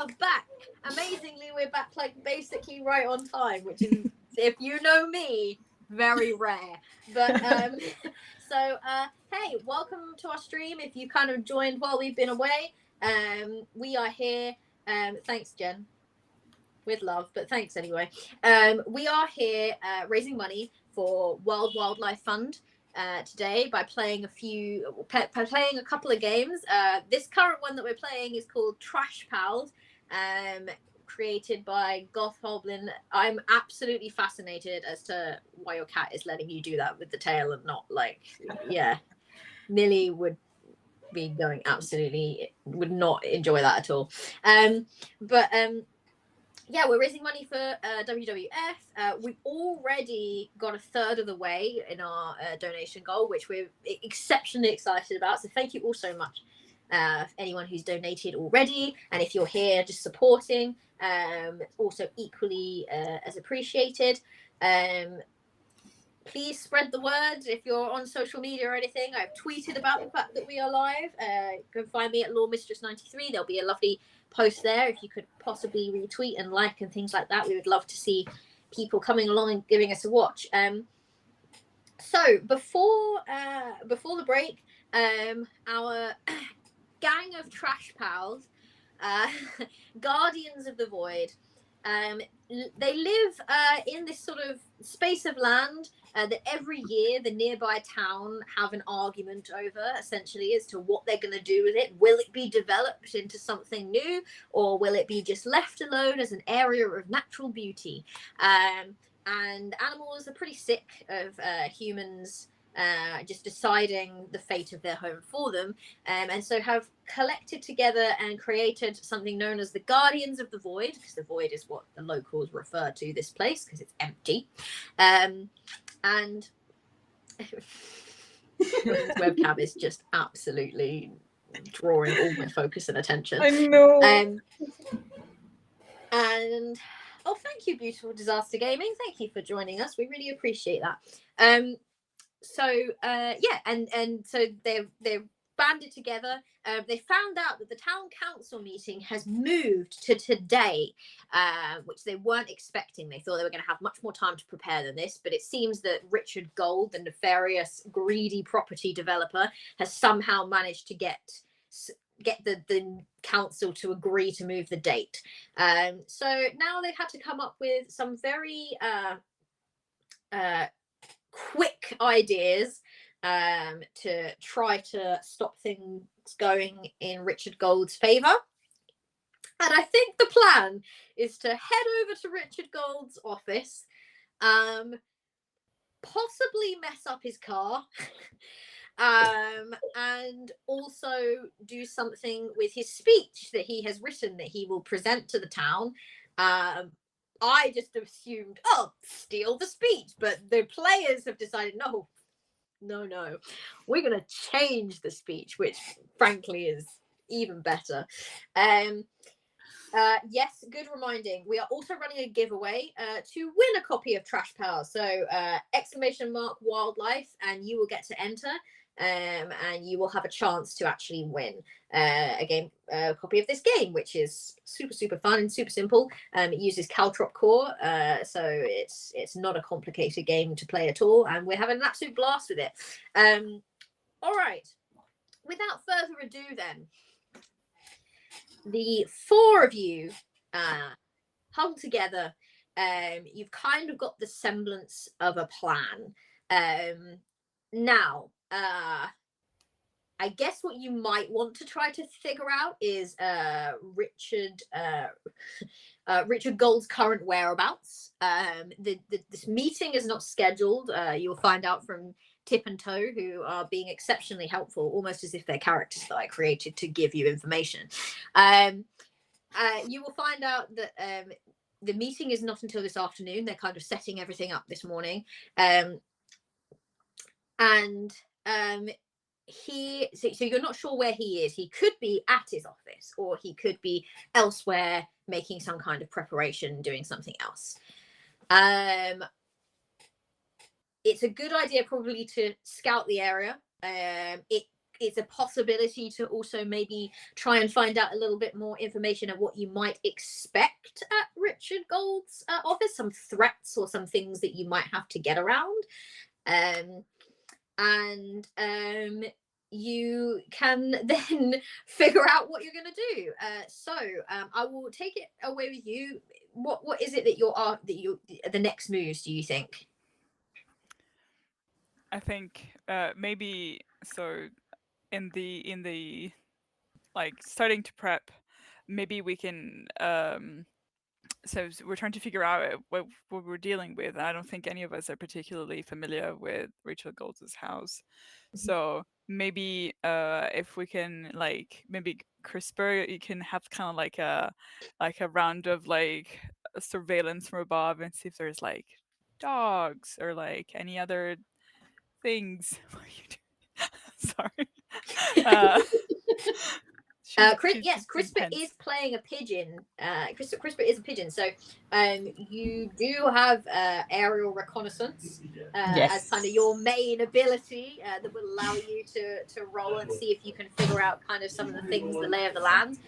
are back. Amazingly, we're back like basically right on time, which is, if you know me, very rare. But so hey, welcome to our stream. If you kind of joined while we've been away, we are here. Thanks, Jen. With love, but thanks anyway. We are here raising money for World Wildlife Fund today by playing playing a couple of games. This current one that we're playing is called Trash Pals, created by Goth Hoblin. I'm absolutely fascinated as to why your cat is letting you do that with the tail and not like, yeah, Millie would be going would not enjoy that at all. Yeah, we're raising money for WWF. We've already got a third of the way in our donation goal, which we're exceptionally excited about. So thank you all so much, anyone who's donated already. And if you're here just supporting, also equally as appreciated. Please spread the word if you're on social media or anything. I've tweeted about the fact that we are live. You can find me at LawMistress93. There'll be a lovely post there. If you could possibly retweet and like and things like that, we would love to see people coming along and giving us a watch. So before the break, our gang of trash pals, guardians of the void, they live in this sort of space of land that every year the nearby town have an argument over, essentially, as to what they're going to do with it. Will it be developed into something new, or will it be just left alone as an area of natural beauty? And animals are pretty sick of humans just deciding the fate of their home for them, and so have collected together and created something known as the Guardians of the Void, because the void is what the locals refer to this place because it's empty. And this webcam is just absolutely drawing all my focus and attention.
I know.
And oh, thank you, Beautiful Disaster Gaming. Thank you for joining us. We really appreciate that. So yeah, and so they're banded together. They found out that the town council meeting has moved to today, which they weren't expecting. They thought they were going to have much more time to prepare than this, but it seems that Richard Gold, the nefarious, greedy property developer, has somehow managed to get the council to agree to move the date. So now they've had to come up with some very quick ideas to try to stop things going in Richard Gold's favor. And I think the plan is to head over to Richard Gold's office, possibly mess up his car, and also do something with his speech that he has written that he will present to the town. I just assumed, oh, steal the speech, but the players have decided, no, we're going to change the speech, which frankly is even better. Yes, good reminding. We are also running a giveaway to win a copy of Trash Pals. So !wildlife, and you will get to enter. And you will have a chance to actually win a copy of this game, which is super fun and super simple. It uses Caltrop core, so it's not a complicated game to play at all, and we're having an absolute blast with it. All right, without further ado, then, the four of you huddled together. You've kind of got the semblance of a plan. Now, I guess what you might want to try to figure out is Richard Gold's current whereabouts. This meeting is not scheduled. You'll find out from Tip and Toe, who are being exceptionally helpful, almost as if they're characters that I created to give you information. You will find out that the meeting is not until this afternoon. They're kind of setting everything up this morning. So you're not sure where he is. He could be at his office, or he could be elsewhere making some kind of preparation, doing something else. It's a good idea probably to scout the area. It it's a possibility to also maybe try and find out a little bit more information of what you might expect at Richard Gould's office, some threats or some things that you might have to get around. And you can then figure out what you're going to do. So I will take it away with you. What is it that the next moves, do you think?
I think maybe so in the like starting to prep, maybe we can so we're trying to figure out what we're dealing with. I don't think any of us are particularly familiar with Rachel Golds's house. So maybe if we can like maybe CRISPR, you can have kind of like a round of like surveillance from above and see if there's like dogs or like any other things. What are you doing? Sorry.
Yes, CRISPR is playing a pigeon. CRISPR is a pigeon, so you do have aerial reconnaissance as kind of your main ability that will allow you to roll and see if you can figure out kind of some of the things, the lay of the land.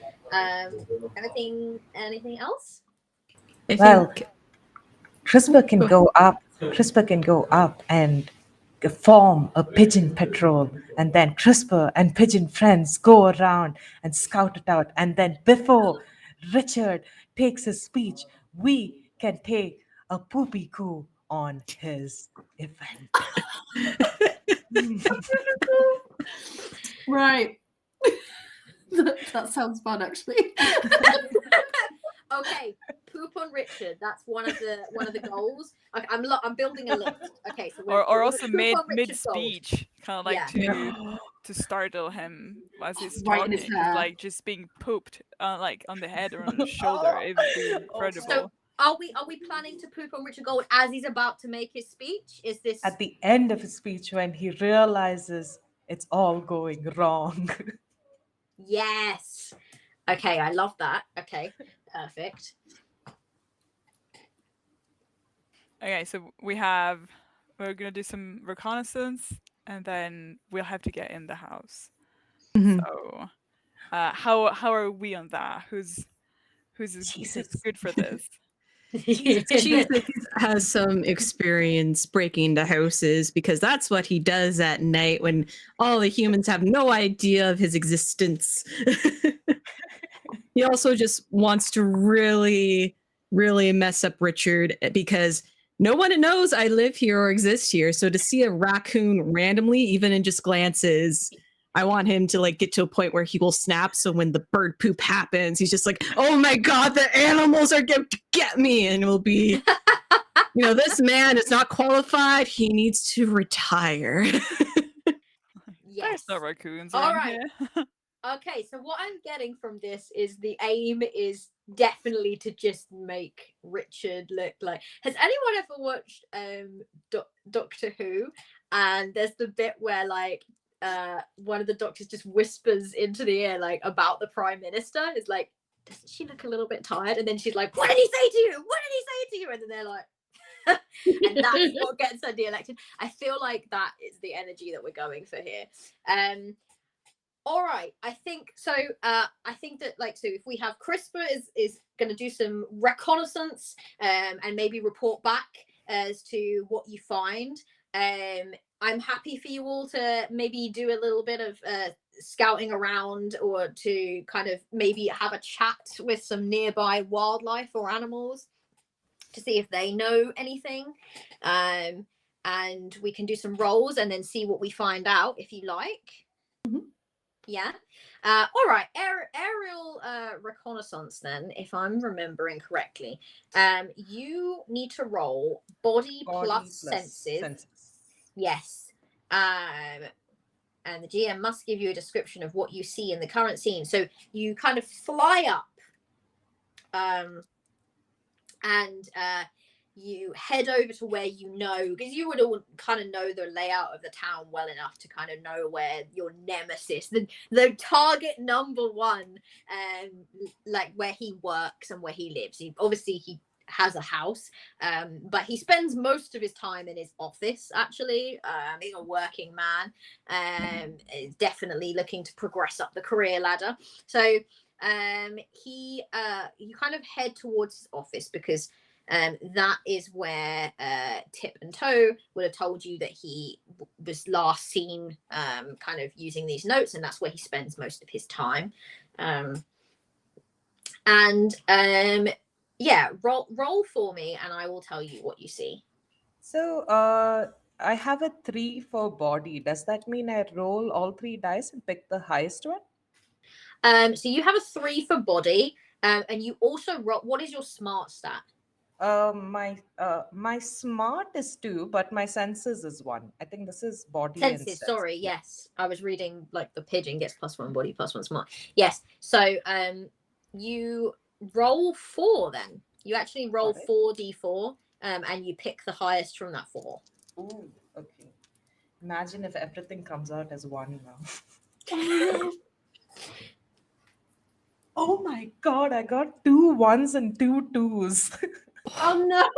Anything else?
Well, CRISPR can go up. CRISPR can go up and form a pigeon patrol, and then CRISPR and pigeon friends go around and scout it out. And then before Richard takes his speech, we can take a poopy coo on his event.
Right. That sounds fun, actually.
Okay, poop on Richard. That's one of the goals. I'm building a list. Okay, so
or also mid speech, kind of like
yeah.
to startle him as he's
Right in
talking,
his hair.
like just being pooped like on the head or on the shoulder. It would be incredible.
So are we planning to poop on Richard Gould as he's about to make his speech? Is this
at the end of his speech when he realizes it's all going wrong?
Yes. Okay, I love that. Okay, perfect.
Okay, so we're gonna do some reconnaissance, and then we'll have to get in the house. So, how are we on that? Who's good for this?
Jesus has some experience breaking into houses because that's what he does at night when all the humans have no idea of his existence. He also just wants to really, really mess up Richard because no one knows I live here or exist here. So to see a raccoon randomly, even in just glances, I want him to like get to a point where he will snap. So when the bird poop happens, he's just like, "Oh my God, the animals are going to get me." And it will be, this man is not qualified. He needs to retire.
Yes.
There's no raccoons
All
around
right.
here.
Okay, so what I'm getting from this is the aim is definitely to just make Richard look like. Has anyone ever watched Doctor Who? And there's the bit where like one of the doctors just whispers into the ear like about the Prime Minister. It's like, doesn't she look a little bit tired? And then she's like, "What did he say to you? What did he say to you?" And then they're like, and that's what gets her de-elected. I feel like that is the energy that we're going for here. All right, I think so. I think that so if we have CRISPR is going to do some reconnaissance and maybe report back as to what you find. I'm happy for you all to maybe do a little bit of scouting around or to kind of maybe have a chat with some nearby wildlife or animals to see if they know anything. And we can do some rolls and then see what we find out if you like. Yeah. All right. Aerial reconnaissance then, if I'm remembering correctly. You need to roll body plus senses. Yes. And the GM must give you a description of what you see in the current scene. So you kind of fly up and you head over to where because you would all kind of know the layout of the town well enough to kind of know where your nemesis, the target number one, like where he works and where he lives. He has a house, but he spends most of his time in his office. Actually, he's a working man, is definitely looking to progress up the career ladder. So you kind of head towards his office because that is where Tip and Toe would have told you that he was last seen kind of using these notes, and that's where he spends most of his time. Yeah, roll for me, and I will tell you what you see.
So I have a 3 for body. Does that mean I roll all 3 dice and pick the highest one?
So you have a 3 for body, and you also roll. What is your smart stat?
My smart is 2, but my senses is 1. I think this is body and
Senses.
sense.
Sorry, yes, I was reading like the pigeon gets +1 body, +1 smart. Yes. So you roll 4 then. You actually roll 4d4, and you pick the highest from that 4.
Ooh, okay. Imagine if everything comes out as 1 now. Oh my god, I got 2 1s and 2 2s.
Oh no!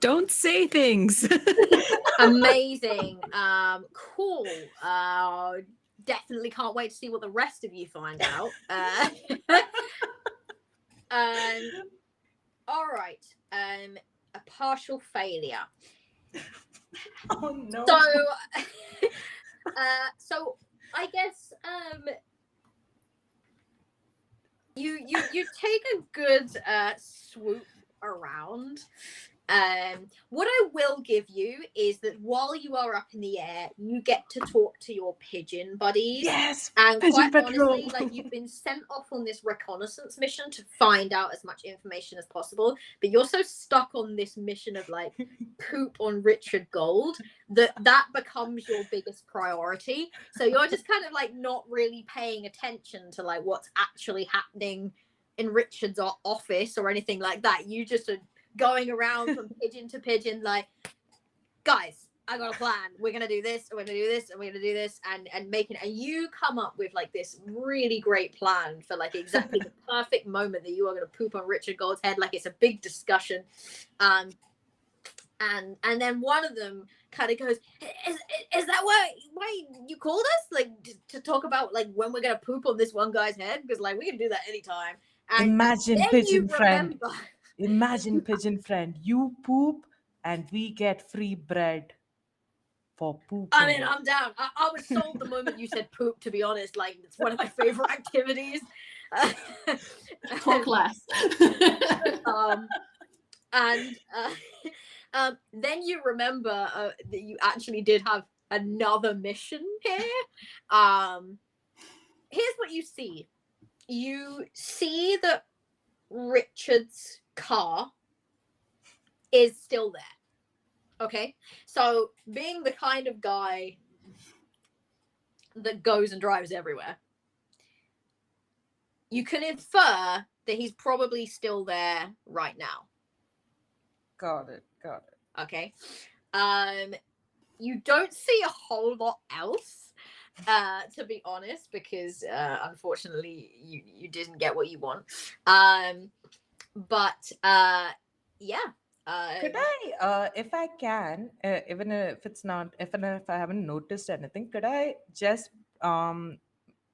Don't say things.
Amazing. Cool. Definitely can't wait to see what the rest of you find out. All right. A partial failure.
Oh no.
So I guess you take a good swoop around. What I will give you is that while you are up in the air, you get to talk to your pigeon buddies.
Yes,
and
pigeon
quite
patrol.
honestly, like, you've been sent off on this reconnaissance mission to find out as much information as possible, but you're so stuck on this mission of like poop on Richard Gold that becomes your biggest priority. So you're just kind of like not really paying attention to like what's actually happening in Richard's office or anything like that. You just are going around from pigeon to pigeon like, guys, I got a plan. We're gonna do this, and we're gonna do this, and we're gonna do this, and you come up with like this really great plan for like exactly the perfect moment that you are gonna poop on Richard Gold's head. Like, it's a big discussion. And then one of them kind of goes, is that why you called us, like, to talk about like when we're gonna poop on this one guy's head? Because like we can do that anytime. And
Imagine,
then
pigeon
you
friend.
remember.
Imagine, pigeon friend. You poop and we get free bread for pooping.
I mean, I'm down. I was sold the moment you said poop, to be honest. Like, it's one of my favorite activities.
Talk less.
Then you remember that you actually did have another mission here. Here's what you see. You see that Richard's car is still there. Okay, so being the kind of guy that goes and drives everywhere, you can infer that he's probably still there right now.
Got it.
Okay. You don't see a whole lot else, to be honest, because unfortunately you didn't get what you want. But yeah.
Could I, if I can, even if I haven't noticed anything, could I just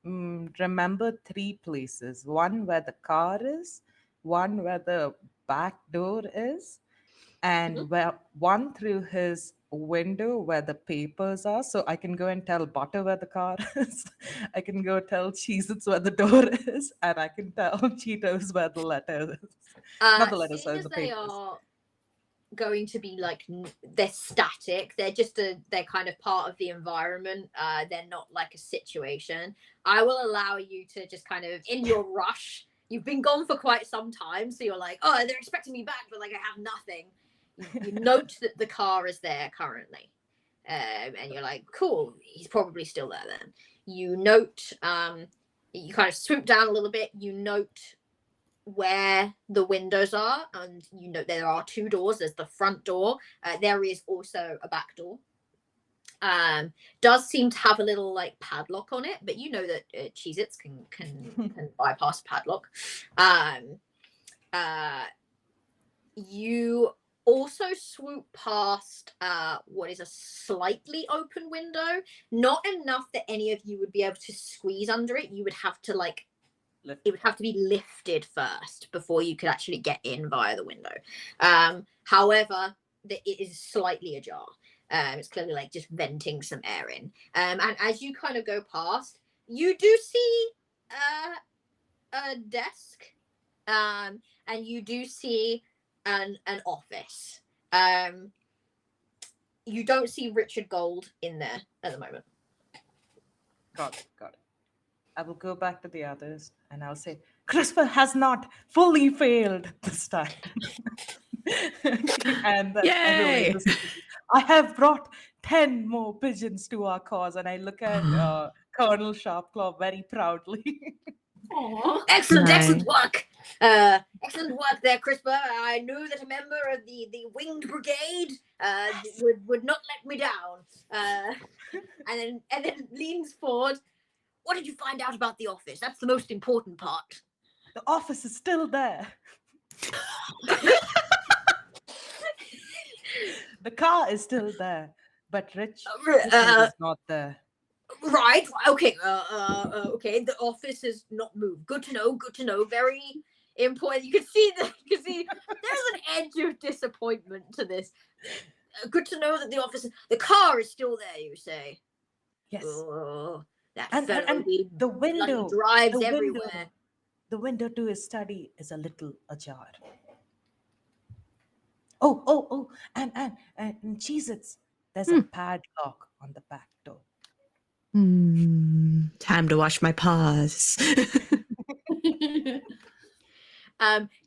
remember 3 places? One where the car is, one where the back door is, and where one through his window where the papers are, so I can go and tell Butter where the car is. I can go tell Cheez-Its where the door is, and I can tell Cheetos where the letter is. Not the letters, sorry, the
they
papers.
are going to be like, they're static. They're kind of part of the environment. They're not like a situation. I will allow you to just kind of, in your rush, you've been gone for quite some time, so you're like, oh, they're expecting me back, but like I have nothing. You note that the car is there currently, and you're like, cool, he's probably still there then. You note, you kind of swoop down a little bit, you note where the windows are, and you know there are 2 doors. There's the front door, there is also a back door. Does seem to have a little like padlock on it, but you know that Cheez-Its can bypass padlock. you also swoop past what is a slightly open window, not enough that any of you would be able to squeeze under it. You would have to it would have to be lifted first before you could actually get in via the window. However, it is slightly ajar. It's clearly like just venting some air in. And as you kind of go past, you do see a desk, and you do see an office. You don't see Richard Gold in there at the moment.
Got it. I will go back to the others and I'll say, CRISPR has not fully failed this time. And
Yay!
I have brought 10 more pigeons to our cause. And I look at Colonel Sharpclaw very proudly.
Aww.
Excellent,
Nice.
excellent work. Excellent work there, CRISPR. I knew that a member of the Winged Brigade would not let me down. And then leans forward. What did you find out about the office? That's the most important part.
The office is still there. The car is still there, but Richard is not there.
Right. Okay. Okay. The office has not moved. Good to know. Good to know. Very important. You can see there's an edge of disappointment to this. Good to know that the car is still there. You say.
Yes.
Oh, that
And
fellow
the window
drives
the
everywhere.
window, the window to his study is a little ajar. Oh, and Cheez-Its, there's a padlock on the back door.
Time to wash my paws.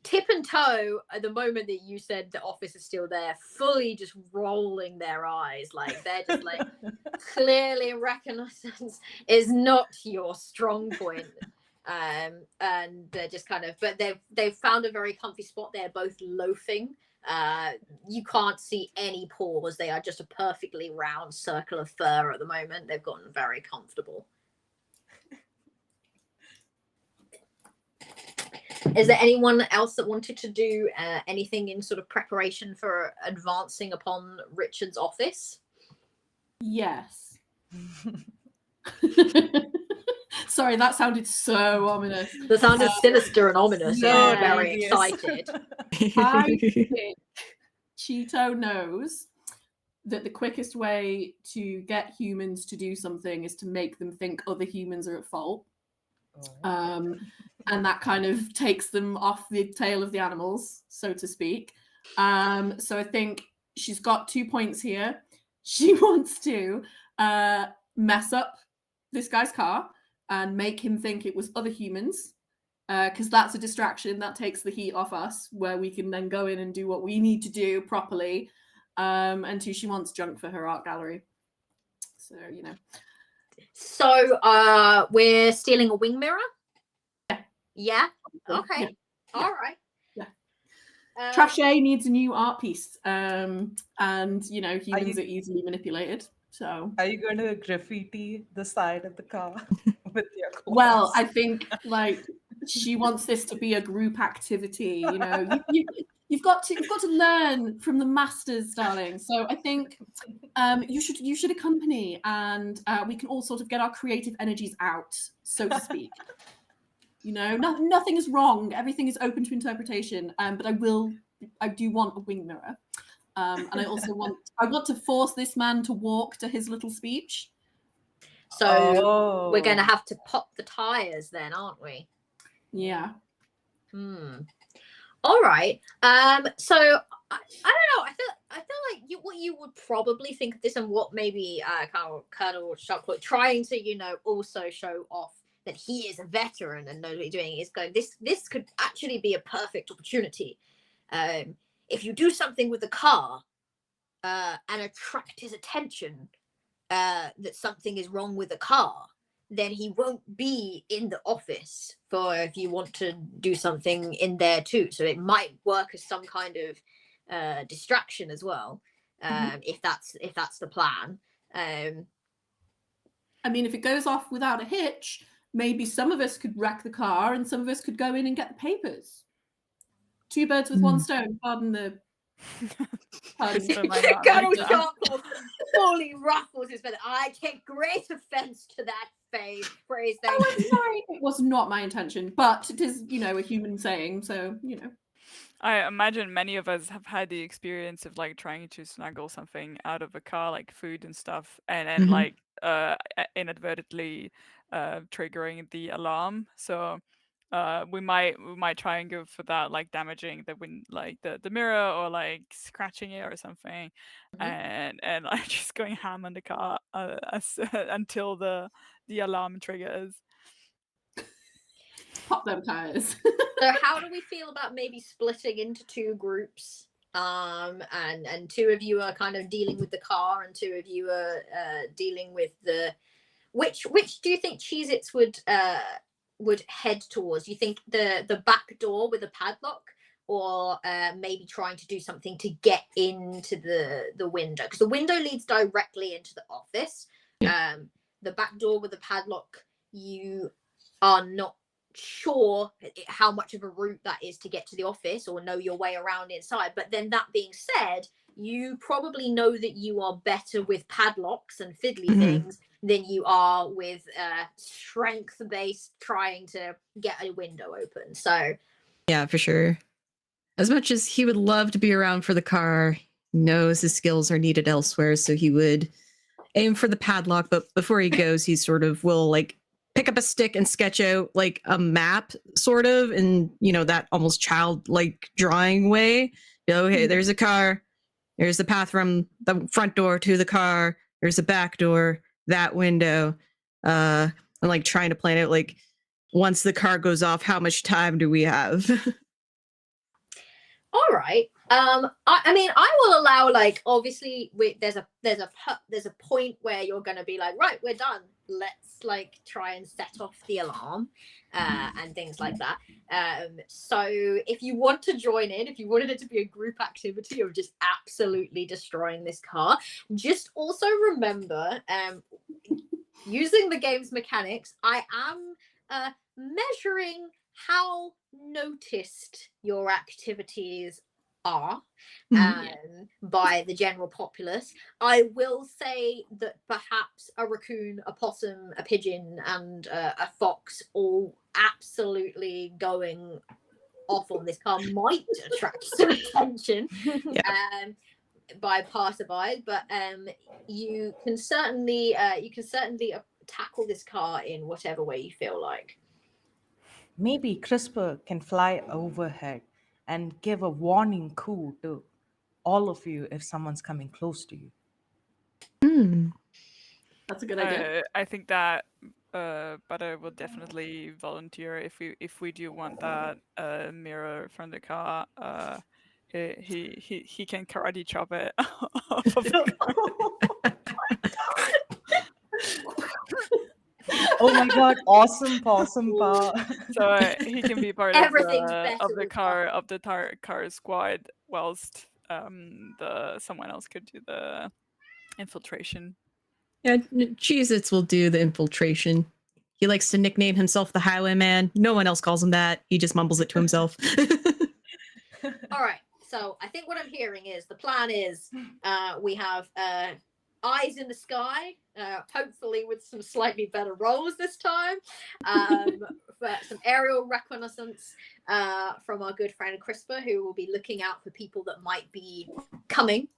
Tip and Toe, at the moment that you said the office is still there, fully just rolling their eyes, like they're just like clearly reconnaissance is not your strong point. And they're just kind of, but they've found a very comfy spot. They're both loafing. You can't see any paws. They are just a perfectly round circle of fur at the moment. They've gotten very comfortable. Is there anyone else that wanted to do anything in sort of preparation for advancing upon Richard's office?
Yes. Sorry, that sounded so ominous.
That sounded sinister and ominous.
Yeah.
I'm very excited.
I think Cheeto knows that the quickest way to get humans to do something is to make them think other humans are at fault. And that kind of takes them off the tail of the animals, so to speak. So I think she's got 2 points here. She wants to mess up this guy's car and make him think it was other humans, because that's a distraction that takes the heat off us, where we can then go in and do what we need to do properly. And two, she wants junk for her art gallery. So, you know.
So we're stealing a wing mirror? Yeah? Okay.
Yeah.
All right.
Yeah. Trachet needs a new art piece. And, you know, humans are easily manipulated. So,
are you going to graffiti the side of the car with your claws?
Well, I think like she wants this to be a group activity. You know, you've got to learn from the masters, darling. So I think you should accompany, and we can all sort of get our creative energies out, so to speak. You know, nothing is wrong. Everything is open to interpretation. But I do want a wing mirror. And I also want to force this man to walk to his little speech.
So we're going to have to pop the tires then, aren't we?
Yeah.
All right. So I don't know. I feel like what you would probably think of this, and what maybe Colonel Sharpclaw trying to, you know, also show off that he is a veteran and knows what he's doing, is going, this could actually be a perfect opportunity. If you do something with the car and attract his attention that something is wrong with the car, then he won't be in the office for if you want to do something in there too. So it might work as some kind of distraction as well, if that's the plan.
I mean, if it goes off without a hitch, maybe some of us could wreck the car and some of us could go in and get the papers. two birds with one stone. Pardon the.
Krista might not
Colonel
like that.
Sharples fully ruffles his feather. I take great offence to that phrase. Thank
Oh, I'm
you.
sorry. It was not my intention, but it is, a human saying. So,
I imagine many of us have had the experience of like trying to snuggle something out of a car, like food and stuff, and then
Mhm.
inadvertently triggering the alarm. So we might try and go for that, like damaging the mirror or like scratching it or something, and like just going ham on the car until the alarm triggers.
pop them tires.
So how do we feel about maybe splitting into two groups? And two of you are kind of dealing with the car, and two of you are dealing with the. Which do you think Cheez-Its would head towards? Do you think the back door with a padlock, or maybe trying to do something to get into the window? Because the window leads directly into the office. The back door with the padlock, you are not sure how much of a route that is to get to the office or know your way around inside. But then that being said, you probably know that you are better with padlocks and fiddly things than you are with strength-based trying to get a window open. So
Yeah, for sure. As much as he would love to be around for the car, he knows his skills are needed elsewhere, so he would aim for the padlock. But before he goes, he sort of will like pick up a stick and sketch out like a map, sort of, in that almost childlike drawing way. Okay, there's a car. There's the path from the front door to the car. There's a back door, that window. And like trying to plan out like once the car goes off, how much time do we have?
all right. I mean, I will allow, like, obviously there's a point where you're going to be like, right, we're done. Let's like try and set off the alarm and things like that. So if you want to join in, if you wanted it to be a group activity of just absolutely destroying this car, just also remember, using the game's mechanics, I am measuring how noticed your activities are by the general populace. I will say that perhaps a raccoon, a possum, a pigeon, and a fox all absolutely going off on this car might attract some attention by passerby, but you can certainly tackle this car in whatever way you feel like.
Maybe CRISPR can fly overhead and give a warning coo to all of you if someone's coming close to you.
That's a good idea.
I think that Butter will definitely volunteer if we do want that mirror from the car. He can karate chop it off of the car.
Oh my god, awesome possum power.
So he can be part
Everything's
of
better
the
with
car squad, whilst someone else could do the infiltration.
Yeah, Cheez-Its will do the infiltration. He likes to nickname himself the Highwayman. No one else calls him that. He just mumbles it to himself.
All right. So I think what I'm hearing is the plan is we have eyes in the sky, hopefully with some slightly better rolls this time, for some aerial reconnaissance from our good friend CRISPR, who will be looking out for people that might be coming.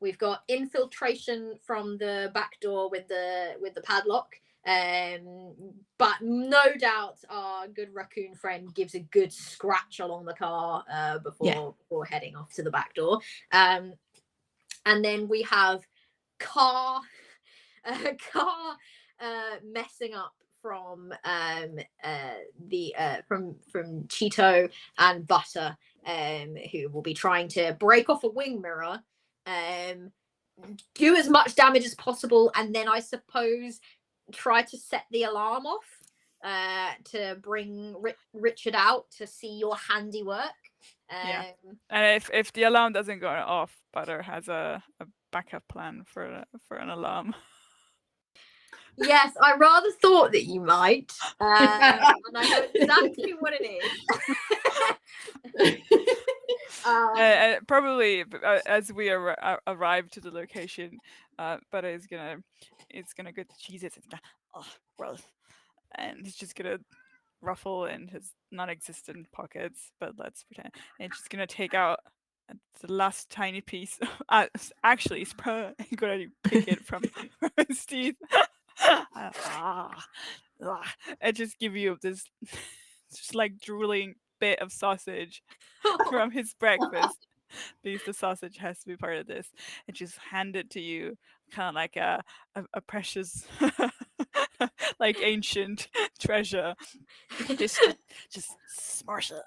We've got infiltration from the back door with the padlock. But no doubt our good raccoon friend gives a good scratch along the car before heading off to the back door. And then we have car messing up from from Cheeto and Butter, who will be trying to break off a wing mirror, do as much damage as possible, and then I suppose try to set the alarm off to bring Richard out to see your handiwork.
Yeah. And if the alarm doesn't go off, Butter has a backup plan for an alarm.
Yes, I rather thought that you might, and I know exactly what it is.
Probably as we arrive to the location, Butter is gonna go to Jesus and oh, gross, and he's just gonna ruffle in his non-existent pockets, but let's pretend, and she's gonna take out the last tiny piece. Actually, he's probably gonna pick it from his teeth. And just give you this just like drooling bit of sausage from his breakfast, because the sausage has to be part of this, and just hand it to you kind of like a precious like ancient treasure. just smash it.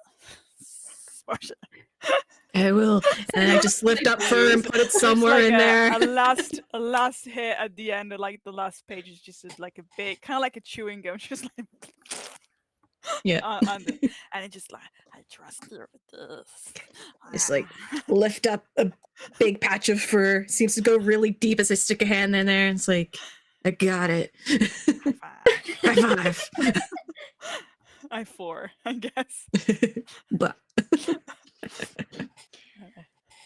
I will. And I just lift up fur and put it somewhere
like
in there.
A last hit at the end, like the last page is just like a big, kind of like a chewing gum, just like
Yeah.
and it just like, I trust you with this.
Just like lift up a big patch of fur. Seems to go really deep as I stick a hand in there. And it's like, I got it. High five.
I4, I guess.
But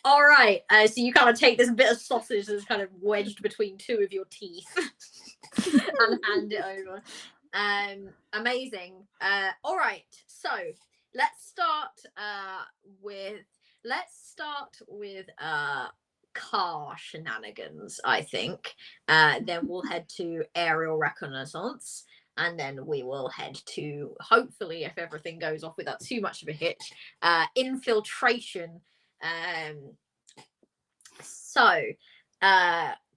All right. So you kind of take this bit of sausage that's kind of wedged between two of your teeth and hand it over. Amazing. All right. So let's start with car shenanigans, I think. Then we'll head to aerial reconnaissance. And then we will head to, hopefully, if everything goes off without too much of a hitch, infiltration.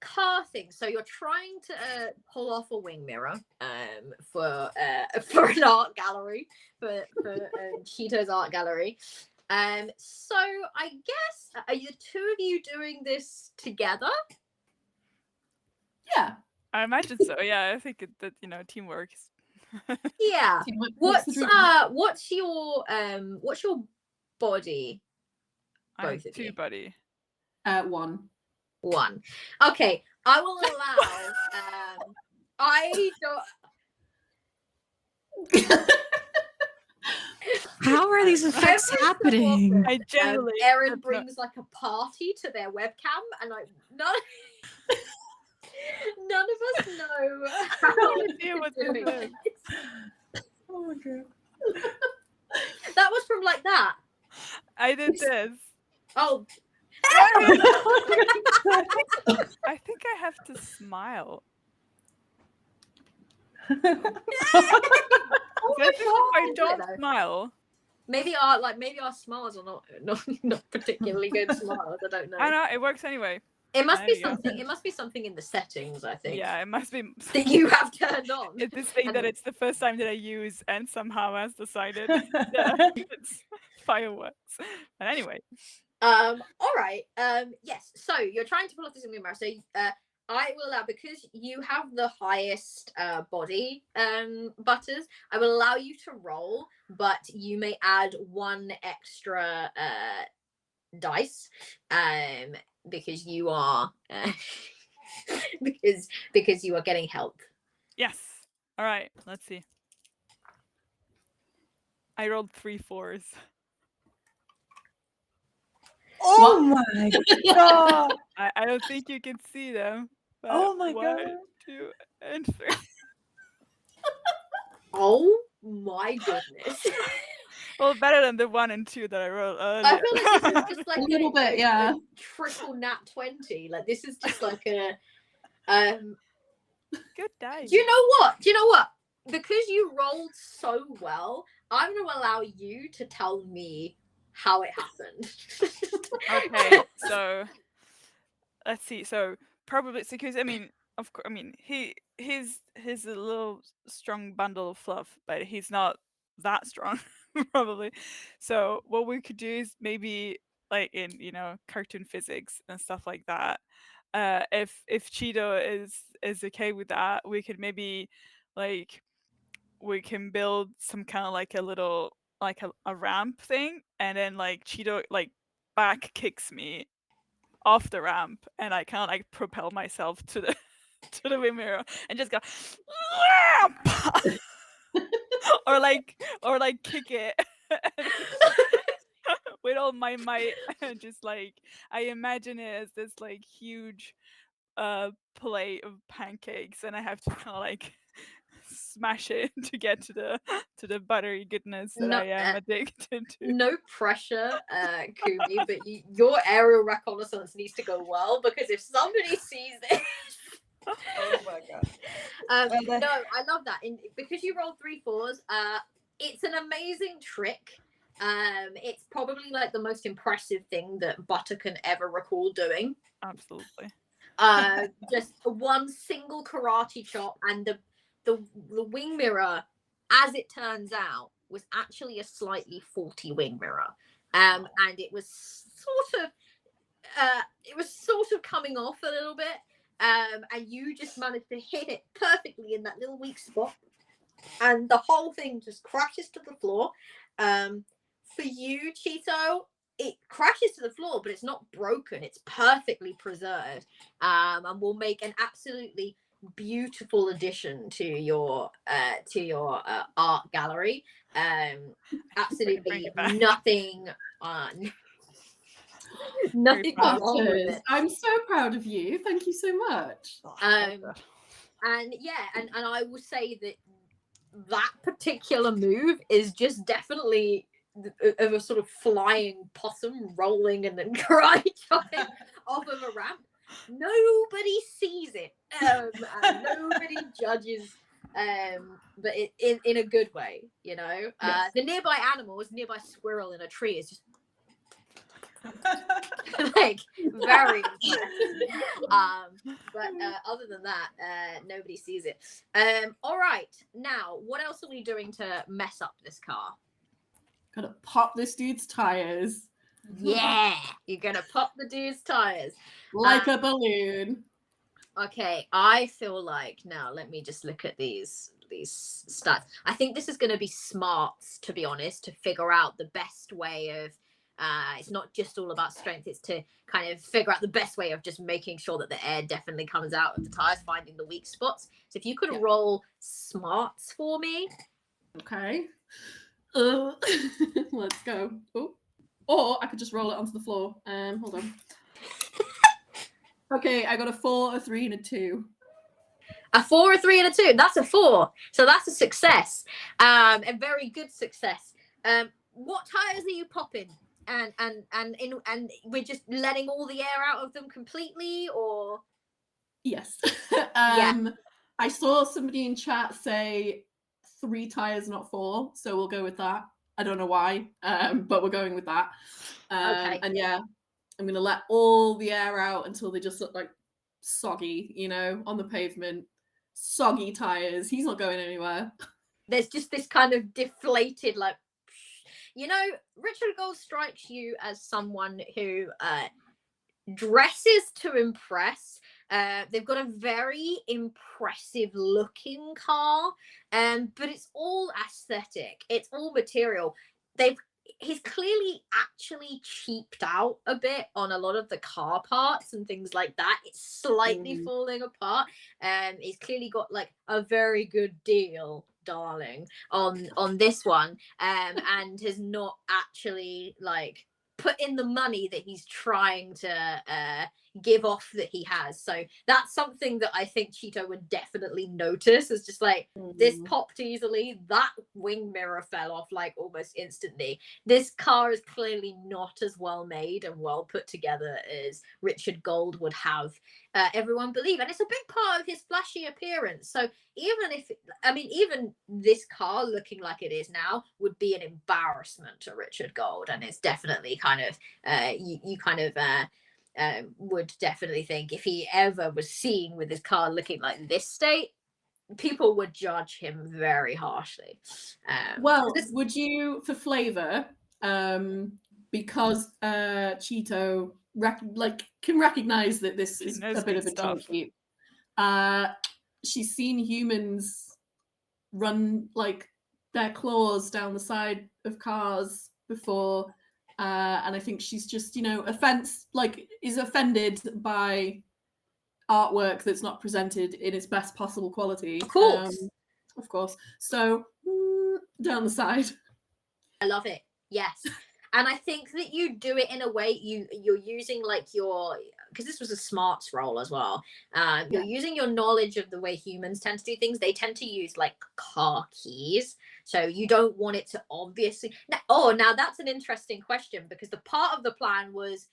Car things. So you're trying to pull off a wing mirror for an art gallery, for Cheeto's art gallery. So I guess, are the two of you doing this together?
Yeah.
I imagine so. Yeah, I think that teamwork.
Yeah.
What's
What's your body?
I'm
Both of
2
you.
buddy.
1.
Okay, I will allow. I don't.
how are these effects
Every so
happening?
often,
I generally
Erin brings like a party to their webcam, and none of us know how
no idea what this
doing
is.
it.
Oh my god.
That was from like that.
I did this.
Oh,
I think I have to smile.
Oh
I
my
think if I
God.
don't smile,
maybe our smiles are not particularly good smiles. I don't know.
I know it works anyway.
It must
There
be
you go.
something. It must be something in the settings. I think.
Yeah, it must be.
That you have turned on.
It's this thing
And-
that it's the first time that I use and somehow has decided that it's fireworks. But anyway.
All right. Yes. So you're trying to pull off this mirror. So I will allow, because you have the highest body butters, I will allow you to roll, but you may add 1 extra dice because you are because you are getting help.
Yes. All right. Let's see. I rolled 3 4s.
Oh my god.
I don't think you can see them. But
Oh my
1,
god.
2, and 3.
Oh my goodness.
Well, better than the 1 and 2 that I rolled earlier.
I feel like this is just like
A little bit, yeah.
a triple nat 20. Like this is just like a
Good dice.
Do you know what? Because you rolled so well, I'm going to allow you to tell me how it happened.
Okay, so let's see. So probably because of course, he's a little strong bundle of fluff, but he's not that strong probably. So what we could do is maybe like in cartoon physics and stuff like that. If Cheeto is okay with that, we could maybe like we can build some kind of like a little like a ramp thing, and then like Cheeto like back kicks me off the ramp, and I kind of like propel myself to the to the wind mirror and just go or like kick it with all my might, and just like I imagine it as this like huge plate of pancakes, and I have to kind of like smash it to get to the buttery goodness that
No,
I am addicted to.
No pressure, Kumi, but your aerial reconnaissance needs to go well, because if somebody sees it.
Oh my god.
No, I love that. Because you rolled 3 4s, it's an amazing trick. It's probably like the most impressive thing that Butter can ever recall doing.
Absolutely.
Just one single karate chop, and the wing mirror, as it turns out, was actually a slightly faulty wing mirror. And it was sort of coming off a little bit. And you just managed to hit it perfectly in that little weak spot, and the whole thing just crashes to the floor. For you, Cheeto, it crashes to the floor, but it's not broken. It's perfectly preserved, and will make an absolutely beautiful addition to your art gallery. Absolutely nothing on. Nothing wrong with it.
I'm so proud of you. Thank you so much.
And yeah, and I will say that particular move is just definitely of a sort of flying possum rolling and then karate chopping off of a ramp. Nobody sees it, and nobody judges, but in a good way, you know.
Yes.
The nearby squirrel in a tree is just like very but other than that, nobody sees it. All right, now what else are we doing to mess up this car?
Gonna pop this dude's tires.
Yeah, you're gonna pop the dude's tires
like a balloon.
Okay, I feel like now let me just look at these stats. I think this is going to be smarts, to be honest, to figure out the best way of it's not just all about strength, it's to kind of figure out the best way of just making sure that the air definitely comes out of the tires, finding the weak spots. So if you could roll smarts for me.
Okay. Let's go. Oh. Or I could just roll it onto the floor. Hold on. Okay, I got a 4, a 3, and a 2.
A 4, a 3, and a 2. That's a 4. So that's a success. A very good success. What tires are you popping? And we're just letting all the air out of them completely, or?
Yes.
Yeah.
I saw somebody in chat say 3 tires, not 4, so we'll go with that. I don't know why, but we're going with that.
Okay.
And yeah, I'm going to let all the air out until they just look like soggy, you know, on the pavement. Soggy tires. He's not going anywhere.
There's just this kind of deflated, like, you know, Richard Gold strikes you as someone who dresses to impress. They've got a very impressive looking car, but it's all aesthetic. It's all material. He's clearly actually cheaped out a bit on a lot of the car parts and things like that. It's slightly falling apart. He's clearly got like a very good deal, darling, on this one, and has not actually like put in the money that he's trying to give off that he has. So that's something that I think Cheeto would definitely notice. Is just like this popped easily, that wing mirror fell off like almost instantly. This car is clearly not as well made and well put together as Richard Gold would have everyone believe, and it's a big part of his flashy appearance. So even this car looking like it is now would be an embarrassment to Richard Gold, and it's definitely kind of you kind of would definitely think if he ever was seen with his car looking like this state, people would judge him very harshly.
Would you, for flavor, because Cheeto can recognize that this is a bit of a donkey. She's seen humans run like their claws down the side of cars before, and I think she's just, you know, is offended by artwork that's not presented in its best possible quality. Of course. So down the side.
I love it. Yes. And I think that you do it in a way you're using like your, because this was a smarts roll as well. You're using your knowledge of the way humans tend to do things. They tend to use like car keys. So you don't want it to obviously. Now that's an interesting question, because the part of the plan was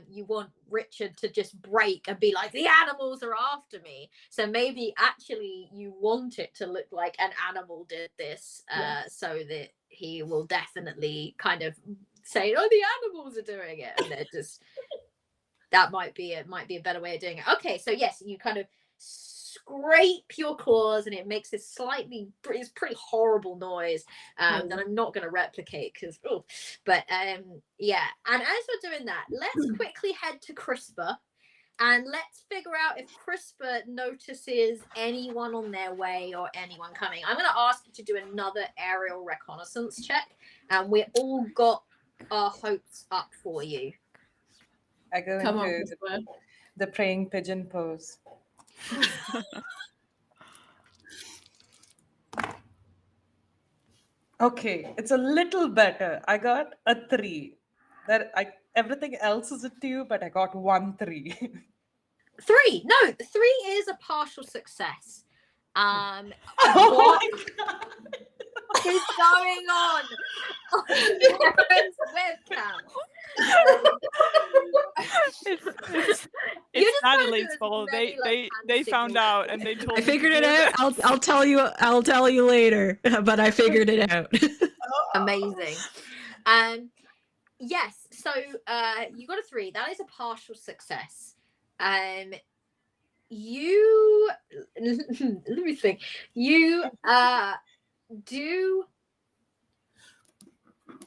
you want Richard to just break and be like, the animals are after me. So maybe actually you want it to look like an animal did this, so that he will definitely kind of say, oh, the animals are doing it, and they're just that might be a better way of doing it. Okay, so yes, you kind of scrape your claws and it makes this it's pretty horrible noise that I'm not going to replicate because but yeah. And as we're doing that, let's quickly head to CRISPR and let's figure out if CRISPR notices anyone on their way or anyone coming. I'm going to ask you to do another aerial reconnaissance check, and we all got our hopes up for you.
I go
Come on,
into
CRISPR.
the praying pigeon pose. Okay, it's a little better. I got a 3. Everything else is a 2, but I got 1 3.
3. No, 3 is a partial success.
Oh
What
my God.
is going on Aaron's webcam?
It's Natalie's fault. They found out and they told
I
me
figured
to
it
do
out.
this.
I'll tell you later, but I figured it out.
Amazing. Yes, so you got a 3. That is a partial success. You let me think. You do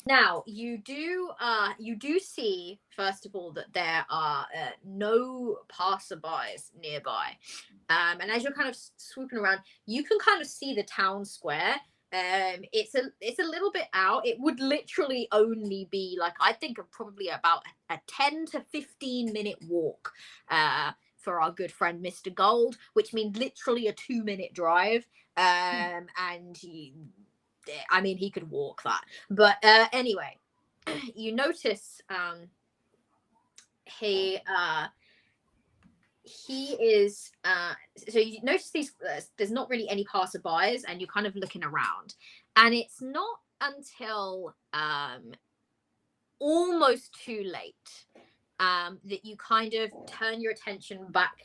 now. You do see, first of all, that there are no passerbys nearby, and as you're kind of swooping around, you can kind of see the town square. It's a little bit out. It would literally only be like, I think, probably about a 10 to 15 minute walk for our good friend Mr. Gold, which means literally a 2-minute drive. And he could walk that. But anyway, you notice he is so you notice these there's not really any passerbys, and you're kind of looking around, and it's not until almost too late that you kind of turn your attention back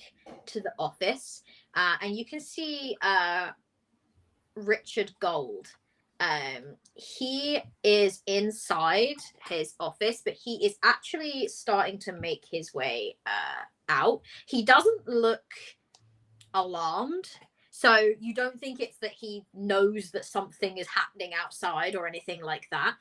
to the office, and you can see Richard Gold. He is inside his office, but he is actually starting to make his way out. He doesn't look alarmed, so you don't think it's that he knows that something is happening outside or anything like that.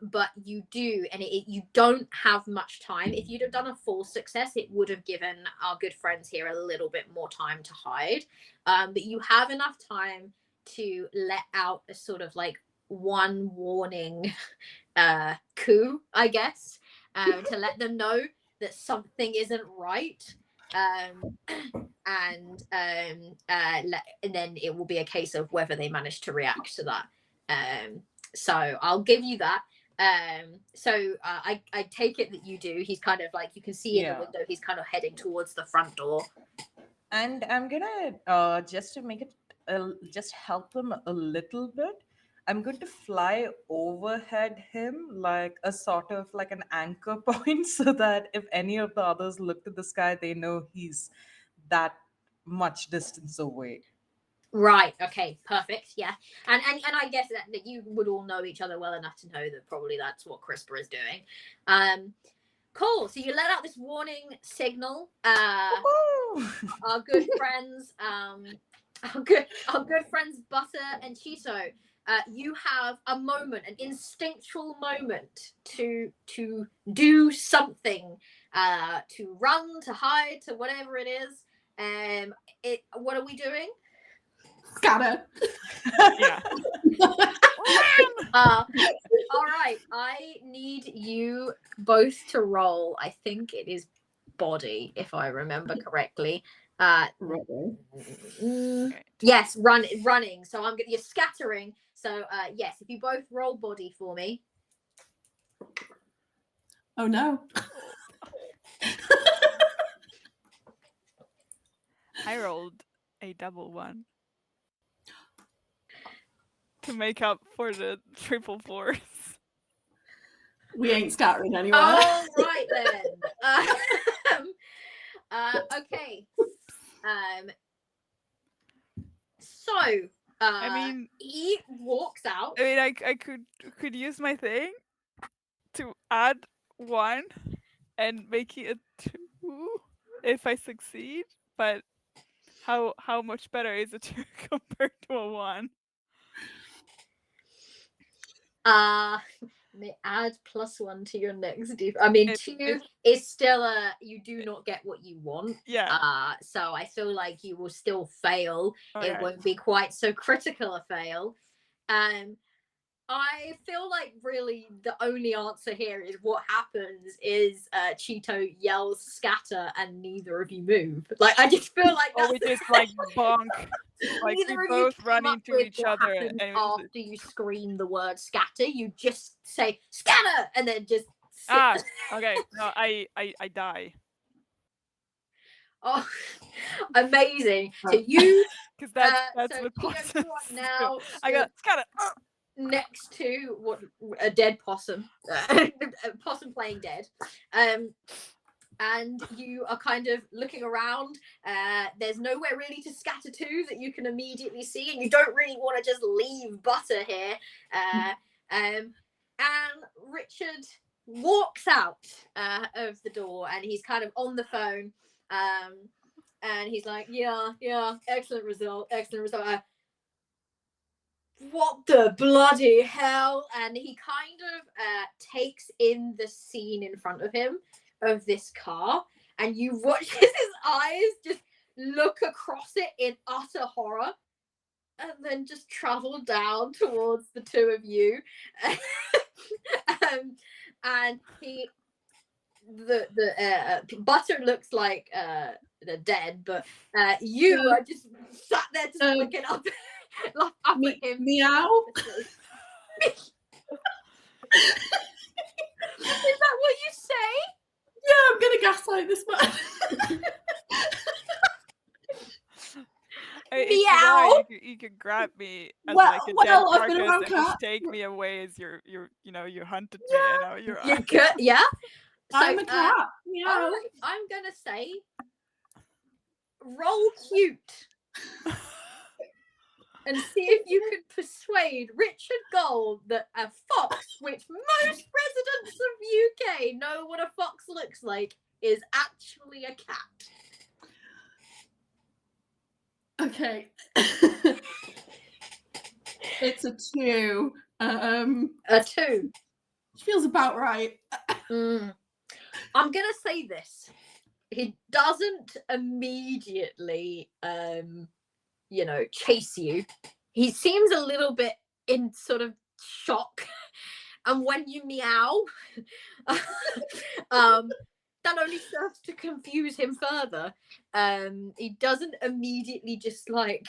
But you do, and you don't have much time. If you'd have done a full success, it would have given our good friends here a little bit more time to hide. But you have enough time to let out a sort of like one warning coup, I guess, to let them know that something isn't right. And then it will be a case of whether they manage to react to that. So I'll give you that. So I take it that you do. He's kind of like, you can see in the window, he's kind of heading towards the front door.
And I'm gonna just to make it just help them a little bit, I'm going to fly overhead him like a sort of like an anchor point, so that if any of the others look to the sky, they know he's that much distance away.
Right. Okay. Perfect. Yeah. And I guess that you would all know each other well enough to know that probably that's what CRISPR is doing. Cool. So you let out this warning signal. Our good friends, our good friends Butter and Cheeto. You have a moment, an instinctual moment to do something, to run, to hide, to whatever it is. What are we doing?
Scatter.
Yeah.
All right. I need you both to roll. I think it is body, if I remember correctly. Yes, running. So you're scattering. So yes, if you both roll body for me.
Oh no.
I rolled a double one to make up for the triple fours.
We ain't scattering anywhere.
All right then. Okay. So,
I mean,
he walks out.
I mean, I could use my thing to add 1 and make it a 2 if I succeed. But how much better is a 2 compared to a 1?
May add +1 to your next I mean, 2 is still you do not get what you want.
Yeah.
So I feel like you will still fail.
Okay.
It won't be quite so critical a fail. I feel like really the only answer here is what happens is Cheeto yells scatter and neither of you move. Like, I just feel like that's
we just like bonk. Like
neither
we
of you
both run
come up
into
with
each
what
other
happens
and
after you scream the word scatter. You just say scatter and then just sit.
Okay. No, I die.
Oh, amazing. So you
Because that's
so
what
Cheeto,
possums
you are now
I got scatter.
next to what a dead possum, a possum playing dead, and you are kind of looking around. There's nowhere really to scatter to that you can immediately see, and you don't really want to just leave Butter here. And Richard walks out of the door, and he's kind of on the phone, and he's like, yeah, excellent result. What the bloody hell? And he kind of takes in the scene in front of him of this car, and you watch his eyes just look across it in utter horror and then just travel down towards the two of you. And he the Butter looks like they're dead, but you are just sat there just looking up at him.
Meow.
Is that what you say?
Yeah, I'm gonna gaslight this man.
Meow.
You could grab me as
Well,
like a dead
I've been
carcass
around
and just
cat.
take me away as you hunted me and now you're
Yeah. So,
I'm a cat. Meow.
all right, I'm gonna say roll cute and see if you can persuade Richard Gold that a fox, which most residents of UK know what a fox looks like, is actually a cat.
Okay. It's a 2.
A 2.
Feels about right.
I'm gonna say this. He doesn't immediately chase you. He seems a little bit in sort of shock. And when you meow, that only serves to confuse him further. He doesn't immediately just like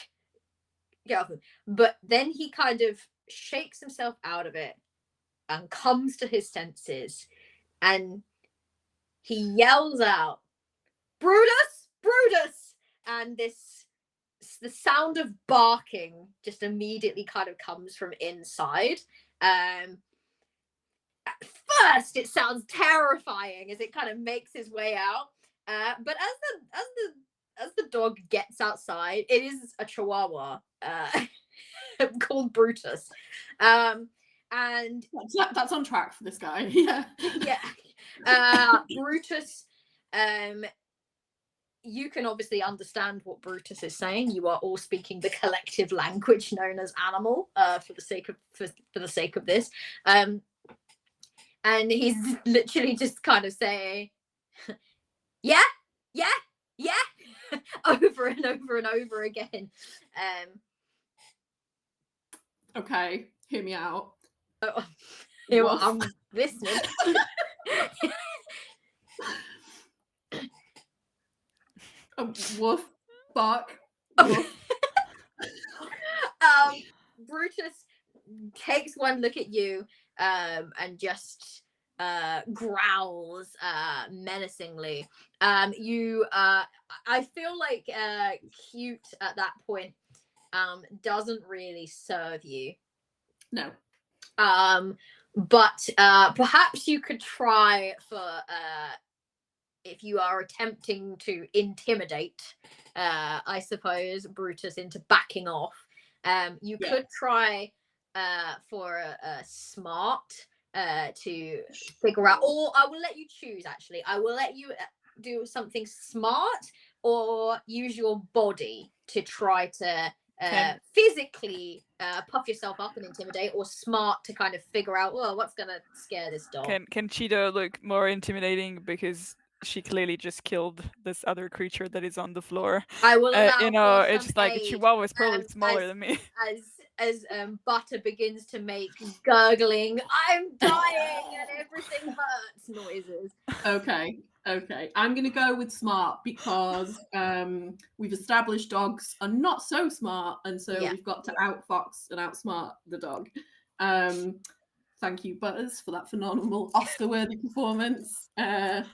get off him. But then he kind of shakes himself out of it and comes to his senses, and he yells out, "Brutus! Brutus!" And the sound of barking just immediately kind of comes from inside. At first, it sounds terrifying as it kind of makes his way out. But as the dog gets outside, it is a Chihuahua called Brutus, and
that's on track for this guy. Yeah.
Brutus. You can obviously understand what Brutus is saying. You are all speaking the collective language known as animal, for the sake of this. And he's literally just kind of saying, yeah, over and over and over again.
Okay, hear me out.
I'm listening.
Woof, bark.
Woof. Brutus takes one look at you, and just growls menacingly. I feel like cute at that point doesn't really serve you.
No.
But perhaps you could try for if you are attempting to intimidate, I suppose, Brutus into backing off. You could try for a smart to figure out, or I will let you choose. Actually, I will let you do something smart or use your body to try to physically puff yourself up and intimidate, or smart to kind of figure out, well, what's gonna scare this dog.
Can Cheetah look more intimidating because she clearly just killed this other creature that is on the floor?
I will allow
You know,
for
it's
some
like a
aid,
Chihuahua is probably smaller than me.
as Butter begins to make gurgling, I'm dying and everything hurts noises.
Okay. I'm gonna go with smart because we've established dogs are not so smart, and so we've got to outfox and outsmart the dog. Thank you, Butters, for that phenomenal Oscar-worthy performance.
It's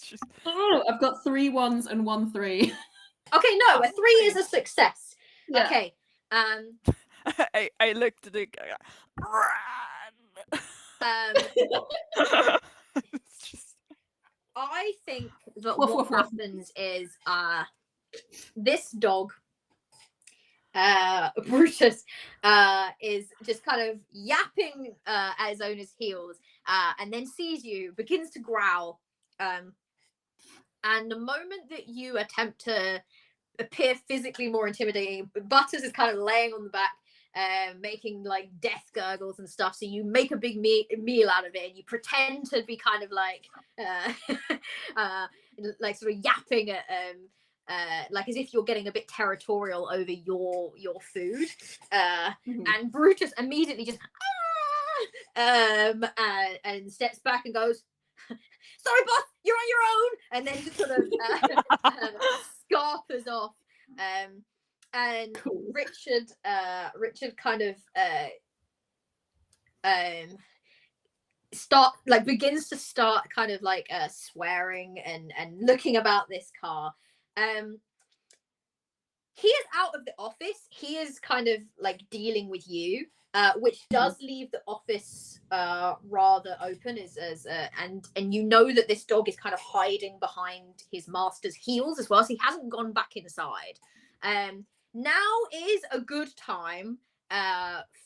just...
I've got 3 1s and 1 3.
Okay, no, a 3 is a success.
Yeah.
Okay.
I looked at it. It's just...
I think that
Woof,
what
woof, woof.
happens is this dog, Brutus, is just kind of yapping at his owner's heels, and then sees you, begins to growl, and the moment that you attempt to appear physically more intimidating, Butters is kind of laying on the back, making like death gurgles and stuff. So you make a big meal out of it, and you pretend to be kind of like like sort of yapping at like as if you're getting a bit territorial over your food, and Brutus immediately just and steps back and goes, sorry boss, you're on your own, and then just sort of scarpers off. And cool. Richard kind of begins to start kind of like swearing and looking about this car. He is out of the office. He is kind of like dealing with you, which does leave the office rather open, and you know that this dog is kind of hiding behind his master's heels as well, so he hasn't gone back inside. Now is a good time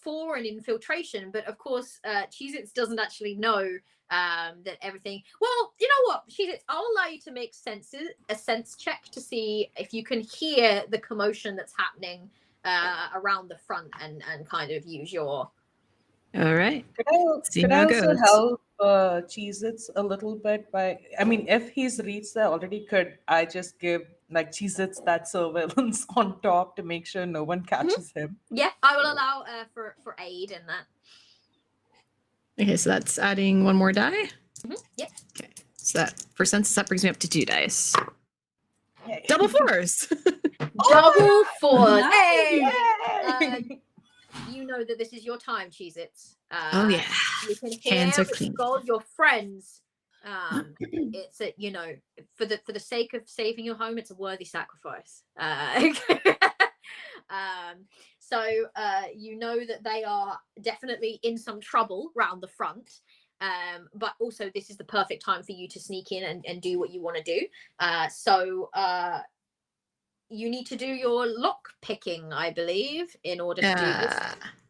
for an infiltration, but of course Cheez-Its doesn't actually know that everything. Well, you know what, Cheez-Its, I'll allow you to make a sense check to see if you can hear the commotion that's happening around the front, and kind of use your...
All right.
Could I also help Cheez-Its a little bit by, I mean, if he's reached there already, could I just give like Cheez-Its that surveillance on top to make sure no one catches him?
Yeah, I will allow for aid in that.
Okay, so that's adding 1 more die.
Yeah.
Okay, so that for census, that brings me up to 2 dice.
Yay.
Double 4s.
Double 4s.
Nice.
Hey! You know that this is your time, Cheez-Its.
Oh yeah.
You can hear
Hands are
with
clean.
your friends. It's a, you know, for the sake of saving your home, it's a worthy sacrifice. So you know that they are definitely in some trouble round the front. But also this is the perfect time for you to sneak in and do what you want to do. So you need to do your lock picking, I believe, in order to do this.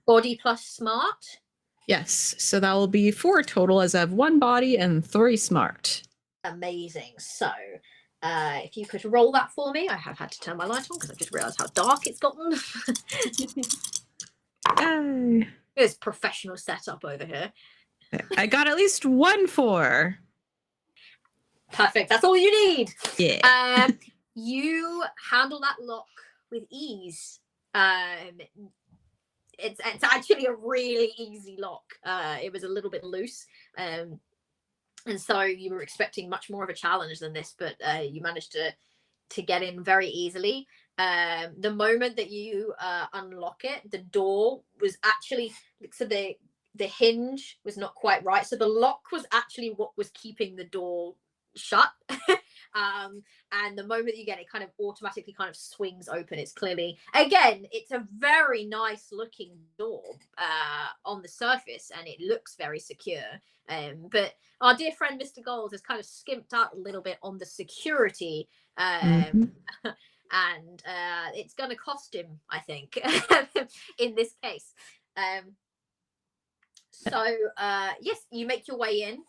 Body plus smart.
Yes, so that will be 4 total, as I have 1 body and 3 smart.
Amazing. So if you could roll that for me. I have had to turn my light on because I've just realized how dark it's gotten. This professional setup over here.
I got at least 1 4.
Perfect. That's all you need.
Yeah.
You handle that lock with ease. It's actually a really easy lock. It was a little bit loose, and so you were expecting much more of a challenge than this, but you managed to get in very easily. The moment that you unlock it, the door was actually, so the hinge was not quite right. So the lock was actually what was keeping the door shut. And the moment you get it, kind of automatically kind of swings open. It's clearly, again, it's a very nice looking door on the surface, and it looks very secure. But our dear friend Mr. Gold has kind of skimped out a little bit on the security, and it's going to cost him, I think, in this case. So yes, you make your way in.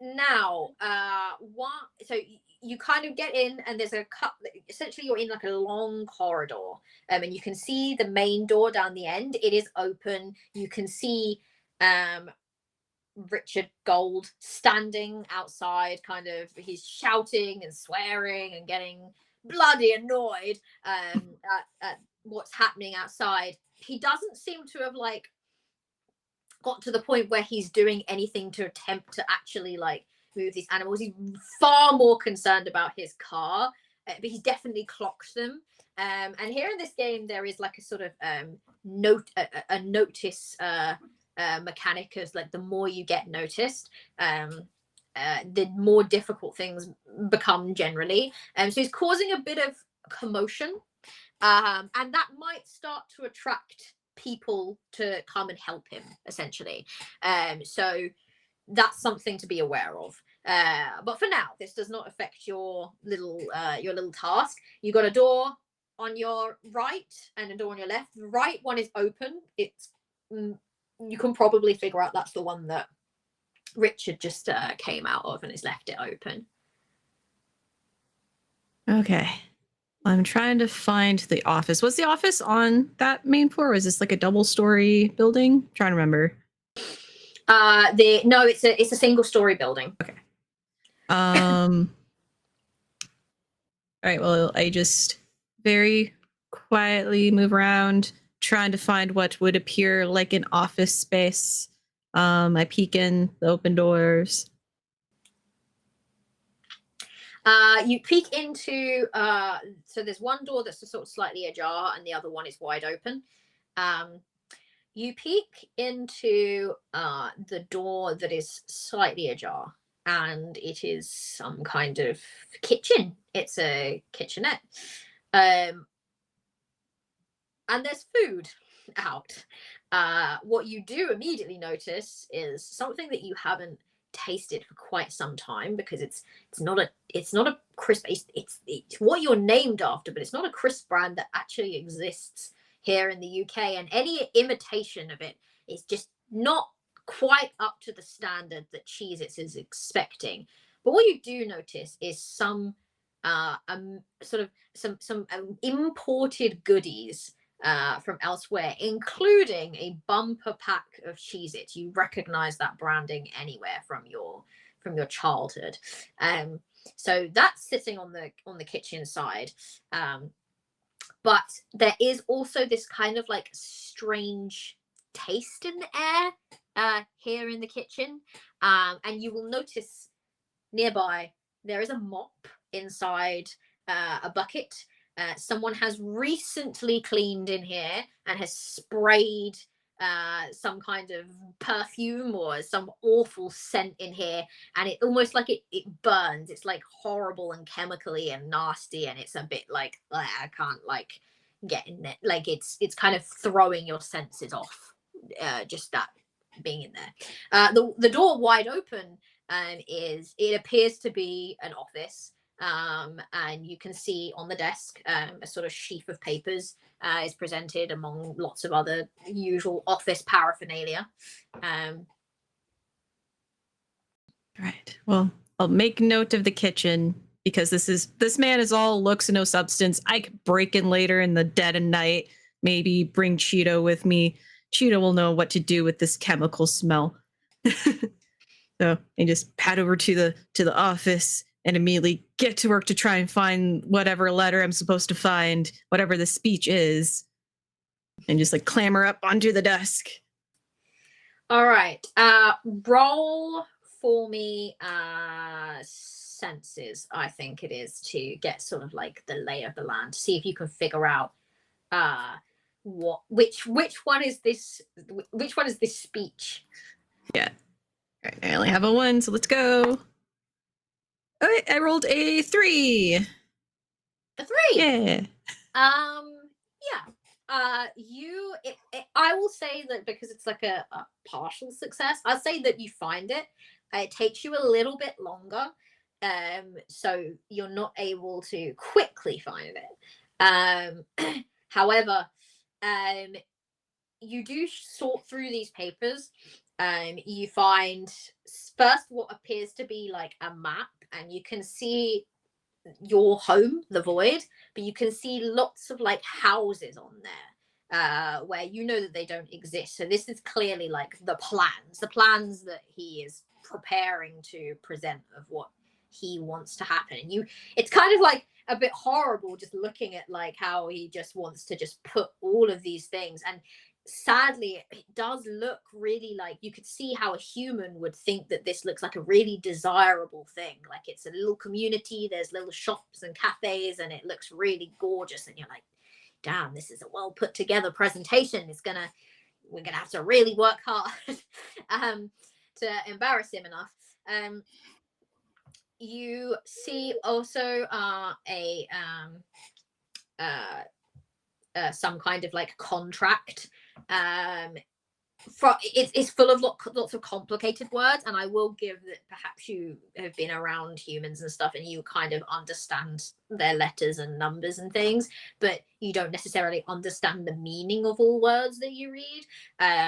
Now, so you kind of get in, and there's essentially you're in like a long corridor, and you can see the main door down the end. It is open. You can see Richard Gold standing outside, kind of, he's shouting and swearing and getting bloody annoyed at what's happening outside. He doesn't seem to have like got to the point where he's doing anything to attempt to actually like move these animals. He's far more concerned about his car, but he's definitely clocked them. And here in this game, there is like a sort of notice mechanic, as like the more you get noticed, the more difficult things become generally. So he's causing a bit of commotion, and that might start to attract people to come and help him, essentially. So that's something to be aware of. But for now, this does not affect your little task. You got a door on your right and a door on your left. The right one is open. It's you can probably figure out that's the one that Richard just came out of, and has left it open.
Okay. I'm trying to find the office. Was the office on that main floor, or is this like a double-story building? I'm trying to remember.
No, it's a single-story building.
Okay. All right. Well, I just very quietly move around, trying to find what would appear like an office space. I peek in the open doors.
You peek into, so there's one door that's sort of slightly ajar, and the other one is wide open. You peek into the door that is slightly ajar, and it is some kind of kitchen. It's a kitchenette. And there's food out. What you do immediately notice is something that you haven't tasted for quite some time, because it's not a crisp, it's what you're named after, but it's not a crisp brand that actually exists here in the UK, and any imitation of it is just not quite up to the standard that Cheez-Its is expecting. But what you do notice is some sort of some imported goodies from elsewhere, including a bumper pack of Cheez-Its. You recognize that branding anywhere from your childhood. So that's sitting on the kitchen side. But there is also this kind of like strange taste in the air here in the kitchen. And you will notice nearby there is a mop inside a bucket. Someone has recently cleaned in here and has sprayed some kind of perfume or some awful scent in here, and it almost like it burns. It's like horrible and chemically and nasty, and it's a bit like I can't like get in it. Like it's kind of throwing your senses off, just that being in there. The door wide open it appears to be an office. And you can see on the desk a sort of sheaf of papers is presented among lots of other usual office paraphernalia.
Right. Well, I'll make note of the kitchen, because this man is all looks and no substance. I could break in later in the dead of night, maybe bring Cheeto with me. Cheeto will know what to do with this chemical smell. So I just pad over to the office and immediately get to work to try and find whatever letter I'm supposed to find, whatever the speech is, and just like clamber up onto the desk.
All right. Roll for me senses, I think it is, to get sort of like the lay of the land, to see if you can figure out which one is this speech?
Yeah. All right, I only have a 1, so let's go. All right, I rolled a 3.
A 3.
Yeah.
Yeah. I will say that because it's like a partial success, I'll say that you find it. It takes you a little bit longer, so you're not able to quickly find it. However, you do sort through these papers. You find first what appears to be like a map, and you can see your home, the void, but you can see lots of like houses on there where you know that they don't exist. So this is clearly like the plans that he is preparing to present of what he wants to happen. And it's kind of like a bit horrible just looking at like how he just wants to just put all of these things. And sadly, it does look really like you could see how a human would think that this looks like a really desirable thing. Like it's a little community, there's little shops and cafes, and it looks really gorgeous. And you're like, damn, this is a well put together presentation. We're gonna have to really work hard to embarrass him enough. You see also some kind of like contract. It's full of lots of complicated words, and I will give that perhaps you have been around humans and stuff and you kind of understand their letters and numbers and things, but you don't necessarily understand the meaning of all words that you read.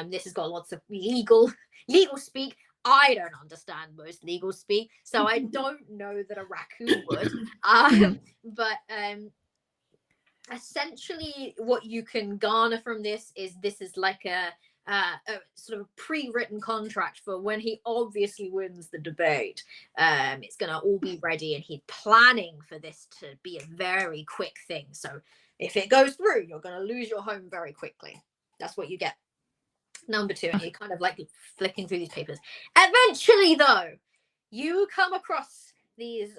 This has got lots of legal speak. I don't understand most legal speak, so I don't know that a raccoon would. But essentially what you can garner from this is like a sort of pre-written contract for when he obviously wins the debate. It's gonna all be ready, and he's planning for this to be a very quick thing. So if it goes through, you're gonna lose your home very quickly. That's what you get. Number 2, and you're kind of like flicking through these papers. Eventually, though, you come across these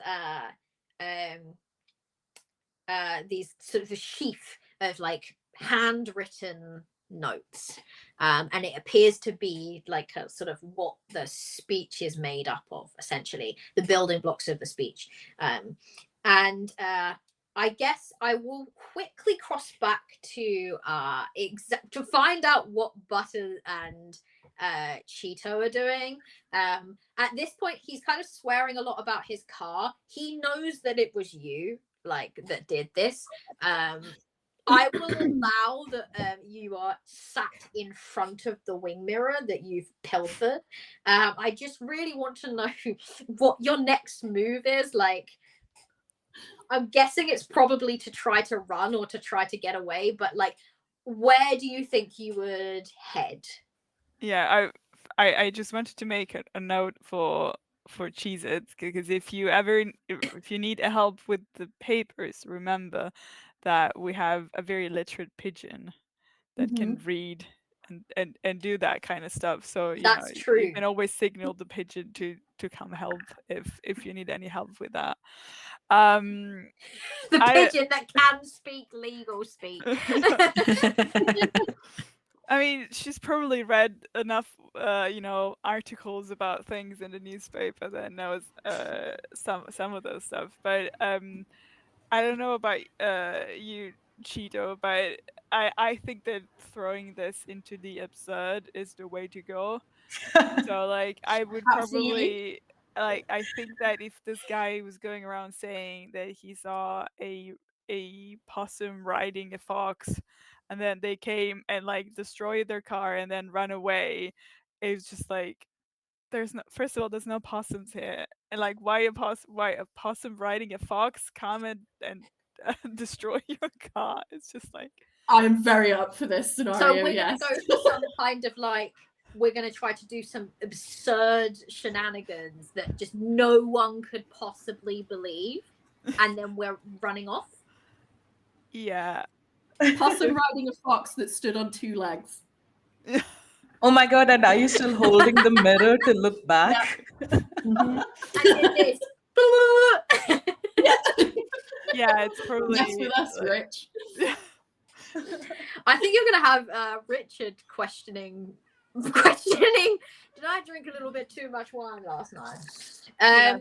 sort of a sheaf of like handwritten notes, and it appears to be like a sort of what the speech is made up of, essentially the building blocks of the speech. And I guess I will quickly cross back to to find out what Butter and Cheeto are doing. At this point, he's kind of swearing a lot about his car. He knows that it was you like that did this. I will allow that you are sat in front of the wing mirror that you've pilfered. I just really want to know what your next move is. Like, I'm guessing it's probably to try to run or to try to get away, but like, where do you think you would head?
Yeah, I just wanted to make a note for Cheez-Its, because if you need help with the papers, remember that we have a very literate pigeon that can read and do that kind of stuff. So
That's true.
you can always signal the pigeon to come help if you need any help with that.
The pigeon that can speak legal speak.
I mean, she's probably read enough, articles about things in the newspaper that knows some of those stuff. But I don't know about you, Cheeto, but I think that throwing this into the absurd is the way to go. So, like, I would probably, like, I think that if this guy was going around saying that he saw a possum riding a fox, and then they came and like destroyed their car and then run away, it's just like, first of all, there's no possums here, and like, why a possum riding a fox come and destroy your car? It's just like,
I'm very up for this scenario.
So we're gonna go for some kind of like, we're gonna try to do some absurd shenanigans that just no one could possibly believe, and then we're running off.
yeah.
Possum riding a fox that stood on 2 legs.
Oh my god, and are you still holding the mirror to look back?
And it is.
Yeah, it's probably
Yes, with us, Rich.
I think you're gonna have Richard questioning. Did I drink a little bit too much wine last night?
Yeah.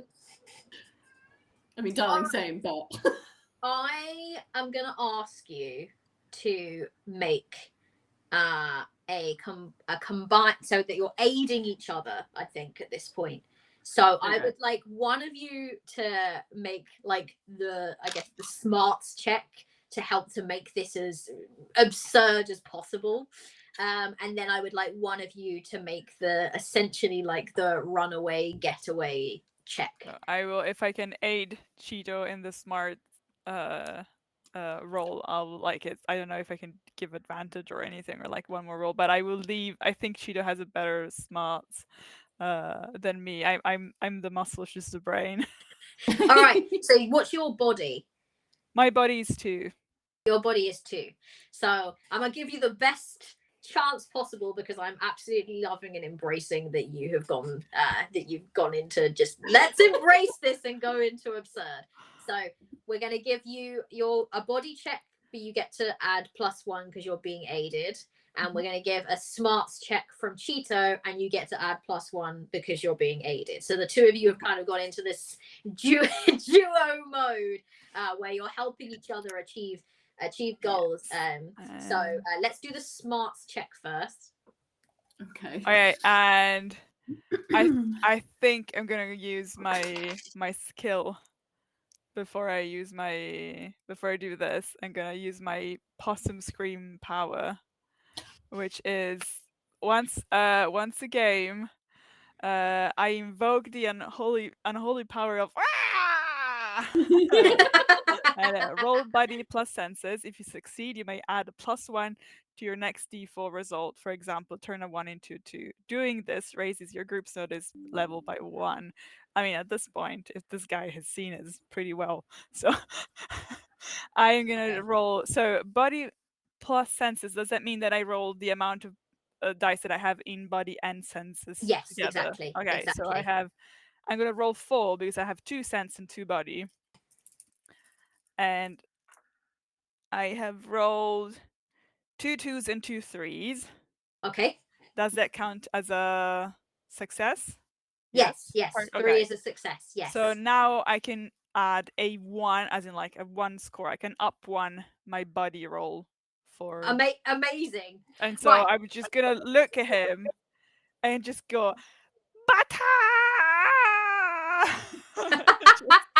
I mean, darling, same, but
I am gonna ask you to make a combined, so that you're aiding each other. I think at this point. So I
Okay.
would like one of you to make like the smarts check to help to make this as absurd as possible. And then I would like one of you to make the essentially like the runaway getaway check.
So I will, if I can aid Cheeto in the smart roll, I'll like it. I don't know if I can give advantage or anything, or like one more roll, but I will leave. I think Cheeto has a better smarts than me. I'm the muscle, she's the brain.
All right. So what's your body?
My body is 2.
Your body is 2. So I'm gonna give you the best chance possible, because I'm absolutely loving and embracing that you have gone into just let's embrace this and go into absurd. So we're gonna give you a body check, but you get to add +1 because you're being aided. And we're going to give a smarts check from Cheeto, and you get to add +1 because you're being aided. So the two of you have kind of gone into this duo mode where you're helping each other achieve goals. So let's do the smarts check first.
okay.
Okay, and I think I'm gonna use my skill before I do this. I'm gonna use my possum scream power, which is once a game, I invoke the unholy power of and roll body plus senses. If you succeed, you may add a +1 to your next default result. For example, turn a 1 into 2. Doing this raises your group's notice level by 1. I mean, at this point, if this guy has seen it pretty well. So I am gonna roll. So body plus senses. Does that mean that I roll the amount of dice that I have in body and senses
Yes,
together?
exactly.
Okay,
exactly.
so I'm gonna roll 4 because I have 2 sense and 2 body. And I have rolled 2 2s and 2 3s.
Okay.
Does that count as a success?
Yes. 3
Okay.
is a success. Yes.
So now I can add a 1, as in like a 1 score. I can up 1 my body roll for.
Amazing.
And so
Right.
I'm just gonna look at him and just go, Bata!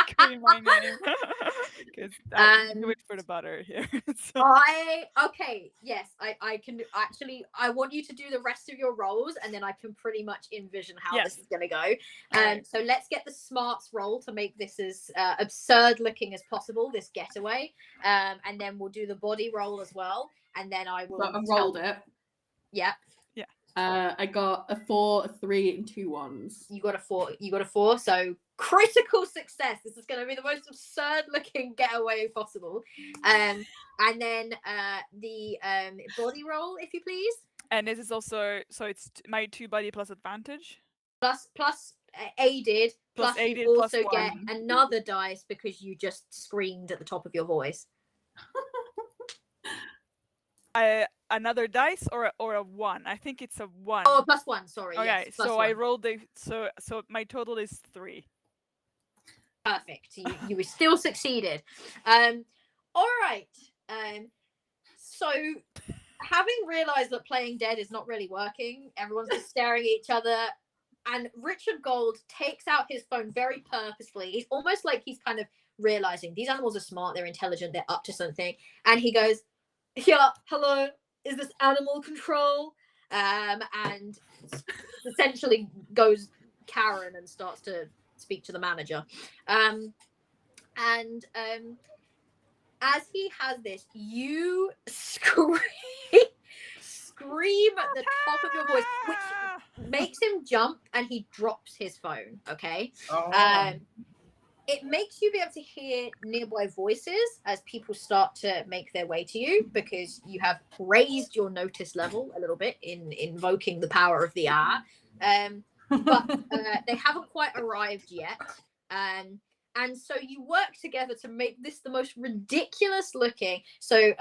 Scream my name. Because I do it for the butter here. So.
I can actually, I want you to do the rest of your rolls, and then I can pretty much envision how this is going to go. So let's get the smarts roll to make this as absurd looking as possible, this getaway. And then we'll do the body roll as well. And then I will.
I rolled it.
Yeah.
I got a 4, a 3, and 2 1s.
You got a 4. So critical success. This is going to be the most absurd looking getaway possible. And then the body roll, if you please.
And this is also, so it's my 2 body plus advantage.
Plus aided. Plus
aided,
you also
plus
get
1.
another dice because you just screamed at the top of your voice.
Another dice or a 1? I think it's a 1.
Oh, +1. Sorry.
Okay,
yes,
so
+1.
I rolled so my total is 3.
Perfect. You were still succeeded. All right. So having realized that playing dead is not really working, everyone's just staring at each other. And Richard Gold takes out his phone very purposefully. He's almost like he's kind of realizing these animals are smart, they're intelligent, they're up to something. And he goes, "Yeah, hello, is this animal control?" And essentially goes Karen and starts to speak to the manager. As he has this, you scream at the top of your voice, which makes him jump, and he drops his phone. Okay. It makes you be able to hear nearby voices as people start to make their way to you, because you have raised your notice level a little bit in invoking the power of the hour. But they haven't quite arrived yet. And so you work together to make this the most ridiculous looking. So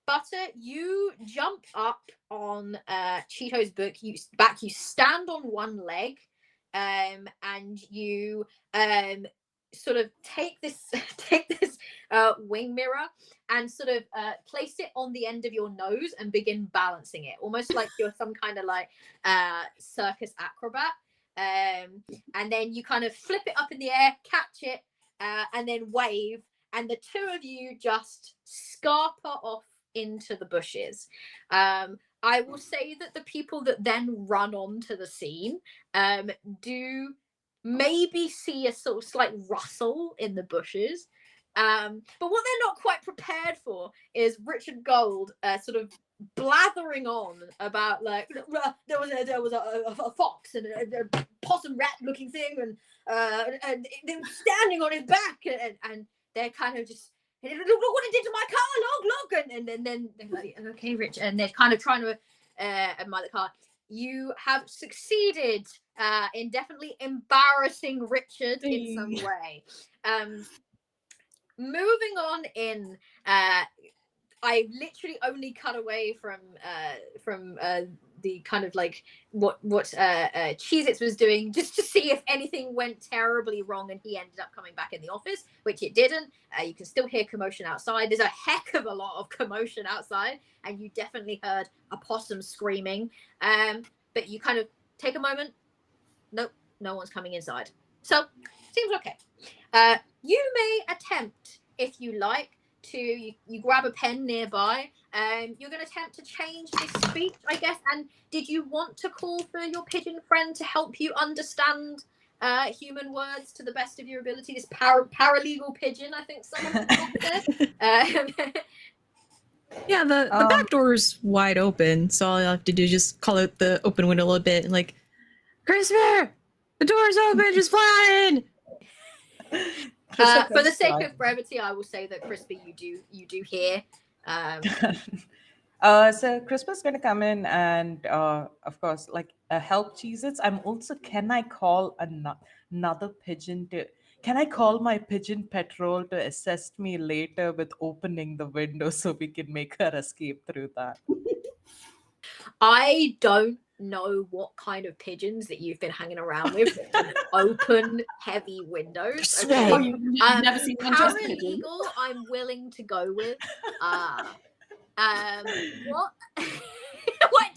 Butter, you jump up on Cheeto's book. You stand on one leg, and you sort of take this wing mirror and sort of place it on the end of your nose and begin balancing it, almost like you're some kind of like circus acrobat. And then you kind of flip it up in the air, catch it, and then wave, and the two of you just scarper off into the bushes. I will say that the people that then run onto the scene do maybe see a sort of slight rustle in the bushes. But what they're not quite prepared for is Richard Gold sort of blathering on about like there was a fox and a possum rat looking thing, and they were standing on his back, and they're kind of just, look what it did to my car, look, and then they're like, okay, Rich, and they're kind of trying to admire the car. You have succeeded in definitely embarrassing Richard in some way. Moving on in, I literally only cut away from the kind of like what Cheez-Its was doing, just to see if anything went terribly wrong, and he ended up coming back in the office, which it didn't. You can still hear commotion outside. There's a heck of a lot of commotion outside, and you definitely heard a possum screaming. But you kind of take a moment. Nope, no one's coming inside. So seems okay. You may attempt, if you like, to you grab a pen nearby, and you're going to attempt to change this speech, I guess. And did you want to call for your pigeon friend to help you understand human words to the best of your ability? This paralegal pigeon, I think someone said.
Yeah, the back door's wide open, so all I have to do is just call out the open window a little bit and like, Christopher, the door's open, just fly in.
For the sake of brevity, I will say that Crispy, you do hear.
So Crispy's going to come in and, of course, like help Cheez-Its. I'm also, can I call another pigeon to? Can I call my pigeon patrol to assist me later with opening the window so we can make her escape through that?
I don't know what kind of pigeons that you've been hanging around with that can open heavy windows.
Okay.
Oh, you've never seen one just pigeon.
Paralegal, I'm willing to go with. What? I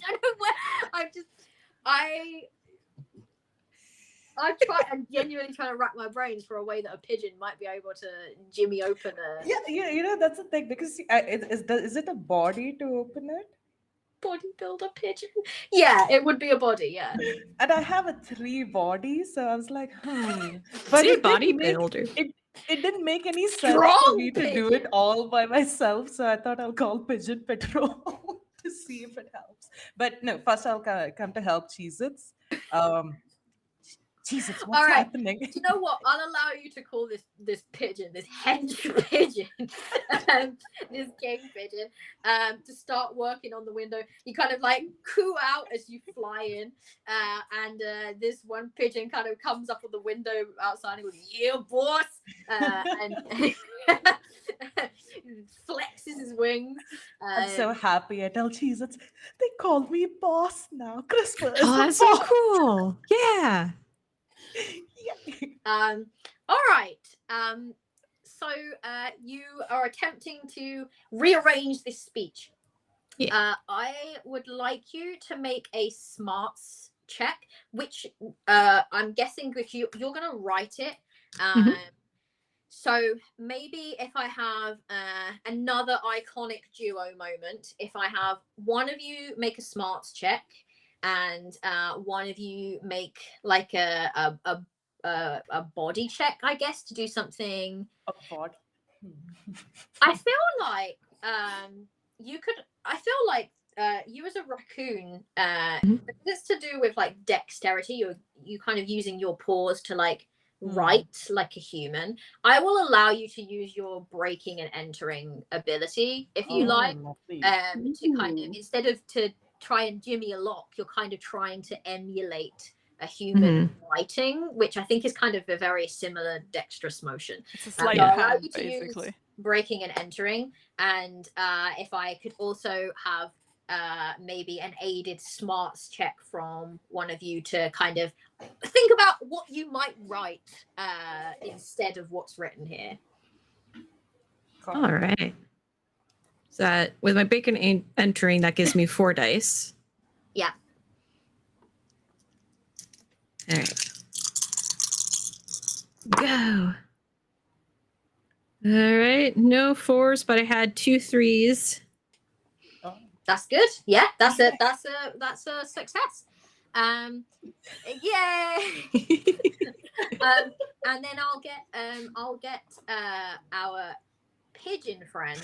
don't know where. I'm genuinely trying to rack my brains for a way that a pigeon might be able to jimmy open a.
Yeah, that's the thing, because is it a body to open it?
Bodybuilder pigeon? Yeah, it would be a body, yeah.
And I have a 3 body, so I was like,
But
But
see,
it didn't
bodybuilder.
it didn't make any sense
Strong
for me to do it
pigeon.
all by myself, so I thought I'll call Pigeon Patrol to see if it helps. But no, first I'll come to help Cheez-Its. Cheez-Its, what's
All right.
happening?
Do you know what? I'll allow you to call this pigeon, this hench pigeon, this king pigeon, to start working on the window. You kind of like coo out as you fly in, and this one pigeon kind of comes up on the window outside and goes, "Yeah, boss," and flexes his wings.
I'm so happy. I tell Cheez-Its, they call me boss now. Christmas.
Oh, that's so cool. Yeah.
All right. So you are attempting to rearrange this speech.
Yeah.
I would like you to make a smarts check, which I'm guessing if you're going to write it. So maybe if I have another iconic duo moment, if I have one of you make a smarts check, and one of you make like a body check, I guess, to do something.
A body.
I feel like you could. I feel like you as a raccoon. It's to do with like dexterity. You kind of using your paws to like write like a human. I will allow you to use your breaking and entering ability if you like.
Lovely.
To kind of, instead of to try and jimmy a lock, you're kind of trying to emulate a human writing, which I think is kind of a very similar dexterous motion.
It's a sleight
I'll
of
allow
hand,
you to
basically.
breaking and entering, and if I could also have maybe an aided smarts check from one of you to kind of think about what you might write instead of what's written here.
All right. So that, with my bacon entering, that gives me 4 dice.
Yeah.
All right. Go. All right. No 4s, but I had 2 3s.
Oh,
That's good. Yeah, that's a success. Yay! And then I'll get our pigeon friend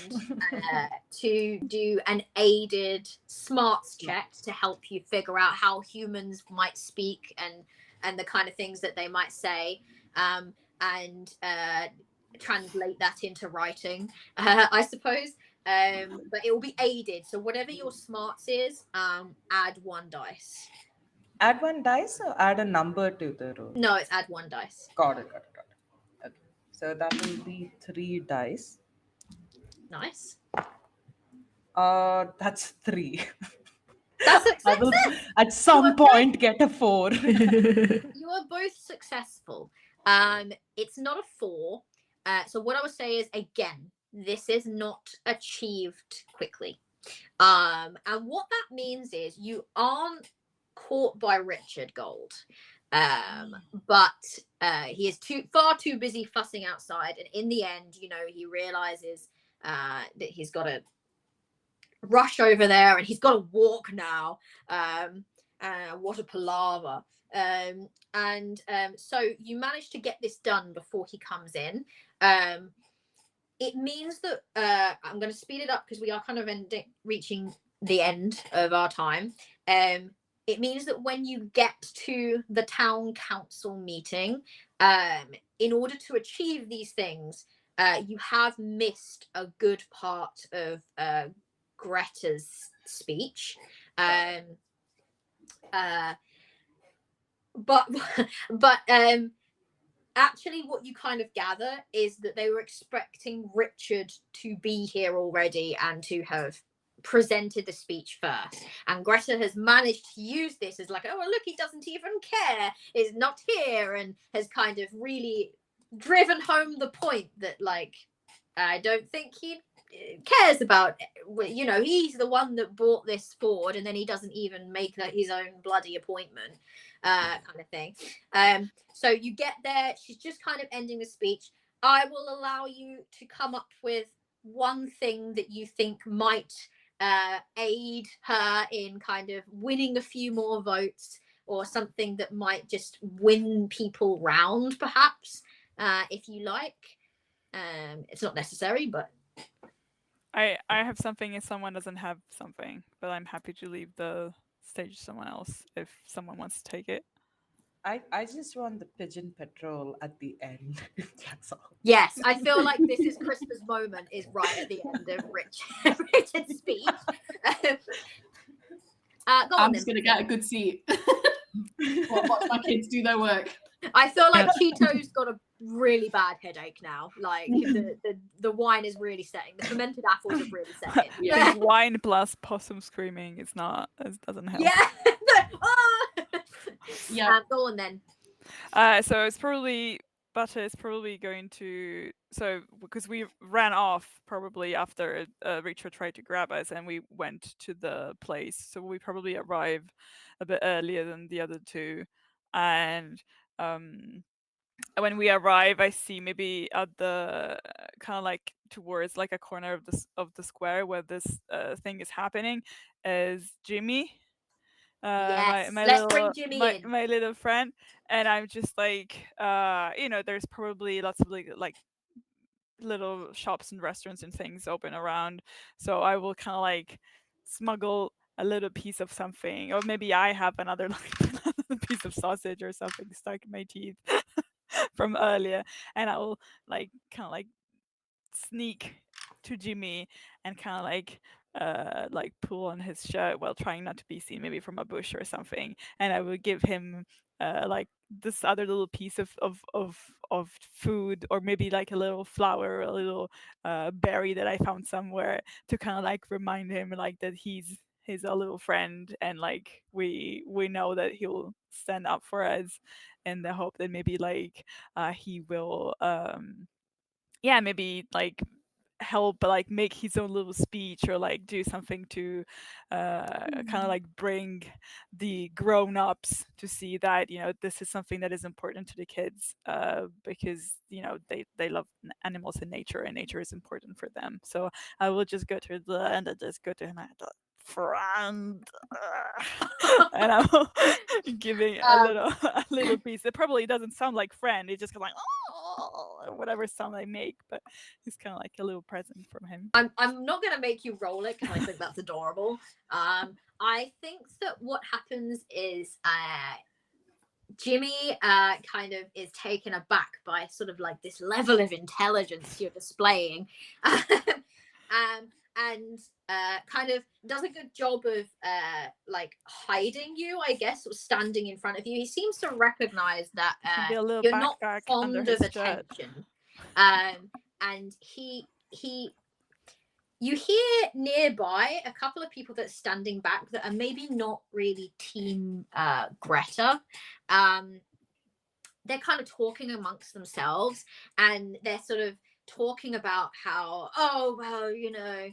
to do an aided smarts check to help you figure out how humans might speak and the kind of things that they might say, and translate that into writing, I suppose. But it will be aided. So whatever your smarts is, add 1 dice.
add 1 dice or add a number to the roll?
No, it's add 1 dice.
Got it. Okay. So that will be 3 dice.
Nice.
That's 3.
That's
I will
success.
at some point get a 4.
You are both successful. It's not a 4. So what I would say is, again, this is not achieved quickly. And what that means is you aren't caught by Richard Gold. But he is far too busy fussing outside, and in the end, he realizes that he's got to rush over there and he's got to walk now. What a palaver. So you manage to get this done before he comes in. It means that I'm going to speed it up because we are kind of reaching the end of our time. It means that when you get to the town council meeting, in order to achieve these things, you have missed a good part of Greta's speech. But actually what you kind of gather is that they were expecting Richard to be here already and to have presented the speech first, and Greta has managed to use this as like, oh look, he doesn't even care, is not here, and has kind of really driven home the point that, like, I don't think he cares about, he's the one that brought this forward, and then he doesn't even make his own bloody appointment, kind of thing. So you get there, she's just kind of ending the speech. I will allow you to come up with one thing that you think might aid her in kind of winning a few more votes, or something that might just win people round, perhaps, if you like. It's not necessary, but
I have something if someone doesn't have something, but I'm happy to leave the stage to someone else if someone wants to take it.
I just want the pigeon patrol at the end. That's all.
Yes, I feel like this is Christmas moment is right at the end of Richard's speech.
I'm just going to get a good seat. Watch my kids do their work.
I feel like Cheeto's got a really bad headache now. Like the wine is really setting. The fermented apples have really set in.
Yeah. Wine plus possum screaming, it doesn't help.
Yeah.
Yeah.
Go on then.
So it's probably Butter is probably going to, so because we ran off probably after Richard tried to grab us, and we went to the place, so we probably arrive a bit earlier than the other two, and when we arrive, I see maybe at the kind of like towards like a corner of the square where this thing is happening is Jimmy.
Yes,
my
let's
little,
bring Jimmy in.
my little friend, and I'm just like, there's probably lots of like little shops and restaurants and things open around, so I will kind of like smuggle a little piece of something, or maybe I have another like piece of sausage or something stuck in my teeth from earlier, and I will like kind of like sneak to Jimmy and kind of like pull on his shirt while trying not to be seen, maybe from a bush or something, and I will give him like this other little piece of food, or maybe like a little flower, or a little berry that I found somewhere, to kind of like remind him like that he's a little friend, and like we know that he'll stand up for us, in the hope that maybe like he will yeah, maybe like help like make his own little speech, or like do something to kind of like bring the grown-ups to see that, you know, this is something that is important to the kids, because, you know, they love animals and nature is important for them. So I will just go to the end and just go to him and friend, and I'm giving a little piece. It probably doesn't sound like friend. It just goes like, oh, or whatever sound I make, but it's kind of like a little present from him.
I'm not gonna make you roll it because I think that's adorable. I think that what happens is Jimmy kind of is taken aback by sort of like this level of intelligence you're displaying. And kind of does a good job of like hiding you, I guess, or standing in front of you. He seems to recognize that you're not fond of attention. And you hear nearby a couple of people that are standing back that are maybe not really team Greta. They're kind of talking amongst themselves, and they're sort of talking about how, oh, well, you know,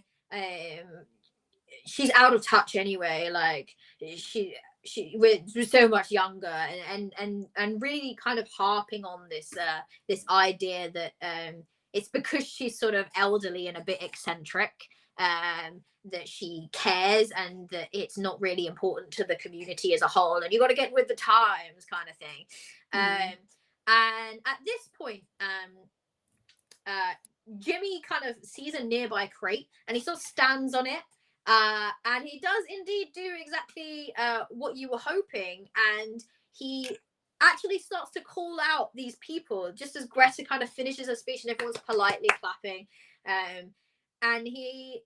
she's out of touch anyway, like we're so much younger, and really kind of harping on this idea that it's because she's sort of elderly and a bit eccentric, that she cares, and that it's not really important to the community as a whole, and you got to get with the times, kind of thing. And at this point, Jimmy kind of sees a nearby crate, and he sort of stands on it, and he does indeed do exactly what you were hoping, and he actually starts to call out these people just as Greta kind of finishes her speech and everyone's politely clapping, and he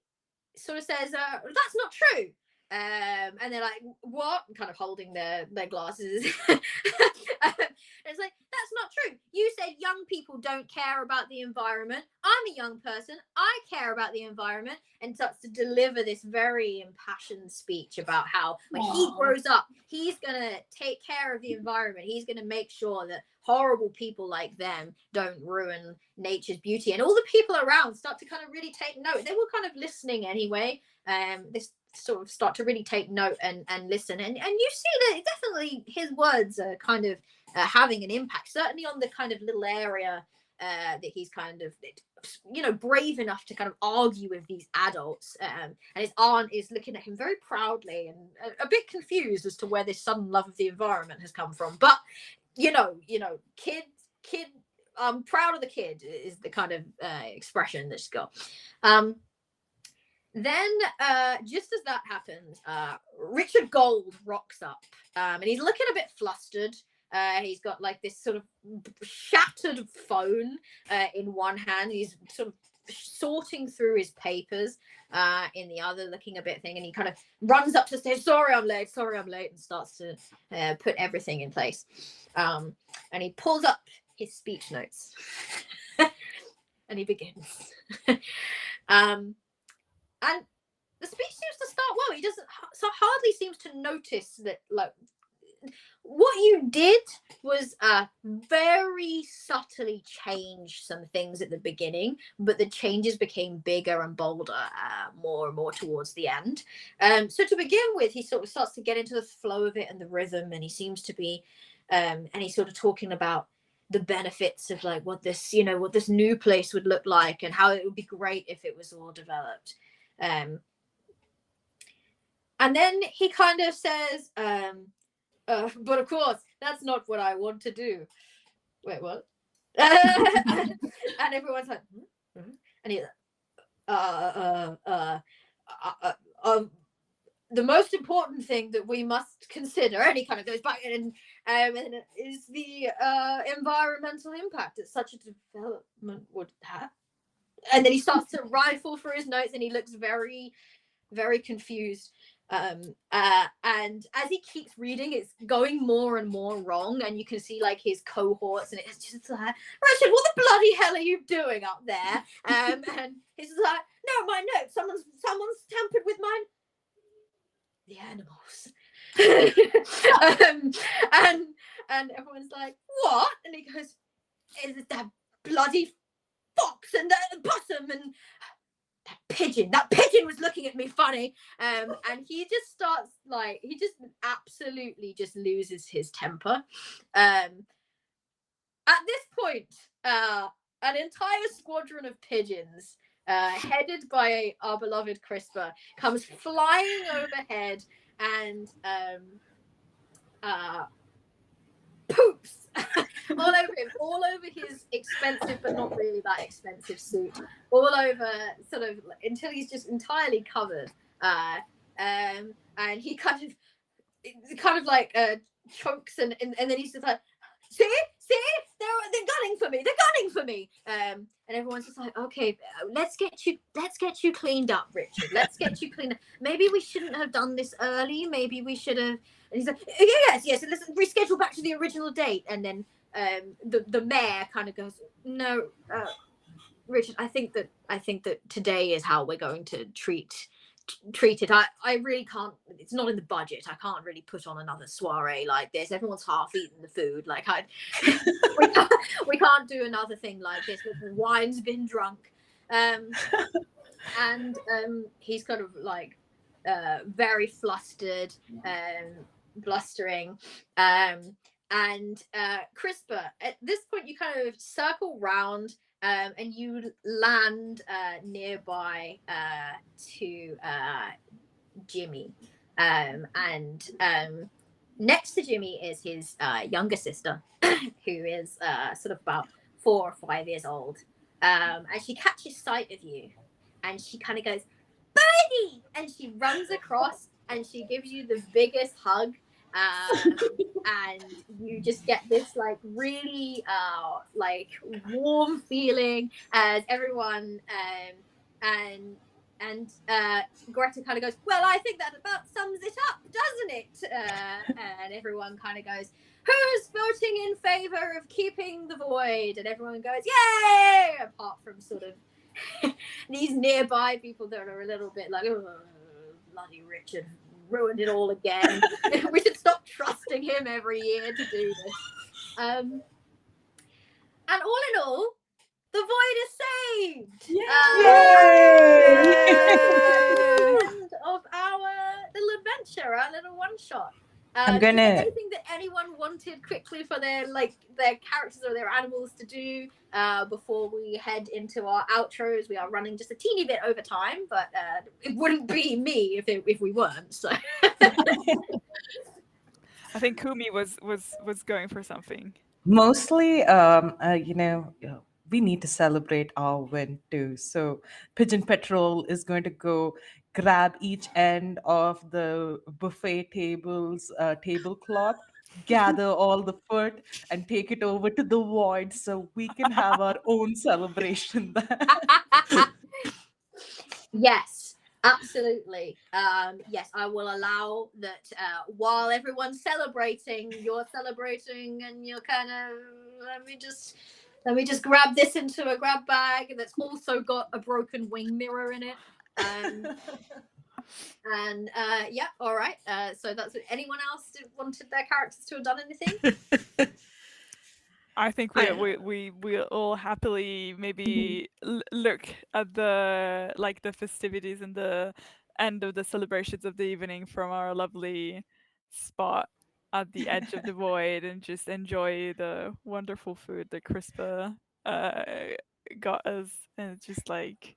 sort of says, that's not true. And they're like, what? Kind of holding their glasses. And it's like, that's not true. You said young people don't care about the environment. I'm a young person. I care about the environment. And starts to deliver this very impassioned speech about how when he grows up, he's going to take care of the environment. He's going to make sure that horrible people like them don't ruin nature's beauty. And all the people around start to kind of really take note. They were kind of listening anyway. This sort of start to really take note and listen. And you see that definitely his words are kind of having an impact, certainly on the kind of little area that he's kind of, you know, brave enough to kind of argue with these adults. And his aunt is looking at him very proudly and a bit confused as to where this sudden love of the environment has come from. But, you know, kid, I'm proud of the kid is the kind of expression that she's got. Then, just as that happens, Richard Gold rocks up, and he's looking a bit flustered. He's got like this sort of shattered phone in one hand. He's sort of sorting through his papers in the other, looking a bit thing, and he kind of runs up to say, sorry I'm late, and starts to put everything in place. And he pulls up his speech notes and he begins. And the speech seems to start well. He doesn't, so hardly seems to notice that, like, what you did was very subtly change some things at the beginning, but the changes became bigger and bolder more and more towards the end. So to begin with, he sort of starts to get into the flow of it and the rhythm, and he seems to be, and he's sort of talking about the benefits of like what this new place would look like and how it would be great if it was all developed. And then he kind of says, but of course, that's not what I want to do. Wait, what? And everyone's like, and he's the most important thing that we must consider, and he kind of goes back and is the environmental impact that such a development would have. And then he starts to rifle for his notes, and he looks very, very confused. And as he keeps reading, it's going more and more wrong, and you can see like his cohorts, and it's just like, Richard, what the bloody hell are you doing up there? And he's like, no, my note, someone's tampered with mine. The animals. And everyone's like, what? And he goes, is it that bloody fox and the possum and that pigeon was looking at me funny. And he just starts like, he just absolutely just loses his temper. At this point, an entire squadron of pigeons, headed by our beloved Crisper, comes flying overhead and poops all over him, all over his expensive but not really that expensive suit, all over, sort of, until he's just entirely covered. And he kind of like chokes, and then he's just like, see, they're gunning for me. And everyone's just like, okay, let's get you cleaned up, Richard. Let's get you cleaned up. Maybe we shouldn't have done this early. Maybe we should have. And he's like, yes, let's reschedule back to the original date. And then the mayor kind of goes, no, Richard, I think that today is how we're going to treat it. I really can't, it's not in the budget. I can't really put on another soiree like this. Everyone's half eaten the food. Like we can't do another thing like this. The wine's been drunk. And he's kind of like very flustered, blustering. And Crisper, at this point you kind of circle round, and you land nearby to Jimmy. And next to Jimmy is his younger sister, who is sort of about 4 or 5 years old. And she catches sight of you, and she kind of goes, Birdie! And she runs across, and she gives you the biggest hug. And you just get this like really like warm feeling as everyone and Greta kind of goes, well, I think that about sums it up, doesn't it? And everyone kind of goes, who's voting in favor of keeping the void? And everyone goes, yay, apart from sort of these nearby people that are a little bit like, oh, bloody Richard ruined it all again. We should stop trusting him every year to do this. And all in all, the void is saved. End of our little adventure, our little one shot.
I'm
Is there
gonna.
anything that anyone wanted quickly for their characters or their animals to do before we head into our outros? We are running just a teeny bit over time, but it wouldn't be me if we weren't. So
I think Kumi was going for something.
Mostly, we need to celebrate our win too. So Pigeon Patrol is going to go grab each end of the buffet tablecloth, gather all the food, and take it over to the void so we can have our own celebration there.
yes, absolutely. Yes, I will allow that. While everyone's celebrating, you're celebrating, and you're kind of let me just grab this into a grab bag that's also got a broken wing mirror in it. And yeah, all right. So that's anyone else wanted their characters to have done anything?
I think we all happily maybe look at the festivities and the end of the celebrations of the evening from our lovely spot at the edge of the void, and just enjoy the wonderful food that Crispa got us, and it's just like,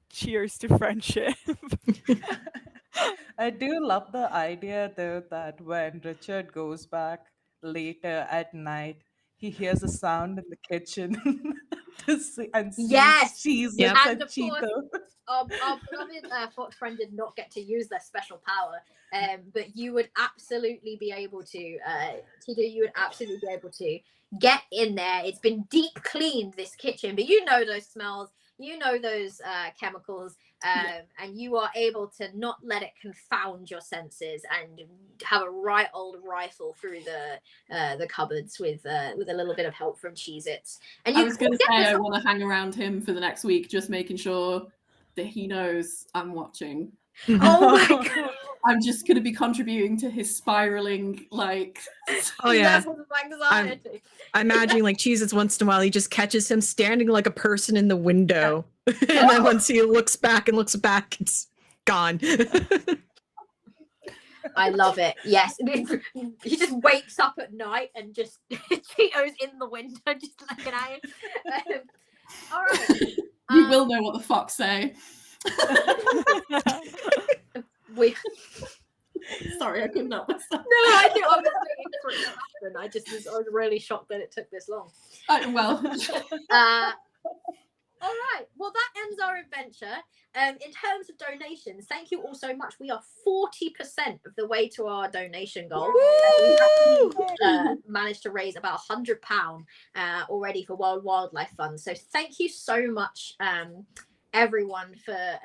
cheers to friendship.
I do love the idea though that when Richard goes back later at night, he hears a sound in the kitchen and sees
Yes.
cheese
Yep.
And of
Cheeto.
course, our beloved fox friend did not get to use their special power, but you would absolutely be able to, Tito, you would absolutely be able to get in there. It's been deep cleaned, this kitchen, but you know those smells. you know those chemicals, and you are able to not let it confound your senses and have a right old rifle through the cupboards with a little bit of help from Cheez-Its. And
I was going to say I want to hang around him for the next week, just making sure that he knows I'm watching.
Oh my God.
I'm just going to be contributing to his spiraling, like,
Oh yeah,
levels of anxiety.
I'm imagining like Cheez-Its once in a while he just catches him standing like a person in the window. And then once he looks back, it's gone.
I love it. Yes. He just wakes up at night and just Cheetos in the window, just looking at him. All right.
You will know what the fox say. Sorry, I couldn't help myself.
No, I think I was waiting for it to happen. I was really shocked that it took this long.
Well.
All right. Well, that ends our adventure. In terms of donations, thank you all so much. We are 40% of the way to our donation goal. We managed to raise about £100 already for World Wildlife Fund. So thank you so much, everyone, for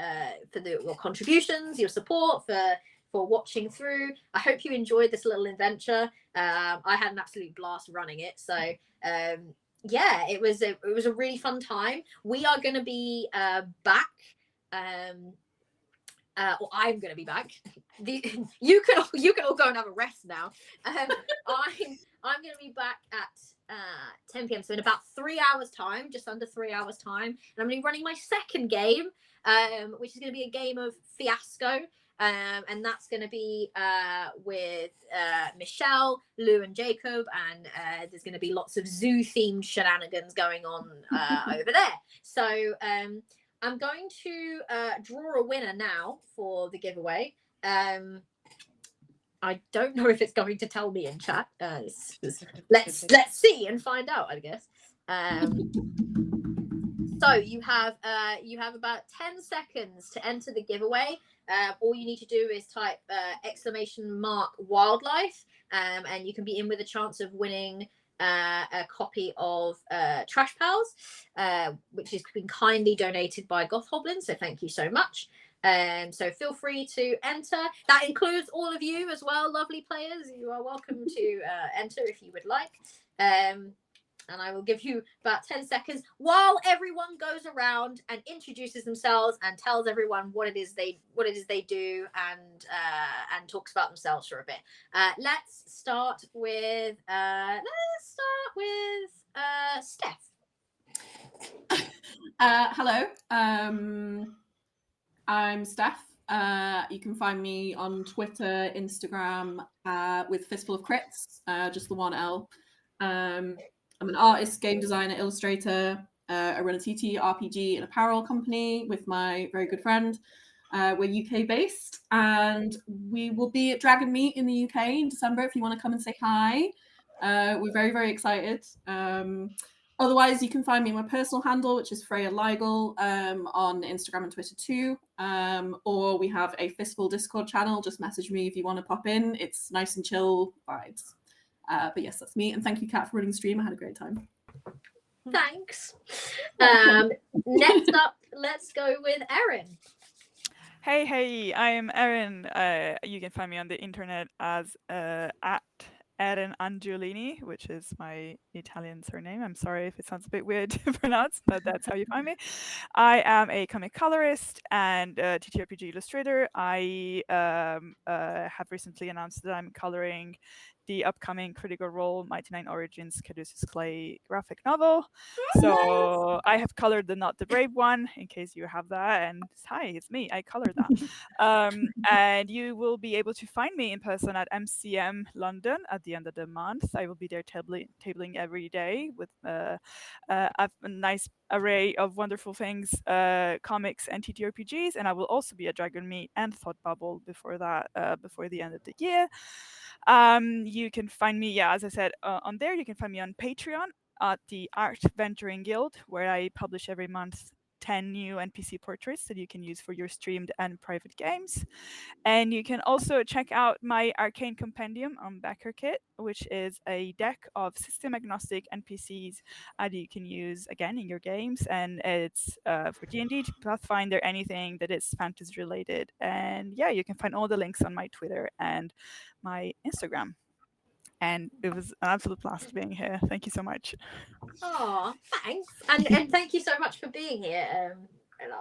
your contributions, your support, for watching through. I hope you enjoyed this little adventure. I had an absolute blast running it. So yeah, it was a really fun time. We are going to be back. Or I'm going to be back. You can all go and have a rest now. I'm going to be back at 10 p.m. So in about 3 hours time, just under 3 hours time, and I'm going to be running my second game, which is going to be a game of Fiasco. And that's going to be with Michelle, Lou, and Jacob, and there's going to be lots of zoo-themed shenanigans going on over there. So I'm going to draw a winner now for the giveaway. I don't know if it's going to tell me in chat. Let's see and find out, I guess. So you have about 10 seconds to enter the giveaway. All you need to do is type !wildlife, and you can be in with a chance of winning a copy of Trash Pals, which has been kindly donated by Goth Hoblin. So thank you so much. So feel free to enter. That includes all of you as well, lovely players. You are welcome to enter if you would like. And I will give you about 10 seconds while everyone goes around and introduces themselves and tells everyone what it is they do and talks about themselves for a bit. Let's start with Steph.
Hello. I'm Steph. You can find me on Twitter, Instagram with Fistful of Crits, just the one L. I'm an artist, game designer, illustrator. I run a TT RPG and apparel company with my very good friend. We're UK based, and we will be at Dragon Meet in the UK in December if you want to come and say hi. We're very, very excited. Otherwise, you can find me on my personal handle, which is Freya Leigel, on Instagram and Twitter too. Or we have a Fistful Discord channel. Just message me if you want to pop in. It's nice and chill vibes. But yes, that's me. And thank you, Kat, for running the stream. I had a great time.
Thanks. Next up, let's go with Erin.
Hey, I am Erin. You can find me on the internet as at Erin Angiolini, which is my Italian surname. I'm sorry if it sounds a bit weird to pronounce, but that's how you find me. I am a comic colorist and TTRPG illustrator. I have recently announced that I'm coloring the upcoming Critical Role Mighty Nine Origins Caduceus Clay graphic novel. So I have colored the Not the Brave one, in case you have that. And hi, it's me. I colored that. And you will be able to find me in person at MCM London at the end of the month. I will be there tabling every day with a nice array of wonderful things, comics and TTRPGs. And I will also be at Dragon Meet and Thought Bubble before that, before the end of the year. You can find me, as I said, on there. You can find me on Patreon at the Art Venturing Guild, where I publish every month 10 new NPC portraits that you can use for your streamed and private games. And you can also check out my Arcane Compendium on BackerKit, which is a deck of system-agnostic NPCs that you can use, again, in your games. And it's for D&D, Pathfinder, anything that is fantasy-related. And yeah, you can find all the links on my Twitter and my Instagram. And it was an absolute blast being here. Thank you so much.
Oh, thanks, and thank you so much for being here.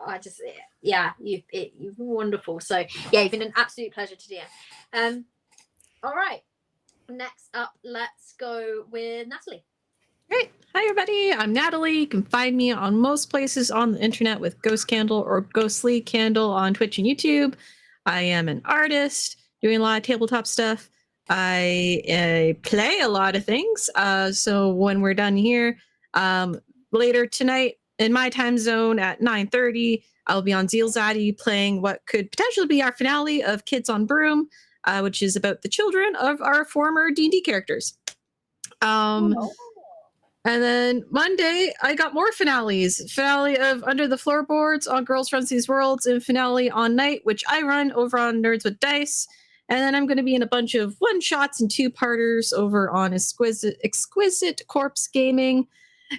I just, yeah, you've been wonderful. So yeah, you've been an absolute pleasure to DM. All right, next up, let's go with Natalie.
Great. Hi, everybody. I'm Natalie. You can find me on most places on the internet with Ghost Candle or Ghostly Candle on Twitch and YouTube. I am an artist doing a lot of tabletop stuff. I play a lot of things. So when we're done here, later tonight in my time zone at 9:30, I'll be on Zielzadi playing what could potentially be our finale of Kids on Broom, which is about the children of our former D&D characters. And then Monday, I got more finales. Finale of Under the Floorboards on Girls Runs These Worlds, and finale on Night, which I run over on Nerds with Dice. And then I'm going to be in a bunch of one-shots and two-parters over on Exquisite Corpse Gaming.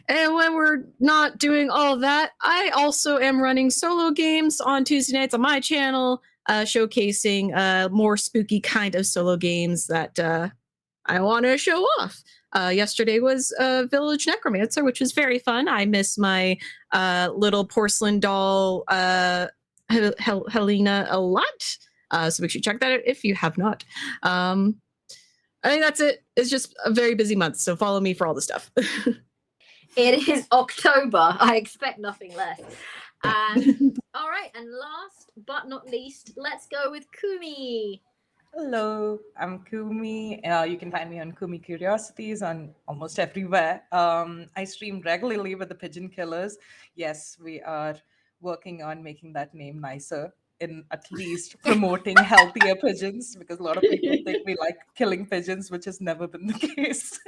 And when we're not doing all of that, I also am running solo games on Tuesday nights on my channel, showcasing more spooky kind of solo games that I want to show off. Yesterday was Village Necromancer, which was very fun. I miss my little porcelain doll, Helena, a lot. So make sure you check that out if you have not. I think that's it. It's just a very busy month, so follow me for all the stuff.
It is October. I expect nothing less. All right, and last but not least, let's go with Kumi.
Hello, I'm Kumi. You can find me on Kumi Curiosities on almost everywhere. I stream regularly with the Pigeon Killers. Yes, we are working on making that name nicer, in at least promoting healthier pigeons, because a lot of people think we like killing pigeons, which has never been the case.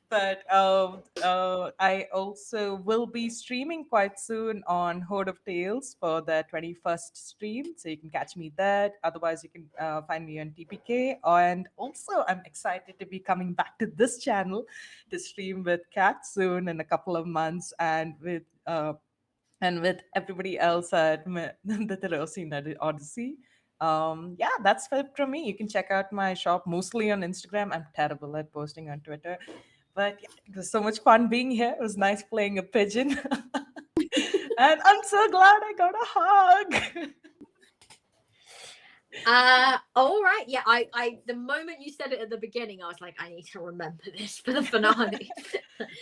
But I also will be streaming quite soon on Horde of Tales for the 21st stream, so you can catch me there. Otherwise, you can find me on TPK. And also, I'm excited to be coming back to this channel to stream with Kat soon in a couple of months, and with everybody else at the Terosina Odyssey. Yeah, that's it from me. You can check out my shop mostly on Instagram. I'm terrible at posting on Twitter. But yeah, it was so much fun being here. It was nice playing a pigeon. And I'm so glad I got a hug.
All right. Yeah, I the moment you said it at the beginning, I was like, I need to remember this for the finale.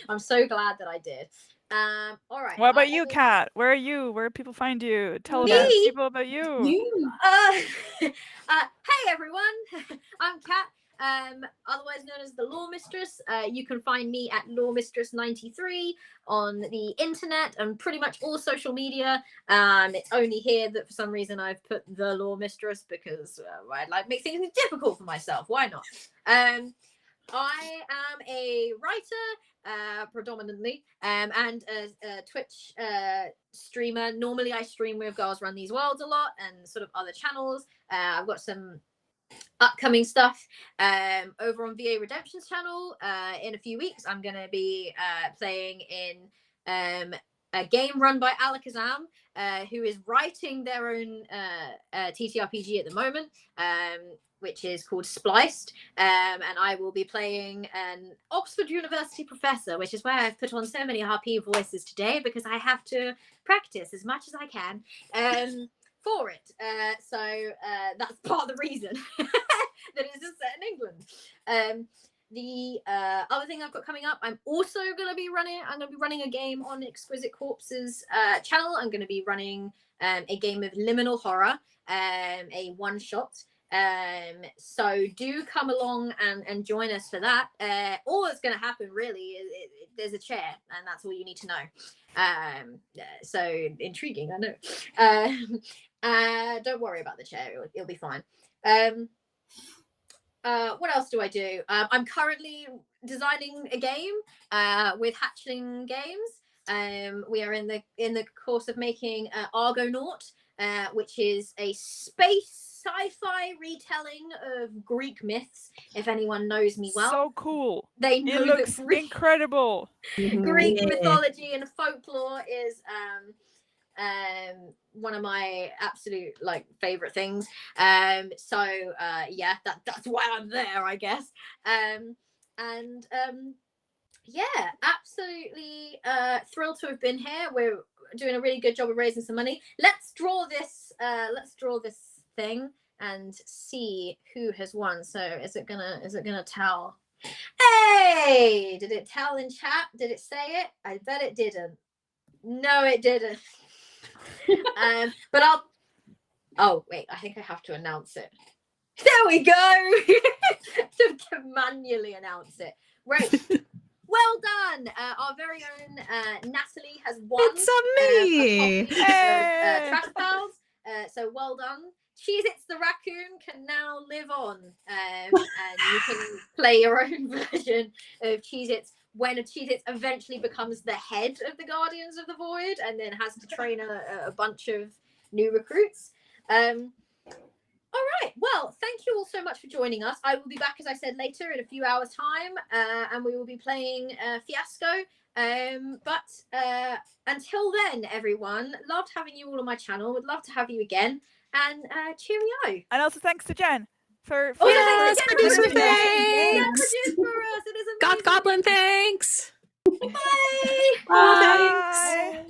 I'm so glad that I did. All right.
What about you, Kat? Where are you? Where do people find you? Tell people about you.
Hey everyone, I'm Kat. Otherwise known as the Law Mistress. You can find me at LawMistress93 on the internet and pretty much all social media. It's only here that for some reason I've put the Law Mistress because I'd like make things difficult for myself. Why not? I am a writer predominantly and a Twitch streamer. Normally I stream with Girls Run These Worlds a lot and sort of other channels. I've got some upcoming stuff over on VA Redemption's channel. In a few weeks I'm going to be playing in a game run by Alakazam, who is writing their own TTRPG at the moment, which is called Spliced, and I will be playing an Oxford University professor, which is why I've put on so many RP voices today, because I have to practice as much as I can for it. So that's part of the reason that it is set in England. The other thing I've got coming up, I'm going to be running a game on Exquisite Corpse's channel. I'm going to be running a game of Liminal Horror, a one-shot. So do come along and join us for that. All that's going to happen really is there's a chair, and that's all you need to know. So intriguing, I know. Don't worry about the chair, it'll be fine. What else do I do? I'm currently designing a game with Hatchling Games. We are in the course of making Argonaut, which is a space sci-fi retelling of Greek myths. If anyone knows me well,
So cool.
they know
It looks
that
incredible.
Greek
Yeah.
mythology and folklore is one of my absolute favorite things. Yeah, that's why I'm there, I guess. Yeah, absolutely thrilled to have been here. We're doing a really good job of raising some money. Let's draw this thing and see who has won. So is it gonna tell? Hey, did it tell in chat? Did it say it? I bet it didn't. No, it didn't. But oh wait, I think I have to announce it. There we go. To manually announce it. Right. Well done. Our very own Natalie has won.
It's me.
A copy of Trash Pals. So well done. Cheez-Its the raccoon can now live on, and you can play your own version of Cheez-Its when Cheez-Its eventually becomes the head of the Guardians of the Void and then has to train a bunch of new recruits. All right. Well, thank you all so much for joining us. I will be back, as I said, later in a few hours' time, and we will be playing Fiasco. But until then, everyone, loved having you all on my channel. Would love to have you again. And cheerio.
And also thanks to Jen for
Yes,
thanks again,
producer
everyone. Yeah,
thanks.
produced for us. It is
God
amazing.
Goblin thanks.
Bye.
Bye.
Bye.